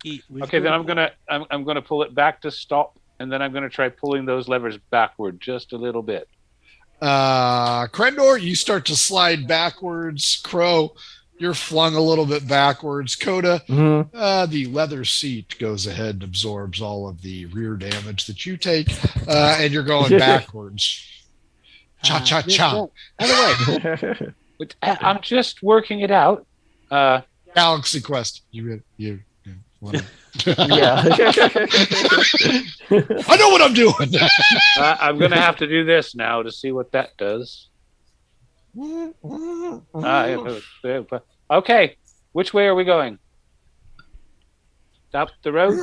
Speaker 4: Okay, then I'm gonna pull it back to stop, and then I'm gonna try pulling those levers backward just a little bit.
Speaker 1: Krendor, you start to slide backwards. Crow, you're flung a little bit backwards. Coda, the leather seat goes ahead and absorbs all of the rear damage that you take, and you're going backwards. Cha-cha-cha.
Speaker 4: I'm just working it out.
Speaker 1: Galaxy Quest. You wanna...
Speaker 2: Yeah.
Speaker 1: I know what I'm doing.
Speaker 4: I'm going to have to do this now to see what that does. Okay, which way are we going? Up the road?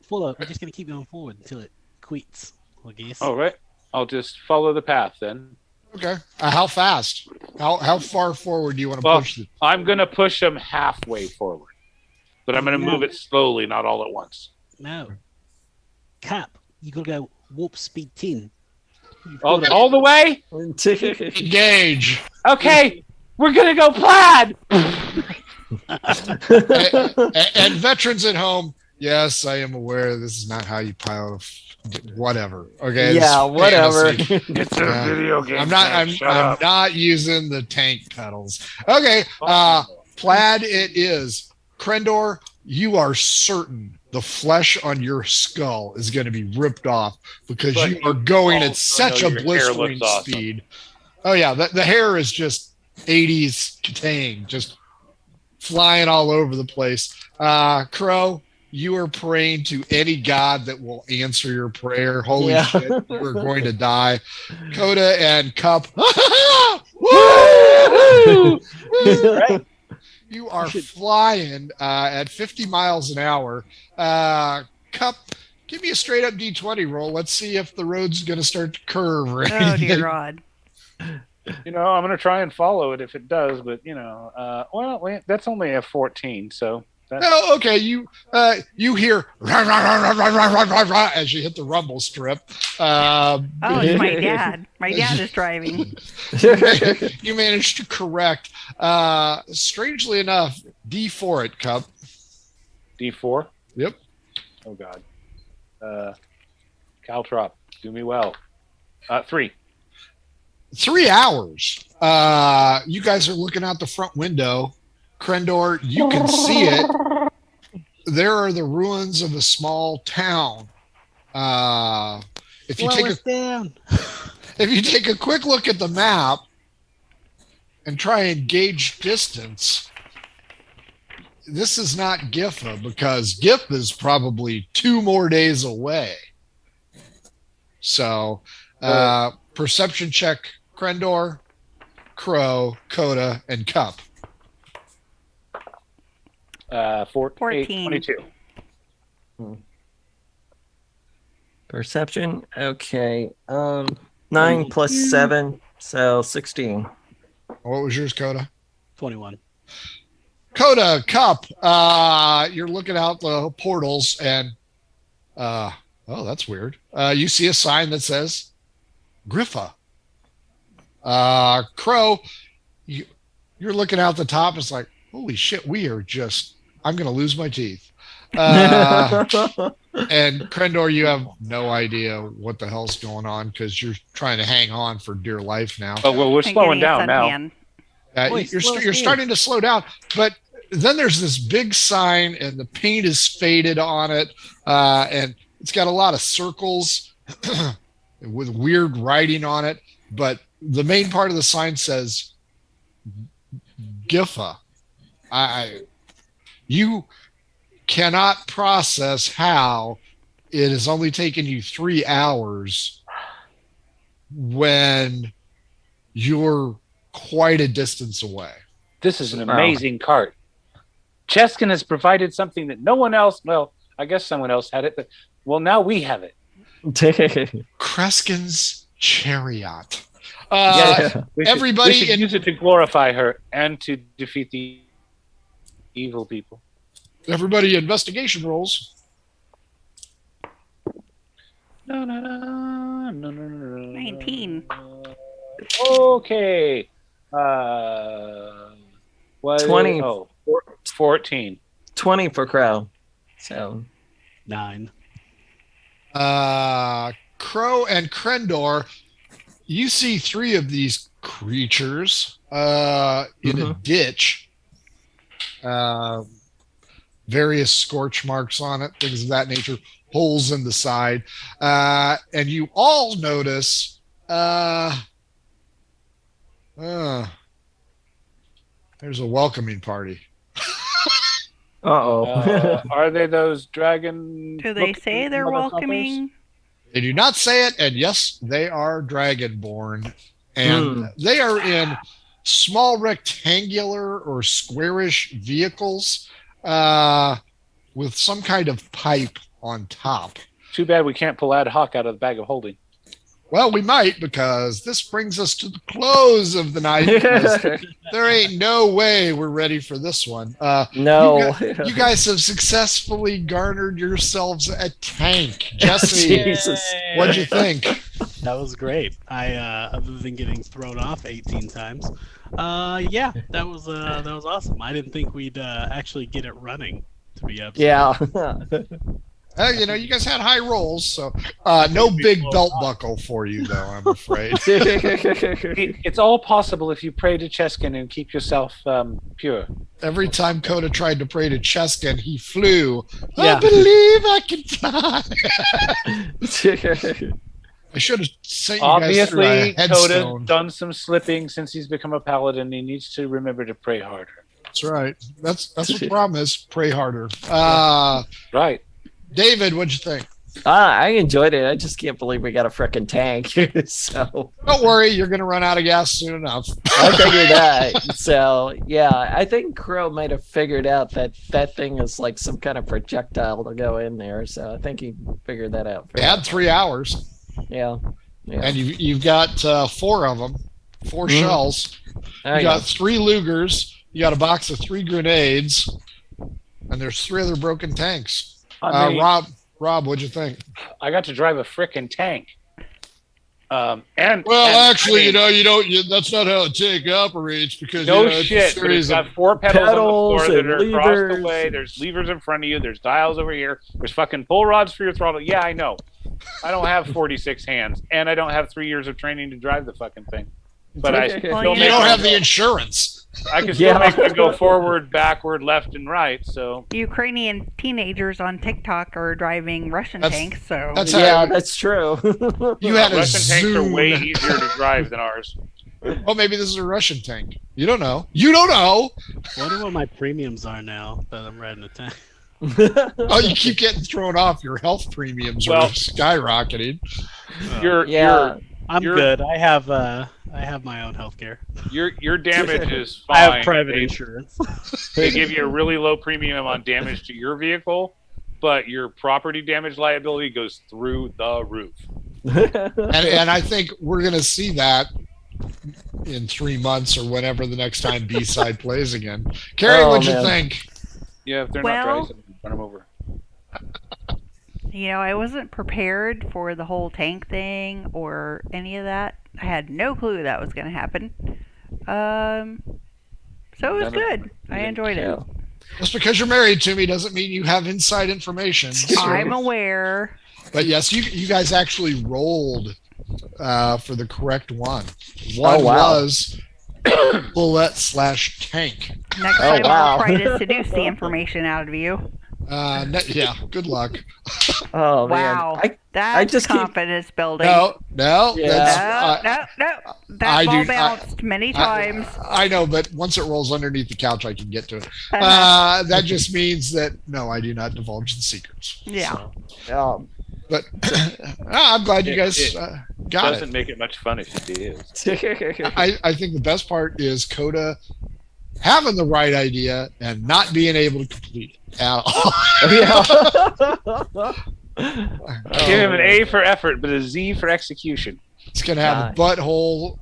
Speaker 3: Follow. We're just going to keep going forward until it quits, I guess.
Speaker 4: All right. I'll just follow the path then.
Speaker 1: Okay. How fast? How far forward do you want to push it?
Speaker 4: I'm going to push them halfway forward. But I'm going to move it slowly, not all at once.
Speaker 3: No. Cap, you got to go warp speed 10.
Speaker 4: All the way?
Speaker 1: Engage.
Speaker 4: Okay. We're going to go plaid.
Speaker 1: And veterans at home, yes, I am aware this is not how you pilot whatever. Okay.
Speaker 2: Yeah, whatever.
Speaker 4: It's a video game.
Speaker 1: I'm not using the tank pedals. Okay. Plaid it is. Krendor, you are certain the flesh on your skull is going to be ripped off because you are going at such a blistering speed. Oh yeah, the hair is just 80s Katang, just flying all over the place. Crow, you are praying to any god that will answer your prayer. Holy shit, you are going to die. Coda and Cup, Woo!
Speaker 3: Right.
Speaker 1: You are flying at 50 miles an hour. Cup, give me a straight up D20 roll. Let's see if the road's going to start to curve or anything.
Speaker 5: Oh dear God.
Speaker 4: I'm going to try and follow it if it does, but that's only a 14, so.
Speaker 1: Oh, okay. You hear rah, rah, rah, rah, rah, rah, rah, rah, as you hit the rumble strip.
Speaker 5: Oh, it's my dad. My dad is driving.
Speaker 1: You managed to correct. Strangely enough, D4 it, Cup.
Speaker 4: D4?
Speaker 1: Yep.
Speaker 4: Oh, God. Caltrop, do me well. 3.
Speaker 1: 3 hours. You guys are looking out the front window. Krendor, you can see it. There are the ruins of a small town. If you take a quick look at the map and try and gauge distance, this is not Giffa, because Gif is probably 2 more days away. So, perception check, Krendor, Crow, Coda, and Cup.
Speaker 5: 14.
Speaker 4: 22.
Speaker 2: Perception. Okay. 9 plus 7, so 16.
Speaker 1: What was yours, Coda?
Speaker 3: 21.
Speaker 1: Coda, Cup, you're looking out the portals and, that's weird. You see a sign that says Griffa. Crow, you're looking out the top. It's like, holy shit, I'm going to lose my teeth. And Krendor, you have no idea what the hell's going on because you're trying to hang on for dear life now.
Speaker 4: Oh, well, we're slowing down now.
Speaker 1: You're starting to slow down, but then there's this big sign and the paint is faded on it, and it's got a lot of circles with weird writing on it, but the main part of the sign says Giffa. You cannot process how it has only taken you 3 hours when you're quite a distance away.
Speaker 4: This is an amazing cart. Cheskin has provided something that no one else, well, I guess someone else had it, but now we have it.
Speaker 1: Kreskin's chariot.
Speaker 4: We should use it to glorify her and to defeat the evil people.
Speaker 1: Everybody, investigation rolls.
Speaker 4: No.
Speaker 5: 19.
Speaker 4: Okay.
Speaker 2: 20.
Speaker 4: 14.
Speaker 2: 20 for Crow. So
Speaker 3: 9.
Speaker 1: Crow and Krendor, you see 3 of these creatures in a ditch. Various scorch marks on it, things of that nature, holes in the side. And you all notice there's a welcoming party.
Speaker 4: Are they those dragon?
Speaker 5: Do they say they're welcoming?
Speaker 1: They do not say it, and yes, they are dragonborn. And they are in small rectangular or squarish vehicles with some kind of pipe on top.
Speaker 4: Too bad we can't pull ad hoc out of the bag of holding.
Speaker 1: Well, we might, because this brings us to the close of the night. There ain't no way we're ready for this one.
Speaker 2: No.
Speaker 1: You guys have successfully garnered yourselves a tank. Jesse,
Speaker 2: Jesus.
Speaker 1: What'd you think?
Speaker 3: That was great. Other than getting thrown off 18 times, that was awesome. I didn't think we'd actually get it running, to be absolutely.
Speaker 2: Yeah.
Speaker 1: You guys had high rolls, so no big belt buckle for you, though, I'm afraid.
Speaker 4: It's all possible if you pray to Cheskin and keep yourself pure.
Speaker 1: Every time Coda tried to pray to Cheskin, he flew.
Speaker 2: Yeah.
Speaker 1: I believe I can fly. I should have sent you guys through a
Speaker 4: Obviously,
Speaker 1: headstone.
Speaker 4: Coda's done some slipping since he's become a paladin. He needs to remember to pray harder.
Speaker 1: That's right. That's what the problem is. Pray harder.
Speaker 4: Right.
Speaker 1: David, what'd you think?
Speaker 2: I enjoyed it. I just can't believe we got a freaking tank. So
Speaker 1: Don't worry, you're going to run out of gas soon enough.
Speaker 2: I figured that. So yeah, I think Crow might have figured out that thing is like some kind of projectile to go in there. So I think he figured that out.
Speaker 1: Add 3 hours.
Speaker 2: Yeah.
Speaker 1: And you've got 4 of them, 4 shells. You got 3 Lugers. You got a box of 3 grenades, and there's 3 other broken tanks. Rob, what'd you think?
Speaker 4: I got to drive a frickin' tank.
Speaker 1: Actually, that's not how a tank operates because
Speaker 4: shit. But it's got 4 pedals on the floor that are across the way. There's levers in front of you. There's dials over here. There's fucking pull rods for your throttle. Yeah, I know. I don't have 46 hands, and I don't have 3 years of training to drive the fucking thing. But I still
Speaker 1: you don't have the insurance.
Speaker 4: I can still make them go forward, backward, left, and right. So
Speaker 5: Ukrainian teenagers on TikTok are driving Russian tanks. So
Speaker 2: that's true.
Speaker 1: You had
Speaker 4: Russian tanks are way easier to drive than ours.
Speaker 1: Well, maybe this is a Russian tank. You don't know. You don't know.
Speaker 3: I wonder what my premiums are now that I'm riding a tank.
Speaker 1: Oh, you keep getting thrown off. Your health premiums are skyrocketing.
Speaker 3: I'm good. I have my own health care.
Speaker 4: Your damage is fine.
Speaker 3: I have private insurance.
Speaker 4: They give you a really low premium on damage to your vehicle, but your property damage liability goes through the roof.
Speaker 1: and I think we're going to see that in 3 months or whenever the next time B-side plays again. Carrie, what'd you think?
Speaker 4: Yeah, if they're not driving, run them over.
Speaker 5: I wasn't prepared for the whole tank thing or any of that. I had no clue that was going to happen. So it was good. I enjoyed it.
Speaker 1: Just because you're married to me doesn't mean you have inside information.
Speaker 5: I'm aware.
Speaker 1: But yes, you guys actually rolled for the correct one. One was bullet/tank.
Speaker 5: Next time I'll try to seduce the information out of you.
Speaker 1: Good luck.
Speaker 5: Oh wow, that's confidence building.
Speaker 1: No.
Speaker 5: No. That ball bounced many times.
Speaker 1: I know, but once it rolls underneath the couch, I can get to it. That just means that no, I do not divulge the secrets.
Speaker 5: Yeah.
Speaker 2: So,
Speaker 1: but I'm glad you guys got it.
Speaker 4: Doesn't make it much fun if you do.
Speaker 1: I think the best part is Coda having the right idea and not being able to complete it at all.
Speaker 4: Give him an A for effort, but a Z for execution.
Speaker 1: It's going to have a butthole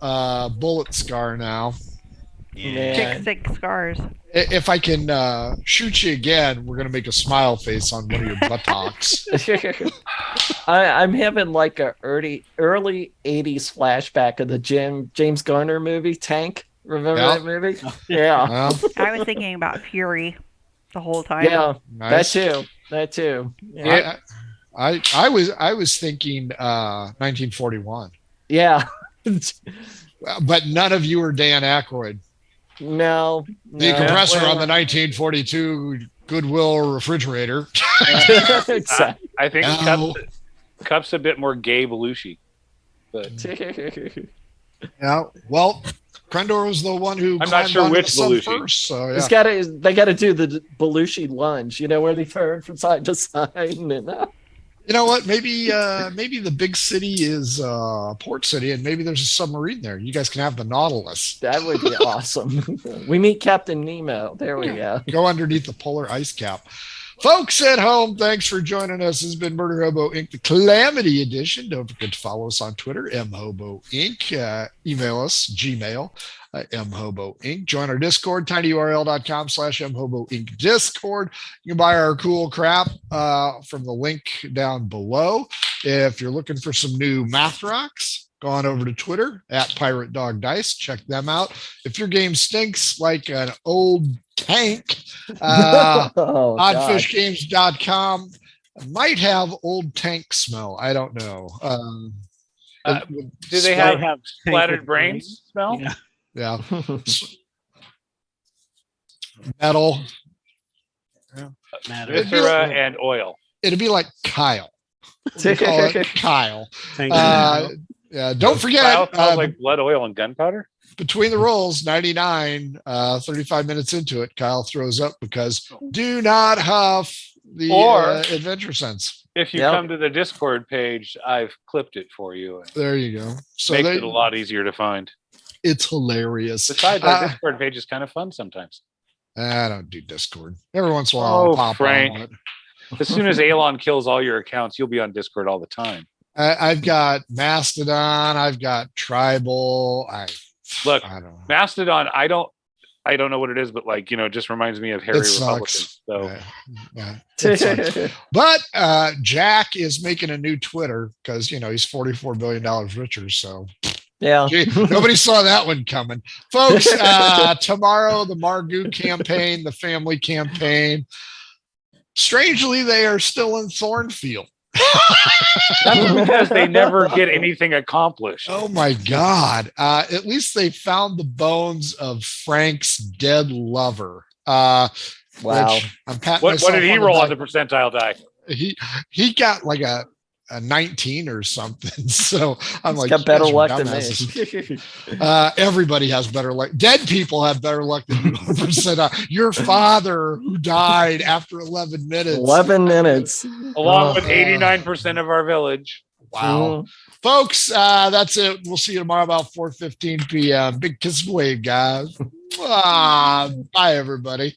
Speaker 1: bullet scar now.
Speaker 5: Chick scars.
Speaker 1: If I can shoot you again, we're going to make a smile face on one of your buttocks.
Speaker 2: I'm having like a early 80s flashback of the James Garner movie, Tank. Remember that movie? Yeah.
Speaker 5: I was thinking about Fury the whole time.
Speaker 2: Yeah,
Speaker 1: nice.
Speaker 2: That too.
Speaker 1: Yeah. I was thinking 1941.
Speaker 2: Yeah.
Speaker 1: But none of you are Dan Aykroyd.
Speaker 2: No.
Speaker 1: The compressor on the 1942 Goodwill refrigerator.
Speaker 2: Exactly.
Speaker 4: I think Cup's a bit more gay Belushi. But
Speaker 1: yeah. Well, Krendor was the one who
Speaker 4: I'm not sure which Belushi
Speaker 1: first. So yeah.
Speaker 2: They got to do the Belushi lunge. Where they turn from side to side. And,
Speaker 1: you know what? Maybe the big city is port city, and maybe there's a submarine there. You guys can have the Nautilus.
Speaker 2: That would be awesome. We meet Captain Nemo. There we go.
Speaker 1: Go underneath the polar ice cap. Folks at home, thanks for joining us. This has been Murder Hobo Inc., the Calamity Edition. Don't forget to follow us on Twitter, mhobo inc. Email us, Gmail, mhobo inc. Join our Discord, tinyurl.com/mhobo inc. Discord. You can buy our cool crap from the link down below. If you're looking for some new math rocks, go on over to Twitter at Pirate Dog Dice. Check them out. If your game stinks like an old tank, oddfishgames.com might have old tank smell. I don't know.
Speaker 4: Do they have splattered brains smell?
Speaker 1: Yeah. Metal.
Speaker 4: Viscera and oil.
Speaker 1: It'd be like Kyle. We'll call it Kyle. Don't forget.
Speaker 4: Kyle smells like blood, oil, and gunpowder.
Speaker 1: Between the rolls, 99, 35 minutes into it, Kyle throws up because do not huff the adventure sense.
Speaker 4: If you
Speaker 2: Yep.
Speaker 4: come to the Discord page, I've clipped it for you. And
Speaker 1: There you go. So
Speaker 4: makes it a lot easier to find.
Speaker 1: It's hilarious.
Speaker 4: Besides, our Discord page is kind of fun sometimes.
Speaker 1: I don't do Discord. Every once in a while, I'll pop
Speaker 4: Frank.
Speaker 1: on it.
Speaker 4: As soon as Alon kills all your accounts, you'll be on Discord all the time.
Speaker 1: I've got Mastodon. I've got Tribal. I don't know.
Speaker 4: Mastodon, I don't know what it is, but like, it just reminds me of Harry
Speaker 1: It
Speaker 4: Republicans. So
Speaker 1: yeah, it sucks. But Jack is making a new Twitter because he's $44 billion richer. So
Speaker 2: Yeah.
Speaker 1: nobody saw that one coming. Folks, tomorrow the Margoo campaign, the family campaign. Strangely, they are still in Thornfield.
Speaker 4: that's because they never get anything accomplished.
Speaker 1: Oh my God. At least they found the bones of Frank's dead lover.
Speaker 2: Wow.
Speaker 1: I'm patting
Speaker 4: What
Speaker 1: myself
Speaker 4: did he
Speaker 1: on the
Speaker 4: roll
Speaker 1: back.
Speaker 4: on the percentile die?
Speaker 1: He got like a 19 or something. So I'm
Speaker 2: He's
Speaker 1: like,
Speaker 2: got better
Speaker 1: "You
Speaker 2: luck
Speaker 1: guys are
Speaker 2: than
Speaker 1: dumbasses."
Speaker 2: me.
Speaker 1: Everybody has better luck. Dead people have better luck than you. Your father, who died after 11 minutes.
Speaker 2: 11 minutes.
Speaker 4: Along with 89% of our village.
Speaker 1: Wow. Folks, that's it. We'll see you tomorrow about 4:15 p.m. Big kiss wave, guys. Bye, everybody.